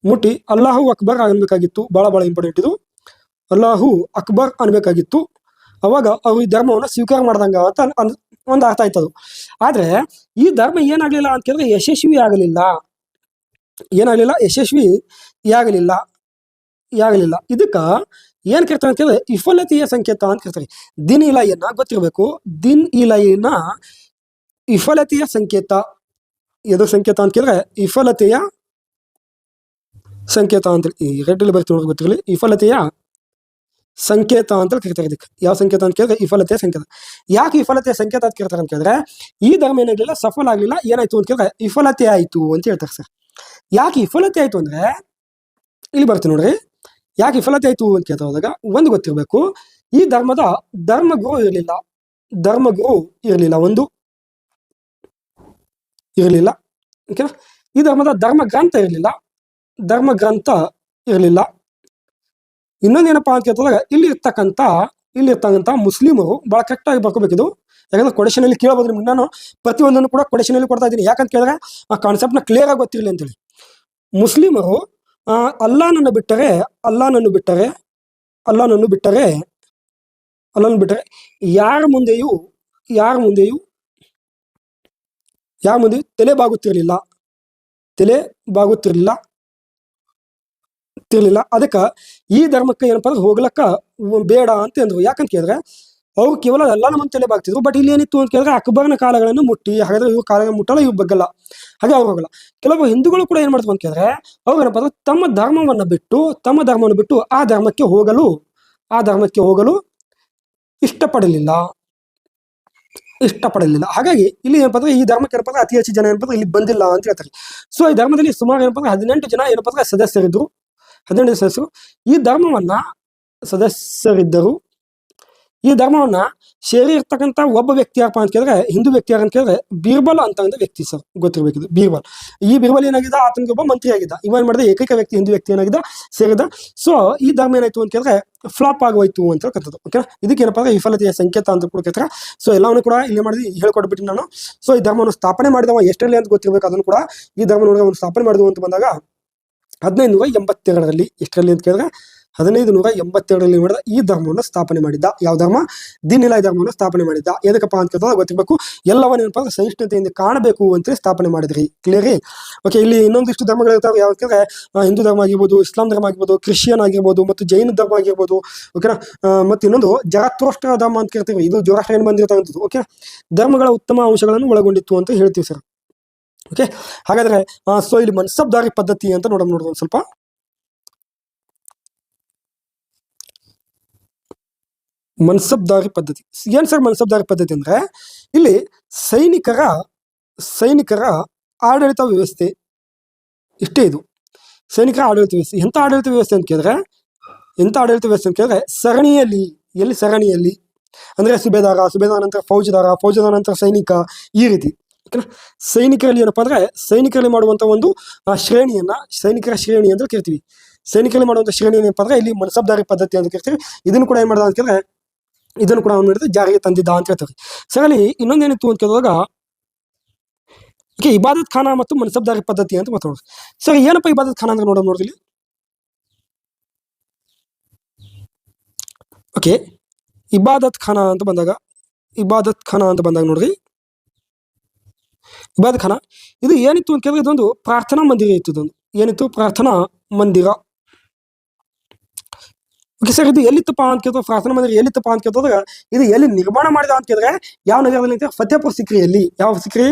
ಮುಟ್ಟಿ ಅಲ್ಲಾಹು ಅಕ್ಬರ್ ಅನ್ಬೇಕಾಗಿತ್ತು. ಬಹಳ ಇಂಪಾರ್ಟೆಂಟ್ ಇದು. ಅಲ್ಲಾಹು ಅಕ್ಬರ್ ಅನ್ಬೇಕಾಗಿತ್ತು. ಅವಾಗ ಅವ್ರು ಈ ಧರ್ಮವನ್ನು ಸ್ವೀಕಾರ ಮಾಡ್ದಂಗ ಅಂತ ಒಂದು ಅರ್ಥ ಆಯ್ತದು. ಆದ್ರೆ ಈ ಧರ್ಮ ಏನಾಗ್ಲಿಲ್ಲ ಅಂತ ಕೇಳಿದ್ರೆ ಯಶಸ್ವಿ ಆಗಲಿಲ್ಲ. ಇದಕ್ಕ ಏನ್ ಕೇಳ್ತಾರೆ ಅಂತ ಕೇಳಿದ್ರೆ ವಿಫಲತೆಯ ಸಂಕೇತ ಅಂತ ಕೇಳ್ತಾರೆ. ದಿನ್ ಇಲಾಹಿಯನ್ನ ಗೊತ್ತಿರಬೇಕು. ದಿನ್ ಇಲಾಹಿಯನ್ನ ವಿಫಲತೆಯ ಸಂಕೇತ, ಎದು ಸಂಕೇತ ಅಂತ ಕೇಳಿದ್ರೆ ವಿಫಲತೆಯ ಸಂಕೇತ ಅಂತ ಈ ರೆಡ್ಡಲ್ಲಿ ಬರ್ತೀವಿ ಗೊತ್ತಿರಲಿ. ವಿಫಲತೆಯ ಸಂಕೇತ ಅಂತ ಕರಿತಾರೆ. ಇದಕ್ಕೆ ಯಾವ ಸಂಕೇತ ಅಂತ ಕೇಳಿದ್ರೆ ವಿಫಲತೆಯ ಸಂಕೇತ. ಯಾಕೆ ವಿಫಲತೆಯ ಸಂಕೇತ ಅಂತ ಕೇಳ್ತಾರೆ ಅಂತ ಕೇಳಿದ್ರೆ ಈ ಧರ್ಮ ಏನಾಗಲಿಲ್ಲ, ಸಫಲ ಆಗ್ಲಿಲ್ಲ. ಏನಾಯ್ತು ಅಂತ ಕೇಳಿದ್ರೆ ವಿಫಲತೆ ಆಯ್ತು ಅಂತ ಹೇಳ್ತಾರೆ ಸರ್. ಯಾಕೆ ವಿಫಲತೆ ಆಯ್ತು ಅಂದ್ರೆ ಇಲ್ಲಿ ಬರ್ತೀವಿ ನೋಡ್ರಿ. ಯಾಕೆ ವಿಫಲತೆ ಆಯ್ತು ಅಂತ ಕೇಳ್ತಾ ಹೋದಾಗ ಒಂದು ಗೊತ್ತಿರಬೇಕು, ಈ ಧರ್ಮದ ಧರ್ಮಗುರು ಇರಲಿಲ್ಲ. ಈ ಧರ್ಮದ ಧರ್ಮ ಗ್ರಂಥ ಇರಲಿಲ್ಲ. ಇನ್ನೊಂದೇನಪ್ಪಾ ಅಂತ ಕೇಳ್ತಾಗ ಇಲ್ಲಿ ಇರ್ತಕ್ಕಂಥ ಮುಸ್ಲಿಮರು ಬಹಳ ಕರೆಕ್ಟ್ ಆಗಿ ಬರ್ಕೋಬೇಕಿದು. ಯಾಕಂದ್ರೆ ಕೊಡೇಶನ್ ಅಲ್ಲಿ ಕೇಳಬಹುದು ನಿಮ್ಗೆ. ನಾನು ಪ್ರತಿಯೊಂದನ್ನು ಕೂಡ ಕೊಡೇಶನ್ ಅಲ್ಲಿ ಕೊಡ್ತಾ ಇದ್ದೀನಿ. ಯಾಕಂತ ಕೇಳಿದ್ರೆ ಆ ಕಾನ್ಸೆಪ್ಟ್ ನ ಕ್ಲಿಯರ್ ಆಗಿ ಗೊತ್ತಿರಲಿ ಅಂತೇಳಿ. ಮುಸ್ಲಿಮರು ಅಲ್ಲಾಹನನ್ನು ಬಿಟ್ಟರೆ ಯಾರ ಮುಂದೆಯೂ ತಲೆ ಬಾಗುತ್ತಿರಲಿಲ್ಲ. ಅದಕ್ಕ ಈ ಧರ್ಮಕ್ಕೆ ಏನಪ್ಪಾ ಅಂದ್ರೆ ಹೋಗ್ಲಕ್ಕ ಬೇಡ ಅಂತ ಅಂದ್ರು. ಯಾಕಂತ ಕೇಳಿದ್ರೆ ಅವ್ರು ಕೇವಲ ಎಲ್ಲ ನಮ್ಮನ್ನು ತಲೆ ಬಾಗ್ತಿದ್ರು. ಬಟ್ ಇಲ್ಲಿ ಏನಿತ್ತು ಅಂತ ಕೇಳಿದ್ರೆ ಅಕ್ಬರ್ನ ಕಾಲಗಳನ್ನು ಮುಟ್ಟಿ, ಹಾಗಾದ್ರೆ ಇವ್ರ ಕಾಲ ಮುಟ್ಟಲ್ಲ, ಇವ್ ಬಗ್ಗಲ್ಲ, ಹಾಗೆ ಅವ್ರು ಹೋಗಲ್ಲ. ಕೆಲವು ಹಿಂದೂಗಳು ಕೂಡ ಏನ್ ಮಾಡ್ತಾರೆ ಅಂತ ಕೇಳಿದ್ರೆ ಅವ್ರು ಏನಪ್ಪ ಅಂದ್ರೆ ತಮ್ಮ ಧರ್ಮವನ್ನು ಬಿಟ್ಟು ಆ ಧರ್ಮಕ್ಕೆ ಹೋಗಲು ಇಷ್ಟಪಡಲಿಲ್ಲ. ಹಾಗಾಗಿ ಇಲ್ಲಿ ಏನಪ್ಪ ಅಂದ್ರೆ ಈ ಧರ್ಮಕ್ಕೆ ಏನಪ್ಪ ಅಂದ್ರೆ ಅತಿ ಹೆಚ್ಚು ಜನ ಏನಪ್ಪ ಇಲ್ಲಿ ಬಂದಿಲ್ಲ ಅಂತ ಹೇಳ್ತಾರೆ. ಸೊ ಈ ಧರ್ಮದಲ್ಲಿ ಸುಮಾರು ಏನಪ್ಪ ಅಂದ್ರೆ 18 ಜನ ಏನಪ್ಪ ಅಂದ್ರೆ ಸದಸ್ಯರಿದ್ರು. 18 ಸದಸ್ಯರು ಈ ಧರ್ಮವನ್ನ ಸೇರಿ ಇರ್ತಕ್ಕಂಥ ಒಬ್ಬ ವ್ಯಕ್ತಿ ಯಾರಪ್ಪ ಅಂತ ಕೇಳಿದ್ರೆ, ಹಿಂದೂ ವ್ಯಕ್ತಿ ಯಾರು ಅಂತ ಕೇಳಿದ್ರೆ ಬೀರ್ಬಲ್ ಅಂತ ವ್ಯಕ್ತಿ ಸರ್, ಗೊತ್ತಿರಬೇಕಿದೆ. ಬೀರ್ಬಲ್ ಏನಾಗಿದ್ದ, ಆತನಿಗೆ ಒಬ್ಬ ಮಂತ್ರಿ ಆಗಿದ್ದ. ಇವನ್ ಮಾಡಿದ ಏಕೈಕ ವ್ಯಕ್ತಿ, ಹಿಂದೂ ವ್ಯಕ್ತಿ ಏನಾಗಿದ್ದ ಸೇರಿದ. ಸೊ ಈ ಧರ್ಮ ಏನಾಯ್ತು ಅಂತ ಕೇಳಿದ್ರೆ ಫ್ಲಾಪ್ ಆಗೋಯ್ತು ಅಂತ ಹೇಳ್ಕಂಥದ್ದು. ಓಕೆ, ಇದಕ್ಕೇನಪ್ಪ ಅಂದ್ರೆ ವಿಫಲತೆಯ ಸಂಕೇತ ಅಂತ ಕೂಡ ಕೇಳ್ತಾರೆ. ಸೊ ಎಲ್ಲವನ್ನು ಕೂಡ ಇಲ್ಲಿ ಮಾಡಿ ಹೇಳ್ಕೊಡ್ಬಿಟ್ಟು ನಾನು. ಸೊ ಈ ಧರ್ಮವನ್ನು ಸ್ಥಾಪನೆ ಮಾಡಿದವ ಎಷ್ಟರಲ್ಲಿ ಅಂತ ಗೊತ್ತಿರಬೇಕು. ಅದನ್ನು ಕೂಡ ಈ ಧರ್ಮವನ್ನು ಸ್ಥಾಪನೆ ಮಾಡಿದವು ಅಂತ ಬಂದಾಗ 1582ರಲ್ಲಿ, ಎಷ್ಟರಲ್ಲಿ ಅಂತ ಕೇಳಿದ್ರೆ 1582ರಲ್ಲಿ ಮಾಡಿದ ಈ ಧರ್ಮವನ್ನು ಸ್ಥಾಪನೆ ಮಾಡಿದ್ದ. ಯಾವ ಧರ್ಮ? ದೀನ್ ಇಲಾಹಿ ಧರ್ಮವನ್ನು ಸ್ಥಾಪನೆ ಮಾಡಿದ್ದ. ಎದಕ್ಕಪ್ಪ ಅಂತ ಕೇಳಿದ್ರೆ ಗೊತ್ತಿರಬೇಕು. ಎಲ್ಲವನ್ನೇನಪ್ಪ ಸಹಿಷ್ಣುತೆಯಿಂದ ಕಾಣಬೇಕು ಅಂತೇಳಿ ಸ್ಥಾಪನೆ ಮಾಡಿದ್ರಿ. ಕ್ಲಿಯರಿ? ಓಕೆ, ಇಲ್ಲಿ ಇನ್ನೊಂದಿಷ್ಟು ಧರ್ಮಗಳಿರ್ತಾವೆ. ಯಾವ ಕೇಳಿದ್ರೆ ಹಿಂದೂ ಧರ್ಮ ಆಗಿರ್ಬೋದು, ಇಸ್ಲಾಂ ಧರ್ಮ ಆಗಿರ್ಬೋದು, ಕ್ರಿಶ್ಚಿಯನ್ ಆಗಿರ್ಬೋದು, ಮತ್ತು ಜೈನ ಧರ್ಮ ಆಗಿರ್ಬೋದು. ಓಕೆನಾ? ಮತ್ತು ಇನ್ನೊಂದು ಜರಾಥೋಸ್ಟ್ರ ಧರ್ಮ ಅಂತ ಕೇಳ್ತೀವಿ. ಇದು ಜೋರಾಷ್ಟ್ರ ಬಂದಿರ್ತಕ್ಕಂಥದ್ದು. ಓಕೆ, ಧರ್ಮಗಳ ಉತ್ತಮ ಅಂಶಗಳನ್ನು ಒಳಗೊಂಡಿತ್ತು ಅಂತ ಹೇಳ್ತೀವಿ ಸರ್. ಓಕೆ, ಹಾಗಾದ್ರೆ ಸೊ ಇಲ್ಲಿ ಮನ್ಸಬ್ದಾರಿ ಪದ್ಧತಿ ಅಂತ ನೋಡೋಣ ಒಂದು ಸ್ವಲ್ಪ. ಮನ್ಸಬ್ದಾರಿ ಪದ್ಧತಿ ಏನ್ ಸರ್? ಮನ್ಸಬ್ದಾರಿ ಪದ್ಧತಿ ಅಂದ್ರೆ ಇಲ್ಲಿ ಸೈನಿಕರ ಆಡಳಿತ ವ್ಯವಸ್ಥೆ ಇಷ್ಟೇ. ಇದು ಸೈನಿಕರ ಆಡಳಿತ ವ್ಯವಸ್ಥೆ. ಎಂತ ಆಡಳಿತ ವ್ಯವಸ್ಥೆ ಅಂತ ಕೇಳಿದ್ರೆ ಸರಣಿಯಲ್ಲಿ ಅಂದ್ರೆ ಸುಬೇದಾರ ನಂತರ ಫೌಜದಾರ ನಂತರ ಸೈನಿಕ, ಈ ರೀತಿ. ಓಕೆನಾ? ಸೈನಿಕರಲ್ಲಿ ಏನಪ್ಪಾ ಅಂದ್ರೆ ಸೈನಿಕರಲ್ಲಿ ಮಾಡುವಂತ ಒಂದು ಸೈನಿಕರ ಶ್ರೇಣಿ ಅಂತ ಕೇಳ್ತೀವಿ. ಸೈನಿಕರಲ್ಲಿ ಮಾಡುವಂತ ಶ್ರೇಣಿ ಏನಪ್ಪಾ ಅಂದ್ರೆ ಇಲ್ಲಿ ಮನ್ಸಬ್ದಾರಿ ಪದ್ಧತಿ ಅಂತ ಕೇಳ್ತೀವಿ. ಇದನ್ನು ಕೂಡ ಏನ್ ಮಾಡ್ದ ಅಂತ ಕೇಳಿದ್ರೆ ಇದನ್ನು ಕೂಡ ಅವ್ನು ಮಾಡಿದ್ರೆ ಜಾರಿಗೆ ತಂದಿದ್ದ ಅಂತ ಹೇಳ್ತಾರೆ. ಸರ್ ಅಲ್ಲಿ ಇನ್ನೊಂದೇನಿತ್ತು ಅಂತ ಕೇಳಿದಾಗ ಇಬಾದತ್ ಖಾನ ಮತ್ತು ಮನ್ಸಬ್ದಾರಿ ಪದ್ಧತಿ ಅಂತ ಮಾತಾಡೋದು. ಸರ್ ಏನಪ್ಪ ಇಬಾದತ್ ಖಾನ ಅಂದ್ರೆ ನೋಡ್ರಿ. ಓಕೆ, ಇಬಾದತ್ ಖಾನ ಅಂತ ಬಂದಾಗ ನೋಡ್ರಿ, ಇಬಾದತ್ ಖಾನ ಇದು ಏನಿತ್ತು ಅಂತ ಕೇಳಿದ್ರೆ ಇದೊಂದು ಪ್ರಾರ್ಥನಾ ಮಂದಿರ ಇತ್ತು. ಪ್ರಾರ್ಥನಾ ಮಂದಿರ. ಓಕೆ ಸರ್, ಇದು ಎಲ್ಲಿತ್ತಪ್ಪ ಅಂತ ಕೇಳಿದ್ರೆ ಪ್ರಾರ್ಥನಾ ಮಂದಿರ ಎಲ್ಲಿತ್ತಪ್ಪ ಅಂತ ಕೇಳಿದಾಗ ಇದು ಎಲ್ಲಿ ನಿರ್ಮಾಣ ಮಾಡಿದ ಅಂತ ಕೇಳಿದ್ರೆ ಯಾವ ನಗರದಲ್ಲಿ ಅಂತ ಫತೇಪುರ್ ಸಿಕ್ರಿಯಲ್ಲಿ. ಯಾವ ಸಿಕ್ರಿ?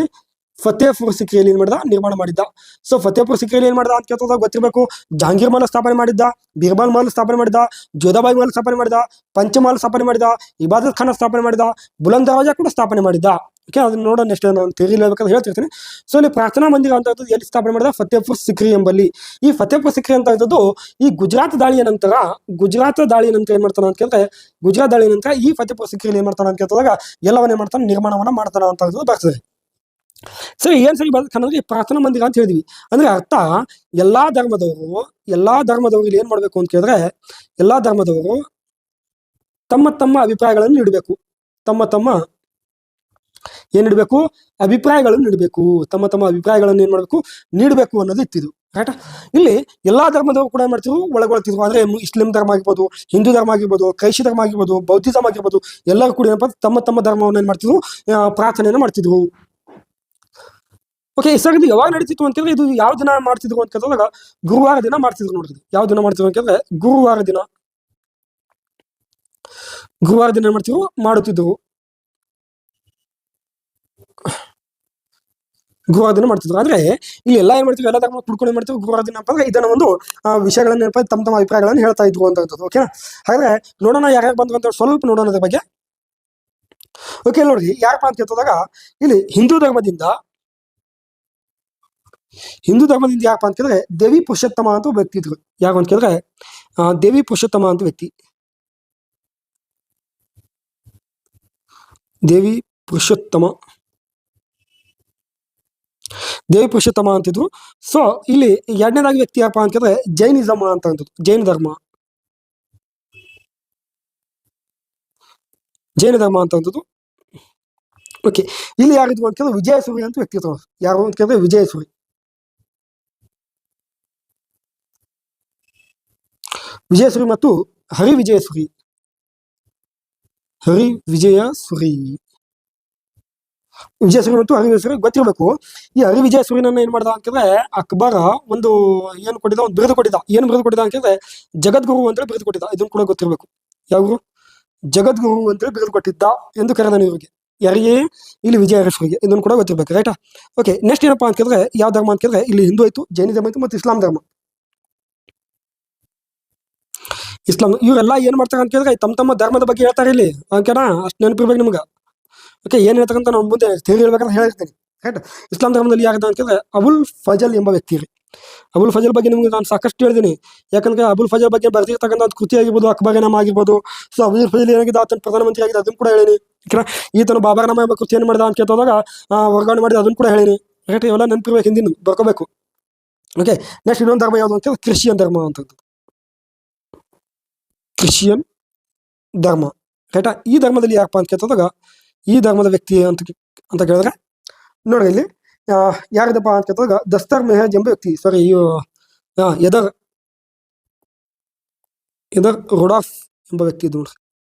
ಫತೇಪುರ್ ಸಿಕ್ರಿಯಲ್ಲಿ ಏನ್ ಮಾಡಿದ? ನಿರ್ಮಾಣ ಮಾಡಿದ್ದ. ಸೊ ಫತೇಪುರ್ ಸಿಕ್ರಿಯಲ್ಲಿ ಏನ್ ಮಾಡಿದ ಅಂತ ಕೇಳಿದಾಗ ಗೊತ್ತಿರಬೇಕು. ಜಹಾಂಗೀರ್ ಮಹಲ್ ಸ್ಥಾಪನೆ ಮಾಡಿದ್ದ, ಬೀರ್ಬಲ್ ಮಹಲ್ ಸ್ಥಾಪನೆ ಮಾಡಿದ, ಜೋಧಾಬಾಯಿ ಮಹಲ್ ಸ್ಥಾಪನೆ ಮಾಡಿದ, ಪಂಚಮಹಲ್ ಸ್ಥಾಪನೆ ಮಾಡಿದ, ಇಬಾದತ್ ಖಾನ ಸ್ಥಾಪನೆ ಮಾಡಿದ, ಬುಲಂದ್ ದರ್ವಾಜಾ ಕೂಡ ಸ್ಥಾಪನೆ ಮಾಡಿದ್ದ. ಓಕೆ, ಅದನ್ನ ನೋಡೋಣ ನೆಕ್ಸ್ಟ್ ನಾನು ತಿಳಿಯಬೇಕಾದ್ರೆ ಹೇಳ್ತಿರ್ತೀನಿ. ಸೊ ಇಲ್ಲಿ ಪ್ರಾರ್ಥನಾ ಮಂದಿರ ಅಂತ ಎಲ್ಲಿ ಸ್ಥಾಪನೆ ಮಾಡಿದ? ಫತೇಪುರ್ ಸಿಕ್ರಿ ಎಂಬಲ್ಲಿ. ಈ ಫತೇಪುರ್ ಸಿಕ್ರಿ ಅಂತ ಈ ಗುಜರಾತ್ ದಾಳಿಯ ನಂತರ ಏನ್ ಮಾಡ್ತಾನ ಅಂತ ಕೇಳಿದ್ರೆ ಗುಜರಾತ್ ದಾಳಿಯ ನಂತರ ಈ ಫತೇಪುರ್ ಸಿಕ್ರಿಯಲ್ಲಿ ಏನ್ ಮಾಡ್ತಾನ ಅಂತ ಕೇಳಿದಾಗ ಎಲ್ಲವನ್ನೇ ಮಾಡ್ತಾನೆ, ನಿರ್ಮಾಣವನ್ನ ಮಾಡ್ತಾನ ಅಂತ ಬರ್ತದೆ. ಸರಿ, ಏನ್ ಸರಿ ಬರ್ತದೆ ಪ್ರಾರ್ಥನಾ ಮಂದಿರ ಅಂತ ಹೇಳಿದ್ವಿ. ಅಂದ್ರೆ ಅರ್ಥ ಎಲ್ಲಾ ಧರ್ಮದವರು ಇಲ್ಲಿ ಏನ್ ಮಾಡ್ಬೇಕು ಅಂತ ಕೇಳಿದ್ರೆ ಎಲ್ಲಾ ಧರ್ಮದವರು ತಮ್ಮ ಅಭಿಪ್ರಾಯಗಳನ್ನು ನೀಡಬೇಕು. ಅಭಿಪ್ರಾಯಗಳನ್ನು ನೀಡಬೇಕು ಅನ್ನೋದು ಇತ್ತಿದು. ರೈಟ್? ಇಲ್ಲಿ ಎಲ್ಲಾ ಧರ್ಮದವರು ಕೂಡ ಏನ್ ಮಾಡ್ತಿದ್ರು? ಒಳಗೊಳ್ತಿದ್ರು. ಅಂದ್ರೆ ಮುಸ್ಲಿಂ ಧರ್ಮ ಆಗಿರ್ಬೋದು, ಹಿಂದೂ ಧರ್ಮ ಆಗಿರ್ಬೋದು, ಕ್ರೈಸ್ತ ಧರ್ಮ ಆಗಿರ್ಬೋದು, ಬೌದ್ಧಿಸಮ್ ಆಗಿರ್ಬೋದು, ಎಲ್ಲರೂ ಕೂಡ ಏನಪ್ಪ ತಮ್ಮ ಧರ್ಮವನ್ನು ಏನ್ ಮಾಡ್ತಿದ್ರು? ಪ್ರಾರ್ಥನೆಯನ್ನು ಮಾಡ್ತಿದ್ರು. ಓಕೆ ಸರ್, ಇದು ಯಾವಾಗ ನಡೀತಿತ್ತು ಅಂತ ಕೇಳಿದ್ರೆ ಇದು ಯಾವ ದಿನ ಮಾಡ್ತಿದ್ರು ಅಂತ ಕೇಳಿದಾಗ ಗುರುವಾರ ದಿನ ಮಾಡ್ತಿದ್ರು. ನೋಡ್ರಿ, ಯಾವ ದಿನ ಮಾಡ್ತಿದ್ರು ಅಂತ ಕೇಳಿದ್ರೆ ಗುರುವಾರ ದಿನ ಮಾಡುತ್ತಿದ್ರು. ಗುರುವಾರ ದಿನ ಮಾಡ್ತಿದ್ರು. ಅಂದ್ರೆ ಇಲ್ಲಿ ಎಲ್ಲ ಏನ್ ಮಾಡ್ತೀವಿ? ಎಲ್ಲ ಧರ್ಮ ಕುಡ್ಕೊಂಡು ಏನ್ ಮಾಡ್ತೀವಿ? ಗುರುವಾರ ದಿನ ಅಂದ್ರೆ ಇದನ್ನ ಒಂದು ವಿಷಯಗಳನ್ನ ತಮ್ಮ ಅಭಿಪ್ರಾಯಗಳನ್ನು ಹೇಳ್ತಾ ಇದ್ರು ಅಂತ. ಓಕೆನಾ? ಹಾಗಾದ್ರೆ ನೋಡೋಣ ಯಾರ್ಯಾರು ಬಂದ್ರು ಅಂತ ಸ್ವಲ್ಪ ನೋಡೋಣ ಅದ್ರ ಬಗ್ಗೆ. ಓಕೆ, ನೋಡ್ರಿ ಯಾರಪ್ಪ ಅಂತ ಕೇಳಿದಾಗ ಇಲ್ಲಿ ಹಿಂದೂ ಧರ್ಮದಿಂದ ಯಾರಪ್ಪ ಅಂತ ಕೇಳಿದ್ರೆ ದೇವಿ ಪುರುಷೋತ್ತಮ ಅಂತ ವ್ಯಕ್ತಿ ಇದ್ರು. ಯಾರು ಅಂತ ಕೇಳಿದ್ರೆ ದೇವಿ ಪುರುಷೋತ್ತಮ ಅಂತ ವ್ಯಕ್ತಿ. ದೇವಿ ಪುರುಷೋತ್ತಮ ಅಂತಿದ್ರು. ಸೊ ಇಲ್ಲಿ ಎರಡನೇದಾಗಿ ವ್ಯಕ್ತಿ ಯಾರಪ್ಪ ಅಂತ ಕೇಳಿದ್ರೆ ಜೈನಿಸಮ್ ಅಂತ ಜೈನ ಧರ್ಮ ಅಂತ. ಓಕೆ, ಇಲ್ಲಿ ಯಾರಿದ್ರು ಅಂತ ಕೇಳಿದ್ರೆ ವಿಜಯಸೂರಿ ಅಂತ ವ್ಯಕ್ತಿ ಇರ್ತಾವ. ಯಾರು ಅಂತ ಕೇಳಿದ್ರೆ ವಿಜಯಸೂರಿ ಮತ್ತು ಹರಿ ವಿಜಯಸೂರಿ ಮತ್ತು ಹರಿ ವಿಜಯಸೂರಿ ಗೊತ್ತಿರಬೇಕು. ಈ ಹರಿ ವಿಜಯಸೂರಿನನ್ನ ಏನ್ ಮಾಡ್ದ ಅಂತಂದ್ರೆ ಅಕ್ಬರ ಒಂದು ಏನು ಕೊಟ್ಟಿದ್ದ? ಒಂದು ಬಿರುದು ಕೊಟ್ಟಿದ್ದ. ಏನು ಬಿರುದು ಕೊಟ್ಟಿದ್ದ ಅಂತಂದ್ರೆ ಜಗದ್ಗುರು ಅಂತ ಬಿರುದು ಕೊಟ್ಟಿದ್ದ. ಇದನ್ನು ಕೂಡ ಗೊತ್ತಿರಬೇಕು. ಯಾವ ಜಗದ್ಗುರು ಅಂತೇಳಿ ಬಿರುದು ಕೊಟ್ಟಿದ್ದ ಎಂದು ಕರೆದನು ಇವರಿಗೆ. ಯಾರಿಗೆ? ಇಲ್ಲಿ ವಿಜಯಾರೇಶ್ವರಿಗೆ. ಇದನ್ನು ಕೂಡ ಗೊತ್ತಿರ್ಬೇಕು, ರೈಟಾ? ಓಕೆ, ನೆಕ್ಸ್ಟ್ ಏನಪ್ಪಾ ಅಂತ ಕೇಳಿದ್ರೆ ಯಾವ ಧರ್ಮ ಅಂತ ಕೇಳಿದ್ರೆ ಇಲ್ಲಿ ಹಿಂದೂ ಆಯ್ತು, ಜೈನಿಸಂ ಆಯ್ತು ಮತ್ತು ಇಸ್ಲಾಂ ಧರ್ಮ. ಇಸ್ಲಾಂ ಇವರೆಲ್ಲ ಏನ್ ಮಾಡ್ತಾರೆ ಅಂತ ಕೇಳಿದ್ರೆ ತಮ್ಮ ಧರ್ಮದ ಬಗ್ಗೆ ಹೇಳ್ತಾರೆ ಇಲ್ಲಿ, ಓಕೆನಾ? ಅಷ್ಟು ನೆನಪಿರ್ಬೇಕು ನಿಮ್ಗೆ. ಓಕೆ, ಏನ್ ಹೇಳ್ತಕ್ಕಂತ ನಾವು ಮುಂದೆ ತಿರುಗಿ ಹೇಳ್ಬೇಕಂತ ಹೇಳಿರ್ತೀನಿ, ರೈಟ್? ಇಸ್ಲಾಂ ಧರ್ಮದಲ್ಲಿ ಯಾರದ ಅಂತ ಕೇಳಿದ್ರೆ ಅಬುಲ್ ಫಜಲ್ ಎಂಬ ವ್ಯಕ್ತಿ ರೀ. ಅಬುಲ್ ಫಜಲ್ ಬಗ್ಗೆ ನಿಮ್ಗೆ ನಾನು ಸಾಕಷ್ಟು ಹೇಳಿದ್ದೀನಿ. ಯಾಕಂದ್ರೆ ಅಬುಲ್ ಫಜಲ್ ಬಗ್ಗೆ ಬರ್ದಿರ್ತಕ್ಕಂಥ ಕೃತಿ ಆಗಿರ್ಬೋದು, ಅಕ್ಬರನಾಮ ಆಗಿರ್ಬೋದು. ಸೊ ಅಬುಲ್ ಫಜಲ್ ಏನಾಗಿದೆ, ಆತನ ಪ್ರಧಾನಮಂತ್ರಿ ಆಗಿದೆ, ಅದನ್ನು ಕೂಡ ಹೇಳಿನಿ. ಈತನು ಬಾಬರ್ನಾಮ ಎಂಬ ಕೃತಿ ಏನ್ ಮಾಡಿದ ಅಂತ ಕೇಳಿದಾಗ ವರ್ಗಾವಣೆ ಮಾಡಿದ, ಅದನ್ನು ಕೂಡ ಹೇಳಿನಿ, ರೈಟ್? ಇವೆಲ್ಲ ನೆನಪಿರ್ಬೇಕು, ಹಿಂದಿನ ಬರ್ಕೋಬೇಕು. ಓಕೆ, ನೆಕ್ಸ್ಟ್ ಇನ್ನೊಂದು ಧರ್ಮ ಯಾವುದು ಅಂತ ಕೇಳಿದ್ರೆ ಕ್ರಿಶ್ಚಿಯನ್ ಧರ್ಮ ಅಂತ. ಕ್ರಿಶ್ಚಿಯನ್ ಧರ್ಮ, ರೈಟಾ? ಈ ಧರ್ಮದಲ್ಲಿ ಯಾರಪ್ಪ ಅಂತ ಕೇಳಿದಾಗ ಈ ಧರ್ಮದ ವ್ಯಕ್ತಿ ಅಂತ ಕೇಳಿದ್ರೆ ನೋಡ್ರಿ ಇಲ್ಲಿ ಯಾರಿದಪ್ಪ ಅಂತ ಕೇಳಿದಾಗ ದಸ್ತರ್ ಮೆಹಜ್ ಎಂಬ ವ್ಯಕ್ತಿ. ಸಾರಿ, ಎದರ್ ರುಡಾಫ್ ಎಂಬ ವ್ಯಕ್ತಿ ಇದು ನೋಡ್ರಿ.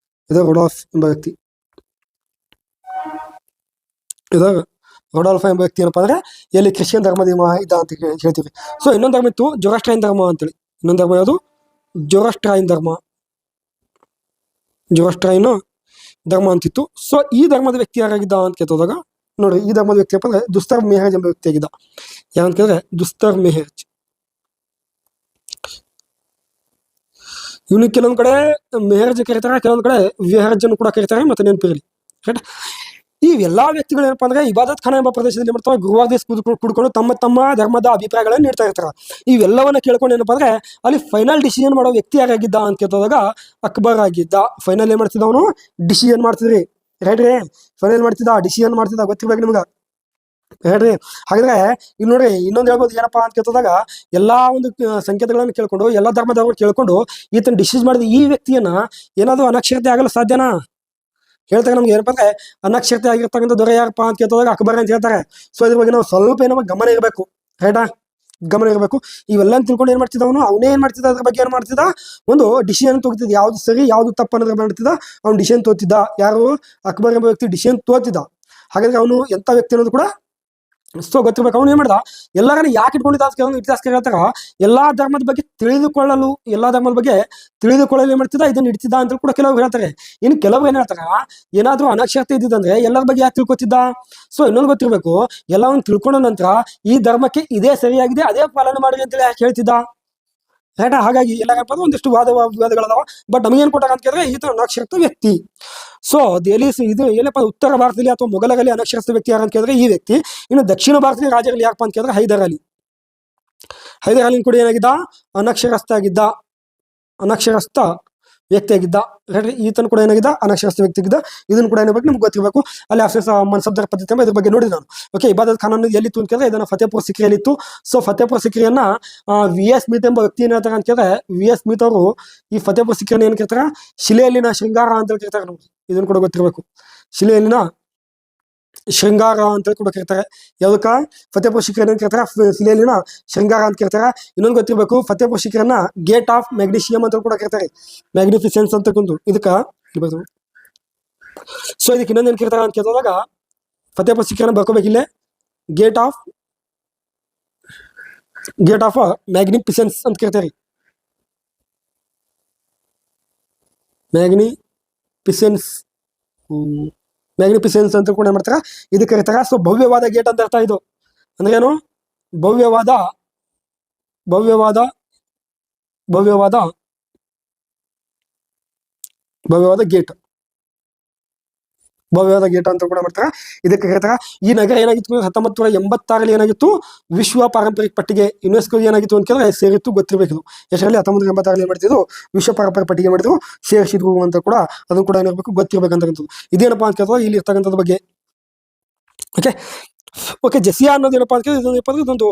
ಎದರ್ ರುಡಾಫ್ ಎಂಬ ವ್ಯಕ್ತಿ, ಎದರ್ ರುಡಾಲ್ಫ್ ಎಂಬ ವ್ಯಕ್ತಿ ಏನಪ್ಪಾ ಅಂದ್ರೆ ಎಲ್ಲಿ ಕ್ರಿಶ್ಚಿಯನ್ ಧರ್ಮದ ಇದ್ದ ಅಂತ ಹೇಳ್ತೀವಿ. ಸೊ ಇನ್ನೊಂದು ಧರ್ಮ ಇತ್ತು ಜೊರಾಸ್ಟ್ರೈನ್ ಧರ್ಮ ಅಂತೇಳಿ. ಇನ್ನೊಂದು ಧರ್ಮ ಯಾವುದು? ಜೊರಾಸ್ಟ್ರೈನ್ ಧರ್ಮ, ಜೊರಾಸ್ಟ್ರೈನ್ ಧರ್ಮ ಅಂತಿತ್ತು. ಸೊ ಈ ಧರ್ಮದ ವ್ಯಕ್ತಿ ಯಾರಾಗಿದ್ದ ಅಂತ ಕೇಳಿದಾಗ ನೋಡ್ರಿ, ಈ ಧರ್ಮದ ವ್ಯಕ್ತಿ ಅಂದ್ರೆ ದುಸ್ತರ್ ಮೆಹಜ್ ಎಂಬ ವ್ಯಕ್ತಿ ಆಗಿದ್ದ. ಯಾರಂತ ಕೇಳಿದ್ರೆ ದುಸ್ತರ್ ಮೆಹಜ್. ಇವನು ಕೆಲವೊಂದ್ ಕಡೆ ಮೆಹರ್ಜ್ ಕರೀತಾರೆ, ಕೆಲವೊಂದ್ ಕಡೆ ವಿಹರ್ಜ್ ಕೂಡ ಕರೀತಾರೆ, ಮತ್ತೆ ನೆನಪಿರಲಿ, ರೈಟ್? ಈ ಎಲ್ಲಾ ವ್ಯಕ್ತಿಗಳು ಏನಪ್ಪಾ ಅಂದ್ರೆ ಇಬಾದತ್ ಖಾನ ಎಂಬ ಪ್ರದೇಶದಲ್ಲಿ ಮಾಡ್ತಾರೆ, ಗುರುವಾರ ದಿವಸ ಕುಡ್ಕೊಂಡು ತಮ್ಮ ಧರ್ಮದ ಅಭಿಪ್ರಾಯಗಳನ್ನು ನೀಡ್ತಾ ಇರ್ತಾರೆ. ಇವೆಲ್ಲವನ್ನ ಕೇಳ್ಕೊಂಡು ಏನಪ್ಪಾ ಅಂದ್ರೆ ಅಲ್ಲಿ ಫೈನಲ್ ಡಿಸಿಷನ್ ಮಾಡೋ ವ್ಯಕ್ತಿ ಯಾರಾಗಿದ್ದ ಅಂತ ಕೇಳಿದಾಗ ಅಕ್ಬರ್ ಆಗಿದ್ದ. ಫೈನಲ್ ಏನ್ ಮಾಡ್ತಿದ್ದ ಅವನು? ಡಿಸಿಷನ್ ಮಾಡ್ತಿದ್ರಿ, ರೈಟ್ ರೀ? ಫೈನಲ್ ಮಾಡ್ತಿದ್ದ, ಡಿಸಿಷನ್ ಮಾಡ್ತಿದ್ದ, ಗೊತ್ತಿರ್ಬೇಕು ನಿಮ್ಗೆ, ಹೇಳ್ರಿ? ಹಾಗಾದ್ರೆ ಇಲ್ಲಿ ನೋಡ್ರಿ ಇನ್ನೊಂದು ಹೇಳ್ಬೋದು ಏನಪ್ಪಾ ಅಂತ ಕೇಳಿದಾಗ ಎಲ್ಲಾ ಒಂದು ಸಂಕೇತಗಳನ್ನು ಕೇಳ್ಕೊಂಡು ಎಲ್ಲಾ ಧರ್ಮದವ್ರು ಕೇಳ್ಕೊಂಡು ಈತನ ಡಿಸಿಷನ್ ಮಾಡಿದ ಈ ವ್ಯಕ್ತಿಯನ್ನ ಏನಾದ್ರು ಅನಕ್ಷರತೆ ಆಗಲು ಸಾಧ್ಯನಾ? ಹೇಳ್ತಾರೆ ನಮ್ಗೆ ಏನಪ್ಪಾ ಅಂದ್ರೆ ಅನಕ್ಷರತೆ ಆಗಿರ್ತಕ್ಕಂಥ ದೊರೆ ಯಾರಪ್ಪ ಅಂತ ಕೇಳಿದಾಗ ಅಕ್ಬರ್ ಅಂತ ಹೇಳ್ತಾರೆ. ಸೊ ಇದ್ರ ಬಗ್ಗೆ ನಾವು ಸ್ವಲ್ಪ ಏನೋ ಗಮನ ಇರಬೇಕು, ರೈಟಾ? ಗಮನ ಇರಬೇಕು. ಇವೆಲ್ಲ ತಿಳ್ಕೊಂಡು ಏನ್ ಮಾಡ್ತಿದ್ದ ಅವನೇ ಏನ್ ಮಾಡ್ತಿದ್ದ, ಅದ್ರ ಬಗ್ಗೆ ಏನ್ ಮಾಡ್ತಿದ್ದ, ಒಂದು ಡಿಸಿಷನ್ ತಗೋತಿದ್ದ, ಯಾವ್ದು ಸರಿ ಯಾವ್ದು ತಪ್ಪು ಅನ್ನೋದ್ರ ಮಾಡ್ತಿದ್ದ, ಅವ್ನು ಡಿಸಿಷನ್ ತೋತಿದ್ದ. ಯಾರು? ಅಕ್ಬರ್ ಎಂಬ ವ್ಯಕ್ತಿ ಡಿಸಿಷನ್ ತೋತಿದ್ದ. ಹಾಗಾದ್ರೆ ಅವನು ಎಂತ ವ್ಯಕ್ತಿ ಅನ್ನೋದು ಕೂಡ ಸೊ ಗೊತ್ತಿರ್ಬೇಕು. ಅವನು ಏನ್ ಮಾಡ್ದ, ಎಲ್ಲರನ್ನ ಯಾಕೆ ಇಟ್ಕೊಂಡಿದ್ದ ಅಂತ ಇತಿಹಾಸ ಹೇಳ್ತಾರ, ಎಲ್ಲಾ ಧರ್ಮದ ಬಗ್ಗೆ ತಿಳಿದುಕೊಳ್ಳಲು, ಎಲ್ಲಾ ಧರ್ಮದ ಬಗ್ಗೆ ತಿಳಿದುಕೊಳ್ಳಲು ಏನ್ ಮಾಡ್ತಿದ್ದ, ಇದನ್ನ ಇಡ್ತಿದ್ದ ಅಂತ ಕೂಡ ಕೆಲವರು ಹೇಳ್ತಾರೆ. ಇನ್ನು ಕೆಲವರು ಏನ್ ಹೇಳ್ತಾರ, ಏನಾದ್ರೂ ಅನಕ್ಷರತೆ ಇದ್ದಿದ್ದಂದ್ರೆ ಎಲ್ಲರ ಬಗ್ಗೆ ಯಾಕೆ ತಿಳ್ಕೊತಿದ್ದ? ಸೊ ಇನ್ನೊಂದು ಗೊತ್ತಿರ್ಬೇಕು, ಎಲ್ಲವನ್ನು ತಿಳ್ಕೊಂಡ ನಂತರ ಈ ಧರ್ಮಕ್ಕೆ ಇದೇ ಸರಿಯಾಗಿದೆ, ಅದೇ ಪಾಲನೆ ಮಾಡಿ ಅಂತೇಳಿ ಯಾಕೆ ಹೇಳ್ತಿದ್ದ, ರೈಟಾ? ಹಾಗಾಗಿ ಎಲ್ಲರಪ್ಪ ಒಂದಿಷ್ಟು ವಾದಗಳದಾವ. ಬಟ್ ನಮಗೇನ್ ಕೊಟ್ಟಾಗ ಅಂತ ಕೇಳಿದ್ರೆ ಈತ ಅನಕ್ಷರಸ್ಥ ವ್ಯಕ್ತಿ. ಸೊ ದೆಹಲಿ ಇದು ಏನಪ್ಪ ಉತ್ತರ ಭಾರತದಲ್ಲಿ ಅಥವಾ ಮೊಘಲರಲ್ಲಿ ಅನಕ್ಷರಸ್ಥ ವ್ಯಕ್ತಿ ಯಾರು ಅಂತ ಕೇಳಿದ್ರೆ ಈ ವ್ಯಕ್ತಿ. ಇನ್ನು ದಕ್ಷಿಣ ಭಾರತದಲ್ಲಿ ರಾಜ್ಯಗಳಲ್ಲಿ ಯಾರಪ್ಪ ಅಂತ ಕೇಳಿದ್ರೆ ಹೈದರ್ ಅಲಿ. ಹೈದರ್ ಅಲಿ ಕೂಡ ಏನಾಗಿದ್ದ? ಅನಕ್ಷರಸ್ಥ ವ್ಯಕ್ತಿಯಾಗಿದ್ದ, ಈತನು ಕೂಡ ಏನಾಗಿದ್ದ? ಅನಕ್ಷರಸ್ಥ ವ್ಯಕ್ತಿ ಆಗಿದ್ದ. ಇದನ್ನು ಕೂಡ ಏನಾಗಬೇಕು ನಿಮ್ಗೆ ಗೊತ್ತಿರಬೇಕು. ಅಲ್ಲಿ ಅಫ್ಸಸ್ ಮನ್ಸಬ್ದರ್ ಪದ್ಧತಿ ಎಂಬ ಇದ್ರ ಬಗ್ಗೆ ನೋಡಿ ನಾನು. ಓಕೆ, ಇಬಾದತ್ ಖಾನ್ ಅನ್ನೋದು ಎಲ್ಲಿತ್ತು ಅಂತ ಕೇಳಿದ್ರೆ ಇದನ್ನ ಫತೇಪುರ್ ಸಿಕ್ರಿಯಲ್ಲಿ ಇತ್ತು. ಸೊ ಫತೇಪುರ್ ಸಿಕ್ರಿಯನ್ನ ವಿ.ಎಸ್. ಸ್ಮಿತ್ ಎಂಬ ವ್ಯಕ್ತಿ ಏನ್ ಹೇಳ್ತಾರೆ ಅಂತ ಕೇಳಿದ್ರೆ ವಿ.ಎಸ್. ಸ್ಮಿತ್ ಅವರು ಈ ಫತೇಪುರ್ ಸಿಕ್ರಿಯನ್ನ ಏನ್ ಕೇಳ್ತಾರ? ಶಿಲೆಯಲ್ಲಿನ ಶೃಂಗಾರ ಅಂತ ಕೇಳ್ತಾರೆ ನಮ್ಗೆ. ಇದನ್ನು ಕೂಡ ಗೊತ್ತಿರಬೇಕು, ಶಿಲೆಯಲ್ಲಿನ ಶೃಂಗಾರ ಅಂತ ಕೂಡ ಕರೀತಾರೆ. ಯಾವ್ದಕ್ಕ? ಫತೇಪುರ್ ಶಿಖರ್ ಅಂತ ಕೇಳ್ತಾರ, ಶಿಲೆಯಲ್ಲಿನ ಶೃಂಗಾರ ಅಂತ ಕೇಳ್ತಾರ. ಇನ್ನೊಂದು ಗೊತ್ತಿರ್ಬೇಕು, ಫತೇಪುರ್ ಶಿಖರನ್ನ ಗೇಟ್ ಆಫ್ ಮ್ಯಾಗ್ನಿಷಿಯಂ ಅಂತ ಕೂಡ ಕರೀತಾರೆ, ಮ್ಯಾಗ್ನಿಫಿಸೆನ್ಸ್ ಅಂತ ಕುಂತು ಇದಕ್ಕ. ಸೊ ಇದಕ್ಕೆ ಇನ್ನೊಂದು ಏನ್ ಕೇಳ್ತಾರ ಅಂತ ಕೇಳಿದಾಗ ಫತೇಪುರ್ ಶಿಖರನ್ನ ಬರ್ಕೋಬೇಕಿಲ್ಲೇ ಗೇಟ್ ಆಫ್ ಮ್ಯಾಗ್ನಿಫಿಸೆನ್ಸ್ ಅಂತ ಕರೀತಾರೆ. ಮ್ಯಾಗ್ನಿಫಿಸೆನ್ಸ್ ಅಂತ ಕೂಡ ಮಾಡ್ತಾರ, ಇದಕ್ಕೆ ಕರೀತಾರ. ಸೊ ಭವ್ಯವಾದ ಗೇಟ್ ಅಂತ ಅರ್ಥ. ಇದು ಅಂದ್ರೆ ಏನು? ಭವ್ಯವಾದ ಗೇಟ್, ಭವ್ಯವಾದ ಗೇಟ್ ಅಂತ ಕೂಡ ಮಾಡ್ತಾರ, ಇದಕ್ಕೆ ಕರೀತಾರ. ಈ ನಗರ ಏನಾಗಿತ್ತು? 1986 ಏನಾಗಿತ್ತು? ವಿಶ್ವ ಪಾರಂಪರಿಕ ಪಟ್ಟಿಗೆ ಯುನೆಸ್ಕೋ ಏನಾಗಿತ್ತು ಅಂತ ಕೇಳಿದ್ರೆ ಸೇರಿತ್ತು. ಗೊತ್ತಿರಬೇಕು ಎಷ್ಟರಲ್ಲಿ? 1986 ಮಾಡ್ತಿದ್ರು, ವಿಶ್ವ ಪಾರಂಪರಿಕ ಪಟ್ಟಿಗೆ ಮಾಡಿದ್ರು, ಸೇರಿಸಿದ್ರು ಅಂತ ಕೂಡ ಅದನ್ನು ಕೂಡ ಏನಿರ್ಬೇಕು ಗೊತ್ತಿರ್ಬೇಕಂತಕ್ಕಂಥದ್ದು. ಇದೇನಪ್ಪಾ ಅಂತ ಕೇಳಿದ್ರೆ ಇಲ್ಲಿ ಇರ್ತಕ್ಕಂಥದ್ದು ಬಗ್ಗೆ. ಓಕೆ, ಜಸಿಯಾ ಅನ್ನೋದು ಏನಪ್ಪಾ ಅಂತ ಕೇಳಿದ್ರೆ ಇದೊಂದು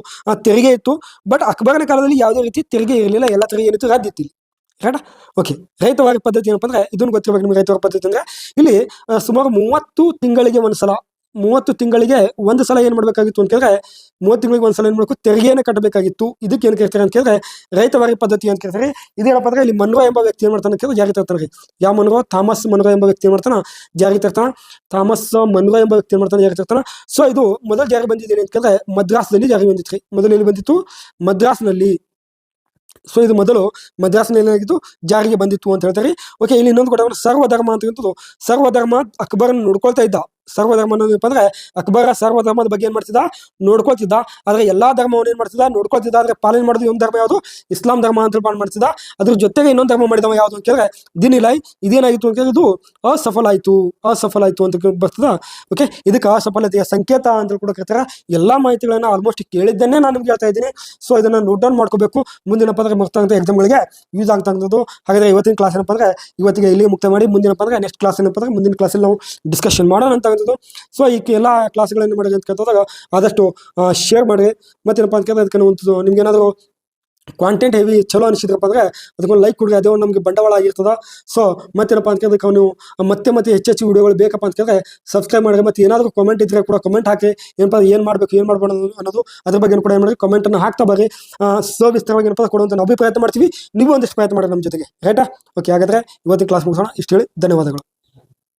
ತೆರಿಗೆ ಇತ್ತು. ಬಟ್ ಅಕ್ಬರನ ಕಾಲದಲ್ಲಿ ಯಾವುದೇ ರೀತಿ ತೆರಿಗೆ ಇರಲಿಲ್ಲ, ಎಲ್ಲ ತೆರಿಗೆ ಏನಿತ್ತು ರಾಜ್ಯ ಇತ್ತು, ರೈಟ್? ಓಕೆ, ರೈತವಾರಿ ಪದ್ಧತಿ ಏನಪ್ಪಾ ಅಂದ್ರೆ ಇದನ್ನು ಗೊತ್ತಿರ್ಬೇಕು ನಿಮ್ಗೆ. ರೈತವಾರಿ ಪದ್ಧತಿ ಅಂದ್ರೆ ಇಲ್ಲಿ ಸುಮಾರು 30 ತಿಂಗಳಿಗೆ ಒಂದು ಸಲ ಏನ್ ಮಾಡ್ಬೇಕಾಗಿತ್ತು ಅಂತ ಕೇಳಿದ್ರೆ 30 ತಿಂಗಳಿಗೆ ಒಂದ್ಸಲ ಏನ್ ಮಾಡ್ಬೇಕು? ತೆರಿಗೆಯನ್ನು ಕಟ್ಟಬೇಕಾಗಿತ್ತು. ಇದಕ್ಕೆ ಏನ್ ಕೇಳ್ತಾರೆ ಅಂತ ಕೇಳಿದ್ರೆ ರೈತವಾರಿ ಪದ್ಧತಿ ಅಂತ ಕೇಳ್ತಾರೆ. ಇದೇನಪ್ಪ ಅಂದ್ರೆ ಇಲ್ಲಿ ಮನ್ರೋ ಎಂಬ ವ್ಯಕ್ತಿ ಏನ್ ಮಾಡ್ತಾನೆ ಕೇಳಿದ್ರೆ ಜಾರಿ ತರ್ತಾನೆ. ಯಾವ ಮನ್ರೋ? ಥಾಮಸ್ ಮನ್ರೋ ಎಂಬ ವ್ಯಕ್ತಿ ಏನ್ ಮಾಡ್ತಾನ? ಜಾರಿ ತರ್ತಾನ. ಸೊ ಇದು ಮೊದಲು ಜಾರಿ ಬಂದಿದ್ದೇನೆ ಅಂತ ಕೇಳಿದ್ರೆ ಮದ್ರಾಸ್ನಲ್ಲಿ ಜಾರಿ ಬಂದಿತ್ತು. ಮೊದಲು ಎಲ್ಲಿ ಬಂದಿತ್ತು? ಮದ್ರಾಸ್ನಲ್ಲಿ ಸೊ ಇದು ಮೊದಲು ಮದ್ರಾಸ್ನಲ್ಲಿ ಏನಾಗಿತ್ತು, ಜಾರಿಗೆ ಬಂದಿತ್ತು ಅಂತ ಹೇಳ್ತಾರೆ. ಓಕೆ, ಇಲ್ಲಿ ಇನ್ನೊಂದು ಕೂಡ ಸರ್ವಧರ್ಮ ಅಂತಕ್ಕಂಥದ್ದು. ಸರ್ವಧರ್ಮ ಅಕ್ಬರನ್ ನೋಡ್ಕೊಳ್ತಾ ಇದ್ದ. ಸರ್ವಧರ್ಮ ಅನ್ನೋದಪ್ಪ ಅಂದ್ರೆ ಅಕ್ಬರ ಸರ್ವಧರ್ಮದ ಬಗ್ಗೆ ಏನ್ ಮಾಡ್ತಿದ್ದ, ನೋಡ್ಕೊಳ್ತಿದ್ದ. ಆದ್ರೆ ಎಲ್ಲಾ ಧರ್ಮವನ್ನು ಏನ್ ಮಾಡ್ತಿದ್ದ, ನೋಡ್ಕೊಳ್ತಿದ್ದ. ಆದ್ರೆ ಪಾಲನೆ ಮಾಡೋದು ಒಂದು ಧರ್ಮ ಯಾವುದು, ಇಸ್ಲಾಂ ಧರ್ಮ ಅಂತ ಮಾಡ್ತಿದ್ದ. ಅದ್ರ ಜೊತೆಗೆ ಇನ್ನೊಂದು ಧರ್ಮ ಮಾಡಿದವ ಯಾವುದು ಅಂತ ಕೇಳಿದ್ರೆ ದೀನ್ ಇಲಾಹಿ. ಇದೇನಾಗಿತ್ತು ಅಂತ ಕೇಳಿದ್ರೆ ಇದು ಅಸಫಲ ಆಯ್ತು ಅಂತ ಬರ್ತದ. ಓಕೆ, ಇದಕ್ಕೆ ಅಸಫಲತೆಯ ಸಂಕೇತ ಅಂತ ಕೂಡ ಕರೀತಾರೆ. ಎಲ್ಲಾ ಮಾಹಿತಿಗಳನ್ನ ಆಲ್ಮೋಸ್ಟ್ ಕೇಳಿದ್ದನ್ನೇ ನಾನು ನಿಮ್ಗೆ ಹೇಳ್ತಾ ಇದ್ದೀನಿ. ಸೊ ಇದನ್ನ ನೋಟ್ ಡೌನ್ ಮಾಡ್ಕೋಬೇಕು. ಮುಂದಿನ ಪದಕ ಮುಕ್ತಾಂತ ಎಕ್ಸಾಮ್ಗಳಿಗೆ ಯೂಸ್ ಆಗ್ತಕ್ಕಂಥದ್ದು. ಹಾಗಾದ್ರೆ ಇವತ್ತಿನ ಕ್ಲಾಸ್ ಏನಪ್ಪ ಅಂದ್ರೆ ಇವತ್ತಿಗೆ ಇಲ್ಲಿ ಮುಕ್ತ ಮಾಡಿ, ಮುಂದಿನ ಪದಕ ನೆಕ್ಸ್ಟ್ ಕ್ಲಾಸ್ ಏನಪ್ಪ ಅಂದ್ರೆ ಮುಂದಿನ ಕ್ಲಾಸಲ್ಲಿ ನಾವು ಡಿಸ್ಕಷನ್ ಮಾಡೋಣ ಅಂತ. ಸೊ ಈ ಎಲ್ಲ ಕ್ಲಾಸ್ಗಳನ್ನು ಮಾಡಿದ್ರೆ ಅಂತ ಕೇಳಿದಾಗ ಆದಷ್ಟು ಶೇರ್ ಮಾಡಿ. ಮತ್ತೇನಪ್ಪ ಅಂತ ಕೇಳಿದ್ರೆ ಅದಕ್ಕೆ ಒಂದು ನಿಮ್ಗೆ ಏನಾದರೂ ಕಾಂಟೆಂಟ್ ಹೆವಿ ಚಲೋ ಅನಿಸಿದ್ರಪ್ಪ ಅಂದ್ರೆ ಅದಕ್ಕೊಂದು ಲೈಕ್ ಕೊಡಿ. ಅದೇ ಒಂದು ನಮಗೆ ಬಂಡವಾಳ ಆಗಿರ್ತದ. ಸೊ ಮತ್ತೇನಪ್ಪ ಅಂತ ಕೇಳಿದ್ರೆ ನೀವು ಮತ್ತೆ ಹೆಚ್ಚು ವಿಡಿಯೋಗಳು ಬೇಕಪ್ಪ ಅಂತ ಕೇಳಿದ್ರೆ ಸಬ್ಸ್ಕ್ರೈಬ್ ಮಾಡಿ. ಮತ್ತೆ ಏನಾದರೂ ಕಮೆಂಟ್ ಇದ್ರೆ ಕೂಡ ಕಮೆಂಟ್ ಹಾಕಿ. ಏನಪ್ಪ ಏನು ಮಾಡಬೇಕು ಏನು ಮಾಡಬಾರ್ದು ಅನ್ನೋದು ಅದ್ರ ಬಗ್ಗೆ ಕೂಡ ಏನು ಮಾಡಿ ಕಮೆಂಟನ್ನು ಹಾಕ್ತಾ ಬರ್ರಿ. ವಿಸ್ತಾರವಾಗಿ ಏನಪ್ಪ ಕೊಡುವಂಥ ನಾವು ಪ್ರಯತ್ನ ಮಾಡ್ತೀವಿ. ನೀವು ಒಂದಿಷ್ಟು ಪ್ರಯತ್ನ ಮಾಡಿ ನಮ್ಮ ಜೊತೆಗೆ, ರೈಟಾ? ಓಕೆ, ಹಾಗಾದ್ರೆ ಇವತ್ತಿನ ಕ್ಲಾಸ್ ಮುಗಿಸೋಣ. ಇಷ್ಟು ಹೇಳಿ ಧನ್ಯವಾದಗಳು.